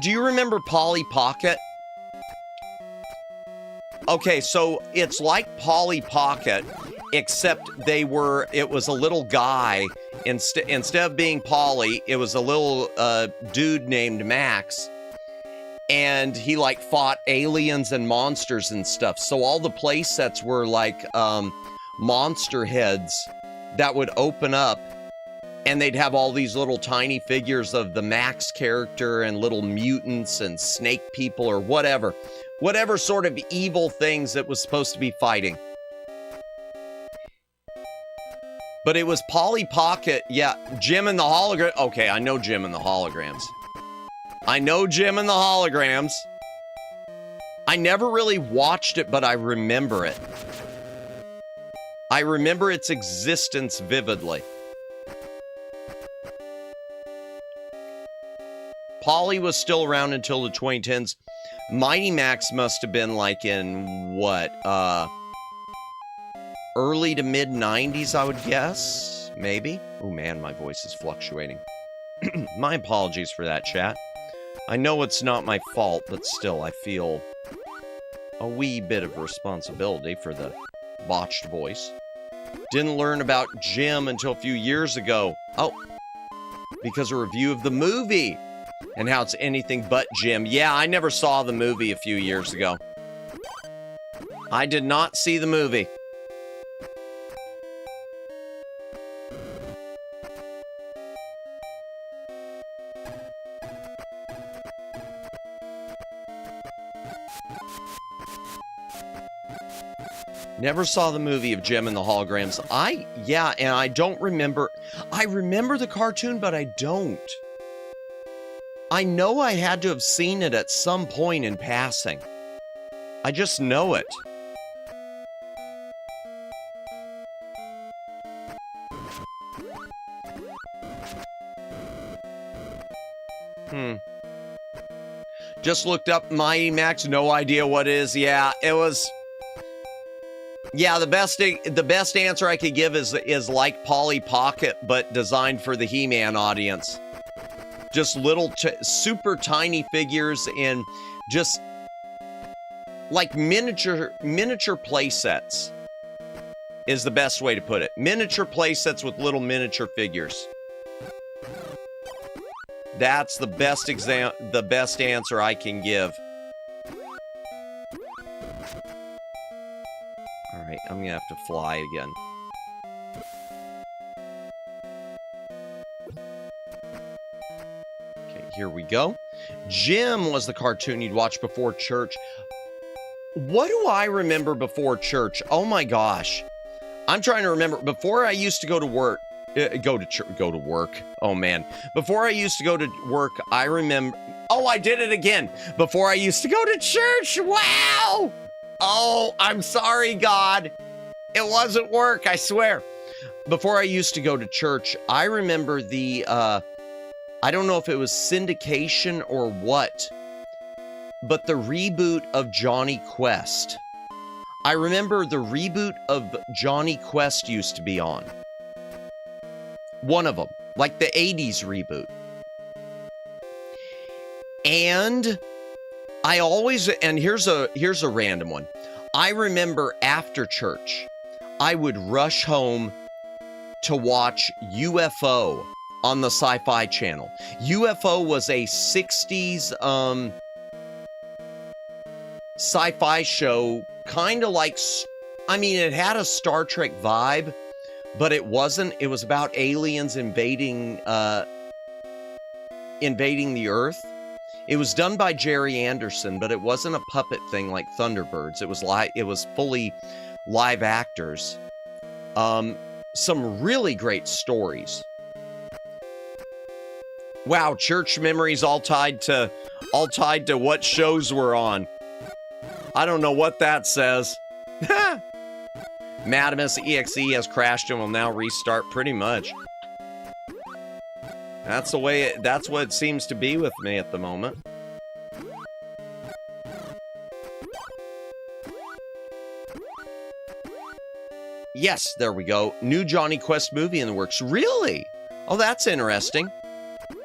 Do you remember Polly Pocket? Okay, so it's like Polly Pocket, except it was a little guy. Instead of being Polly, it was a little dude named Max. And he like fought aliens and monsters and stuff. So all the play sets were like monster heads that would open up. And they'd have all these little tiny figures of the Max character and little mutants and snake people or whatever. Whatever sort of evil things it was supposed to be fighting. But it was Polly Pocket. Yeah, Jim and the Hologram. Okay, I know Jim and the Holograms. I never really watched it, but I remember it. I remember its existence vividly. Polly was still around until the 2010s. Mighty Max must have been like in what? Early to mid 90s, I would guess. Maybe. Oh man, my voice is fluctuating. My apologies for that, chat. I know it's not my fault, but still, I feel a wee bit of responsibility for the botched voice. Didn't learn about Jim until a few years ago. Oh, because a review of the movie. And how it's anything but Jim. Yeah, I never saw the movie a few years ago. I did not see the movie. Never saw the movie of Jim and the Holograms. And I don't remember. I remember the cartoon, but I don't. I know I had to have seen it at some point in passing. I just know it. Just looked up Mighty Max, no idea what it is. Yeah, it was... Yeah, the best answer I could give is like Polly Pocket, but designed for the He-Man audience. Just little, super tiny figures in just like miniature play sets is the best way to put it. Miniature play sets with little miniature figures. That's the best answer I can give. All right, I'm gonna have to fly again. Here we go. Jim was the cartoon you'd watch before church. What do I remember before church? Oh my gosh. I'm trying to remember. Before I used to go to work. Go to work. Oh man. Before I used to go to work, I remember. Oh, I did it again. Before I used to go to church. Wow. Oh, I'm sorry, God. It wasn't work, I swear. Before I used to go to church, I remember the, I don't know if it was syndication or what, but the reboot of Johnny Quest. I remember the reboot of Johnny Quest used to be on. One of them, like the 80s reboot. And I always, and here's a random one. I remember after church, I would rush home to watch UFO on the Sci-Fi Channel. UFO was a 60s sci-fi show, kind of like, I mean, it had a Star Trek vibe, but it wasn't. It was about aliens invading the Earth. It was done by Jerry Anderson, but it wasn't a puppet thing like Thunderbirds. It was fully live actors. Some really great stories. Wow, church memories all tied to what shows we're on. I don't know what that says. Madamus EXE has crashed and will now restart pretty much. That's what it seems to be with me at the moment. Yes, there we go. New Johnny Quest movie in the works. Really? Oh, that's interesting.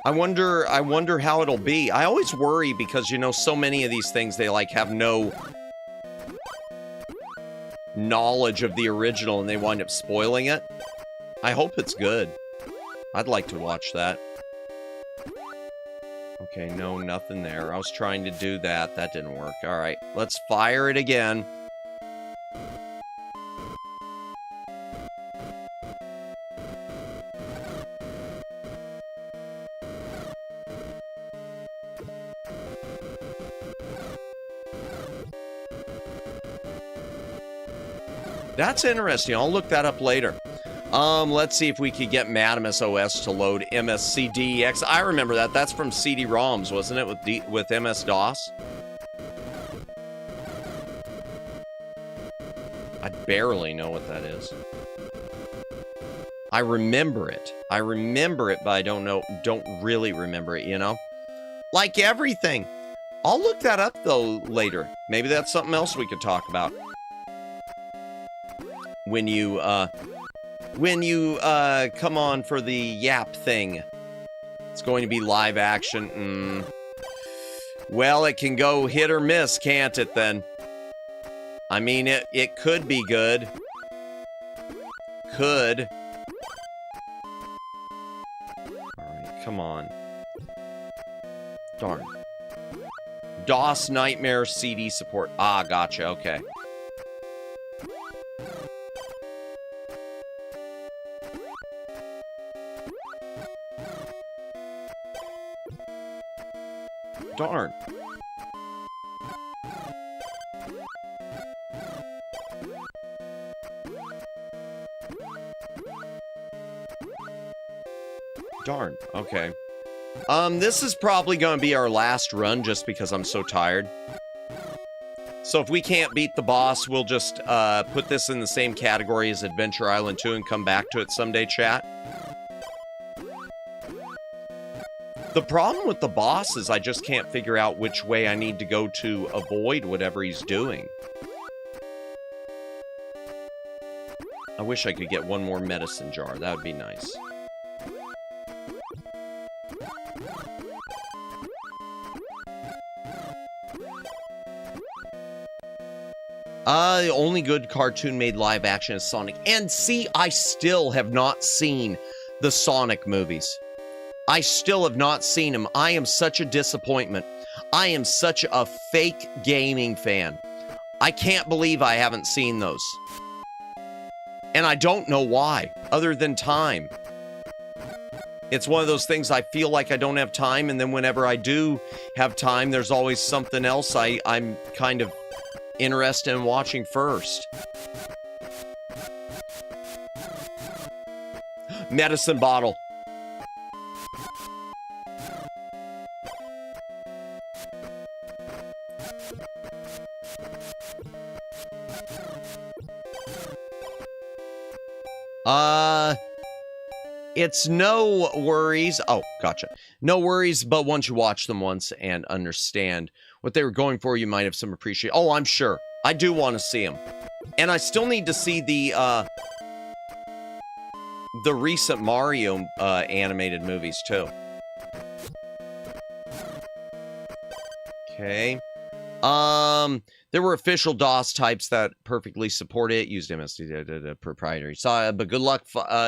I wonder how it'll be. I always worry because, you know, so many of these things, they like have no knowledge of the original and they wind up spoiling it. I hope it's good. I'd like to watch that. Okay, no, nothing there. I was trying to do that. That didn't work. All right, let's fire it again. That's interesting. I'll look that up later. Let's see if we could get Madamus OS to load MSCDX. I remember that. That's from CD-ROMs, wasn't it, with MS-DOS? I barely know what that is. I remember it. I remember it, but I don't really remember it, you know? Like everything. I'll look that up, though, later. Maybe that's something else we could talk about. When you come on for the YAAAAP thing. It's going to be live action. Well, it can go hit or miss, can't it, then? I mean, it could be good. Could. Alright, come on. Darn. DOS Nightmare CD support. Ah, gotcha, okay. Darn. Darn. Okay. This is probably going to be our last run just because I'm so tired. So if we can't beat the boss, we'll just put this in the same category as Adventure Island 2 and come back to it someday, chat. The problem with the boss is I just can't figure out which way I need to go to avoid whatever he's doing. I wish I could get one more medicine jar. That would be nice. The only good cartoon made live action is Sonic. And see, I still have not seen the Sonic movies. I still have not seen them. I am such a disappointment. I am such a fake gaming fan. I can't believe I haven't seen those. And I don't know why, other than time. It's one of those things I feel like I don't have time, and then whenever I do have time, there's always something else I'm kind of interested in watching first. Medicine bottle. It's no worries. Oh, gotcha. No worries, but once you watch them once and understand what they were going for, you might have some appreciation. Oh, I'm sure. I do want to see them. And I still need to see the recent Mario animated movies, too. Okay. There were official DOS types that perfectly support it, used MSD proprietary. But good luck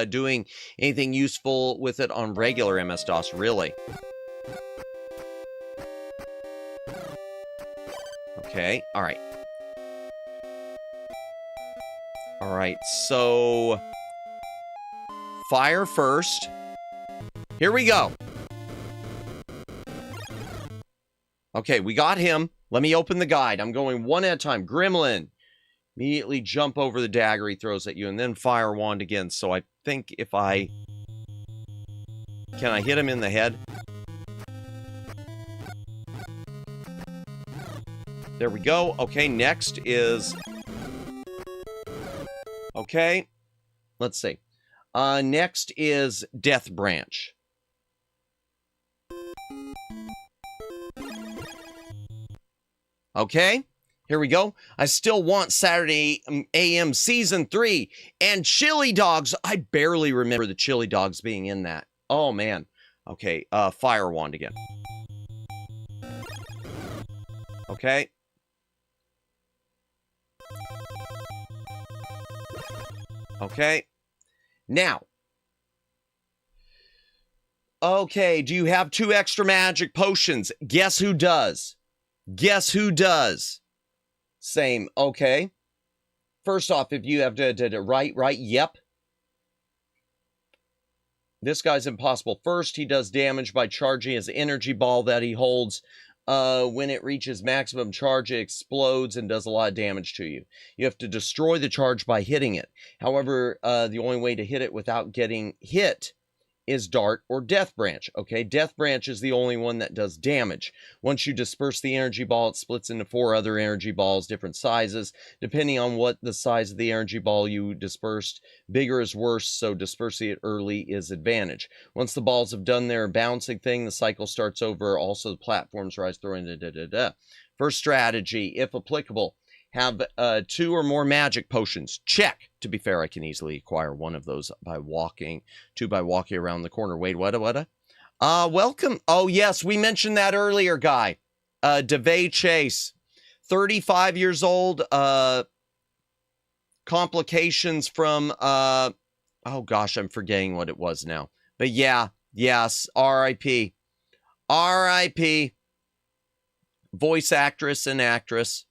doing anything useful with it on regular MS-DOS, really. Okay, alright. Alright, so... fire first. Here we go. Okay, we got him. Let me open the guide. I'm going one at a time. Gremlin. Immediately jump over the dagger he throws at you, and then fire wand again. So I think if I... Can I hit him in the head? There we go. Okay, next is... Okay. Let's see. Next is Death Branch. Okay, here we go. I still want Saturday AM Season 3 and Chili Dogs. I barely remember the Chili Dogs being in that. Oh, man. Okay, Fire Wand again. Okay. Okay. Now. Okay, do you have 2 extra magic potions? Guess who does? Guess who does? Same. Okay. First off, if you have to right, yep. This guy's impossible. First, he does damage by charging his energy ball that he holds. When it reaches maximum charge, it explodes and does a lot of damage to you. You have to destroy the charge by hitting it. However, the only way to hit it without getting hit is Dart or Death Branch. Okay, Death Branch is the only one that does damage. Once you disperse the energy ball, it splits into 4 other energy balls, different sizes. Depending on what the size of the energy ball you dispersed, bigger is worse, so dispersing it early is advantage. Once the balls have done their bouncing thing, the cycle starts over. Also, the platforms rise, throwing First strategy, if applicable, have 2 or more magic potions. Check. To be fair, I can easily acquire one of those by walking, 2 by walking around the corner. Wait, what? Welcome. Oh, yes, we mentioned that earlier, guy. DeVay Chase, 35 years old. Complications from, oh gosh, I'm forgetting what it was now. But yeah, yes, R.I.P. R.I.P. Voice actress and actress.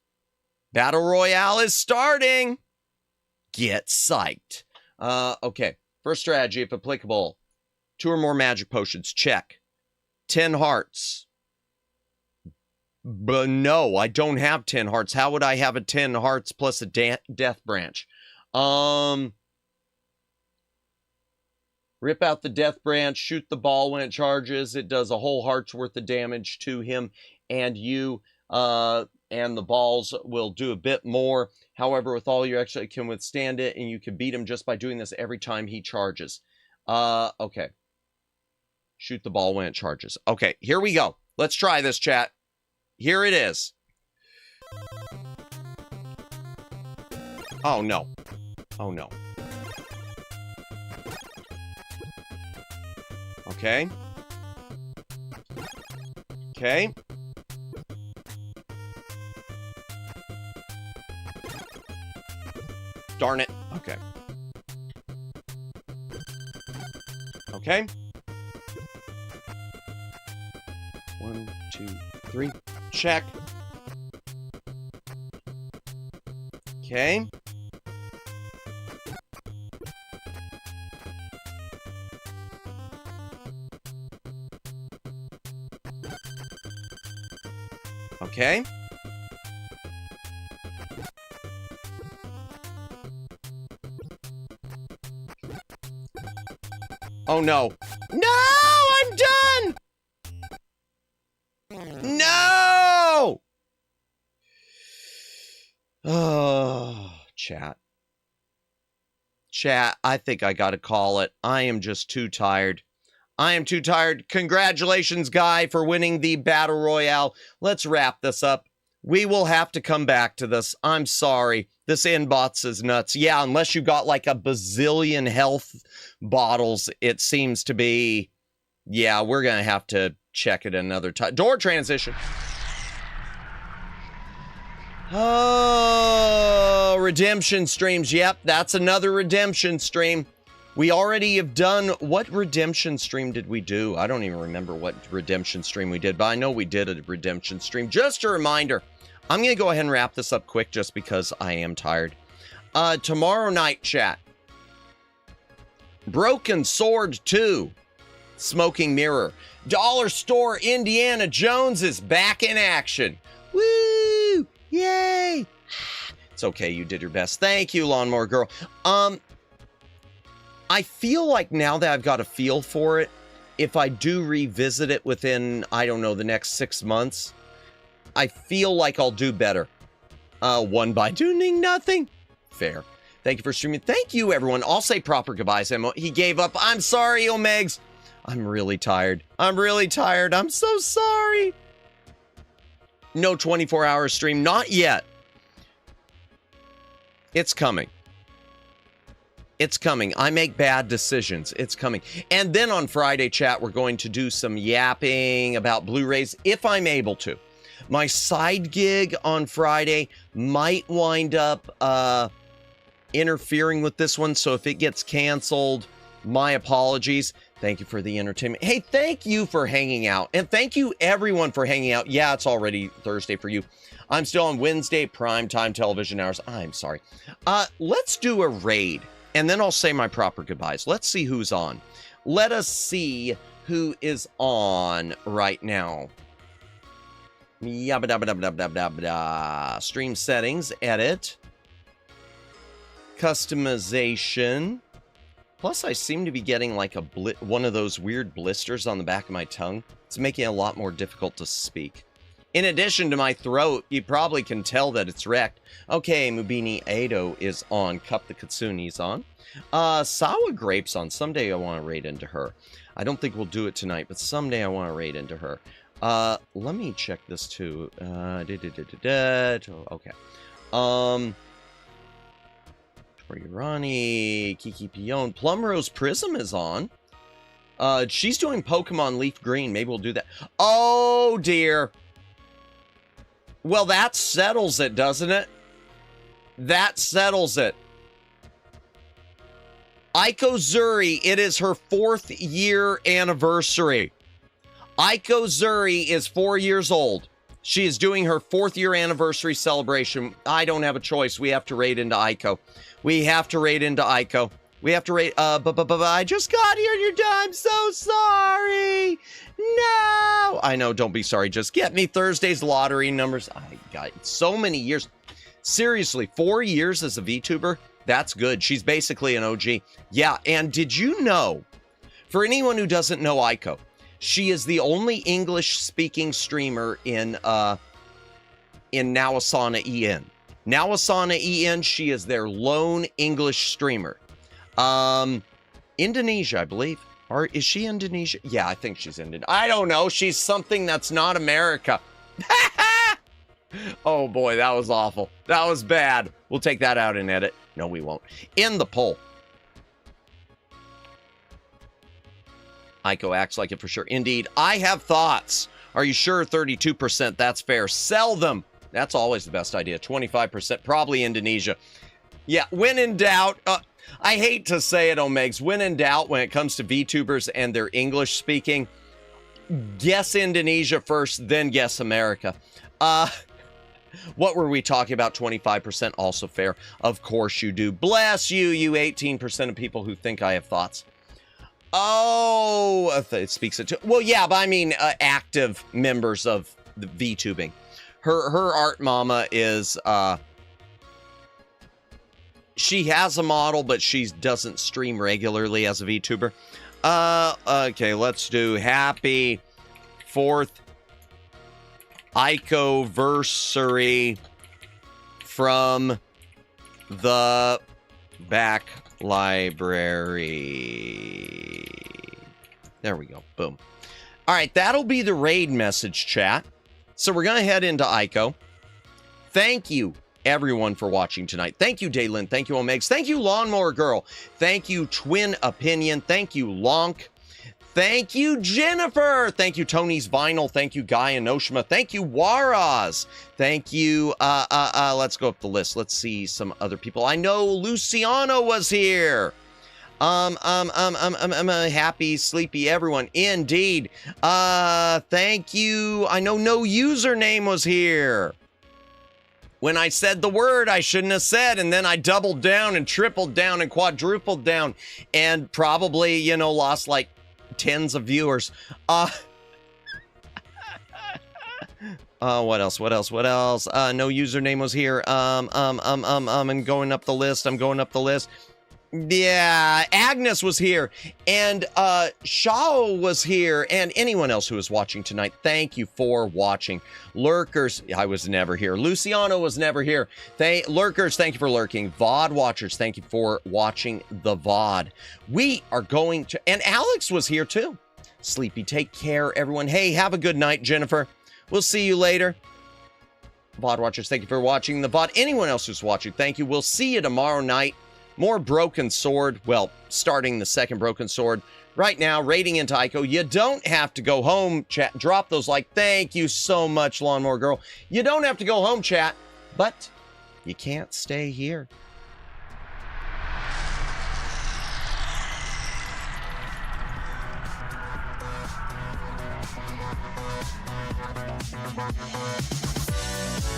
Battle Royale is starting. Get psyched. Okay. First strategy, if applicable. 2 or more magic potions. Check. 10 hearts. But no, I don't have 10 hearts. How would I have a 10 hearts plus a death branch? Rip out the death branch. Shoot the ball when it charges. It does a whole heart's worth of damage to him and you. And the balls will do a bit more. However, with all your extra, it can withstand it, and you can beat him just by doing this every time he charges. Okay. Shoot the ball when it charges. Okay, here we go. Let's try this, chat. Here it is. Oh, no. Oh, no. Okay. Okay. Darn it. Okay. Okay. 1, 2, 3. Check. Okay. Okay. Oh, no. No! I'm done! No! Oh, chat. Chat, I think I got to call it. I am just too tired. I am too tired. Congratulations, Guy, for winning the Battle Royale. Let's wrap this up. We will have to come back to this. I'm sorry. This inbox is nuts. Yeah, unless you got like a bazillion health bottles, it seems to be. Yeah, we're going to have to check it another time. Door transition. Oh, redemption streams. Yep, that's another redemption stream. We already have done, what redemption stream did we do? I don't even remember what redemption stream we did, but I know we did a redemption stream. Just a reminder, I'm going to go ahead and wrap this up quick just because I am tired. Tomorrow night, chat. Broken Sword 2. Smoking Mirror. Dollar Store Indiana Jones is back in action. Woo! Yay! It's okay, you did your best. Thank you, Lawnmower Girl. I feel like now that I've got a feel for it, if I do revisit it within, I don't know, the next 6 months, I feel like I'll do better. One by doing nothing. Fair. Thank you for streaming. Thank you, everyone. I'll say proper goodbyes, Emma. He gave up. I'm sorry, Omegs. I'm really tired. I'm really tired. I'm so sorry. No 24-hour stream. Not yet. It's coming. It's coming. I make bad decisions. It's coming. And then on Friday, chat, we're going to do some yapping about Blu-rays, if I'm able to. My side gig on Friday might wind up interfering with this one, so if it gets canceled, my apologies. Thank you for the entertainment. Hey, thank you for hanging out. And thank you, everyone, for hanging out. Yeah, it's already Thursday for you. I'm still on Wednesday primetime television hours. I'm sorry. Let's do a raid. And then I'll say my proper goodbyes. Let's see who's on. Let us see who is on right now. Yabba dabba dabba dabba dabba dabba. Stream settings, edit. Customization. Plus, I seem to be getting like a one of those weird blisters on the back of my tongue. It's making it a lot more difficult to speak. In addition to my throat, you probably can tell that it's wrecked. Okay, Mubini Ado is on. Cup the Katsuni's on. Sawa Grape's on. Someday I want to raid into her. I don't think we'll do it tonight, but someday I want to raid into her. Let me check this too. Okay. Tori Kiki Pion. Plumrose Prism is on. She's doing Pokemon Leaf Green. Maybe we'll do that. Oh, dear. Well, that settles it, doesn't it? That settles it. Aiko Zuri, it is her 4th year anniversary. Aiko Zuri is 4 years old. She is doing her 4th year anniversary celebration. I don't have a choice. We have to raid into Aiko. We have to raid into Aiko. We have to raid, I just got here and you're done. I'm so sorry. No. I know, don't be sorry. Just get me Thursday's lottery numbers. I got so many years. Seriously, 4 years as a VTuber? That's good. She's basically an OG. Yeah, and did you know, for anyone who doesn't know Aiko, she is the only English-speaking streamer in Nawasana EN. Nawasana EN, she is their lone English streamer. Indonesia, I believe. Or is she Indonesia? Yeah, I think she's Indian. I don't know. She's something that's not America. Oh boy, that was awful. That was bad. We'll take that out and edit. No, we won't. In the poll. Aiko acts like it for sure. Indeed, I have thoughts. Are you sure? 32%. That's fair. Sell them. That's always the best idea. 25%. Probably Indonesia. Yeah, when in doubt. I hate to say it, Omegs. When in doubt, when it comes to VTubers and their English speaking, guess Indonesia first, then guess America. What were we talking about? 25%. Also fair. Of course you do. Bless you, you 18% of people who think I have thoughts. Oh, it speaks it to. Well, yeah, but I mean active members of the VTubing. Her art mama is she has a model, but she doesn't stream regularly as a VTuber. Okay, let's do happy 4th Aiko-versary from the back library. There we go. Boom. All right, that'll be the raid message chat. So we're going to head into ICO. Thank you, everyone, for watching tonight. Thank you, Daylin. Thank you, Omegs. Thank you, Lawnmower Girl. Thank you, Twin Opinion. Thank you, Lonk. Thank you, Jennifer. Thank you, Tony's Vinyl. Thank you, Guy Enoshima. Thank you, Waraz. Thank you. Let's go up the list. Let's see some other people. I know Luciano was here. I'm happy, sleepy, everyone. Indeed. Thank you. I know no username was here. When I said the word I shouldn't have said, and then I doubled down and tripled down and quadrupled down and probably, you know, lost like tens of viewers. What else? No username was here. I'm going up the list. Yeah, Agnes was here, and Shao was here, and anyone else who was watching tonight, thank you for watching. Lurkers, I was never here. Luciano was never here. Lurkers, thank you for lurking. VOD watchers, thank you for watching the VOD. We are going to, and Alex was here too. Sleepy, take care, everyone. Hey, have a good night, Jennifer. We'll see you later. VOD watchers, thank you for watching the VOD. Anyone else who's watching, thank you. We'll see you tomorrow night. More Broken Sword. Well, starting the second Broken Sword right now, raiding into ICO. You don't have to go home, chat. Drop those like. Thank you so much, Lawnmower Girl. You don't have to go home, chat, but you can't stay here.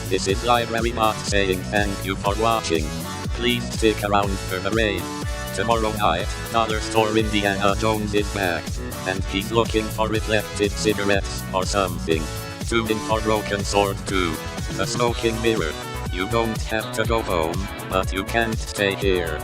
This is Library Bot saying thank you for watching. Please stick around for the raid. Tomorrow night, Dollar Store Indiana Jones is back, and he's looking for reflected cigarettes or something. Tune in for Broken Sword 2, The Smoking Mirror. You don't have to go home, but you can't stay here.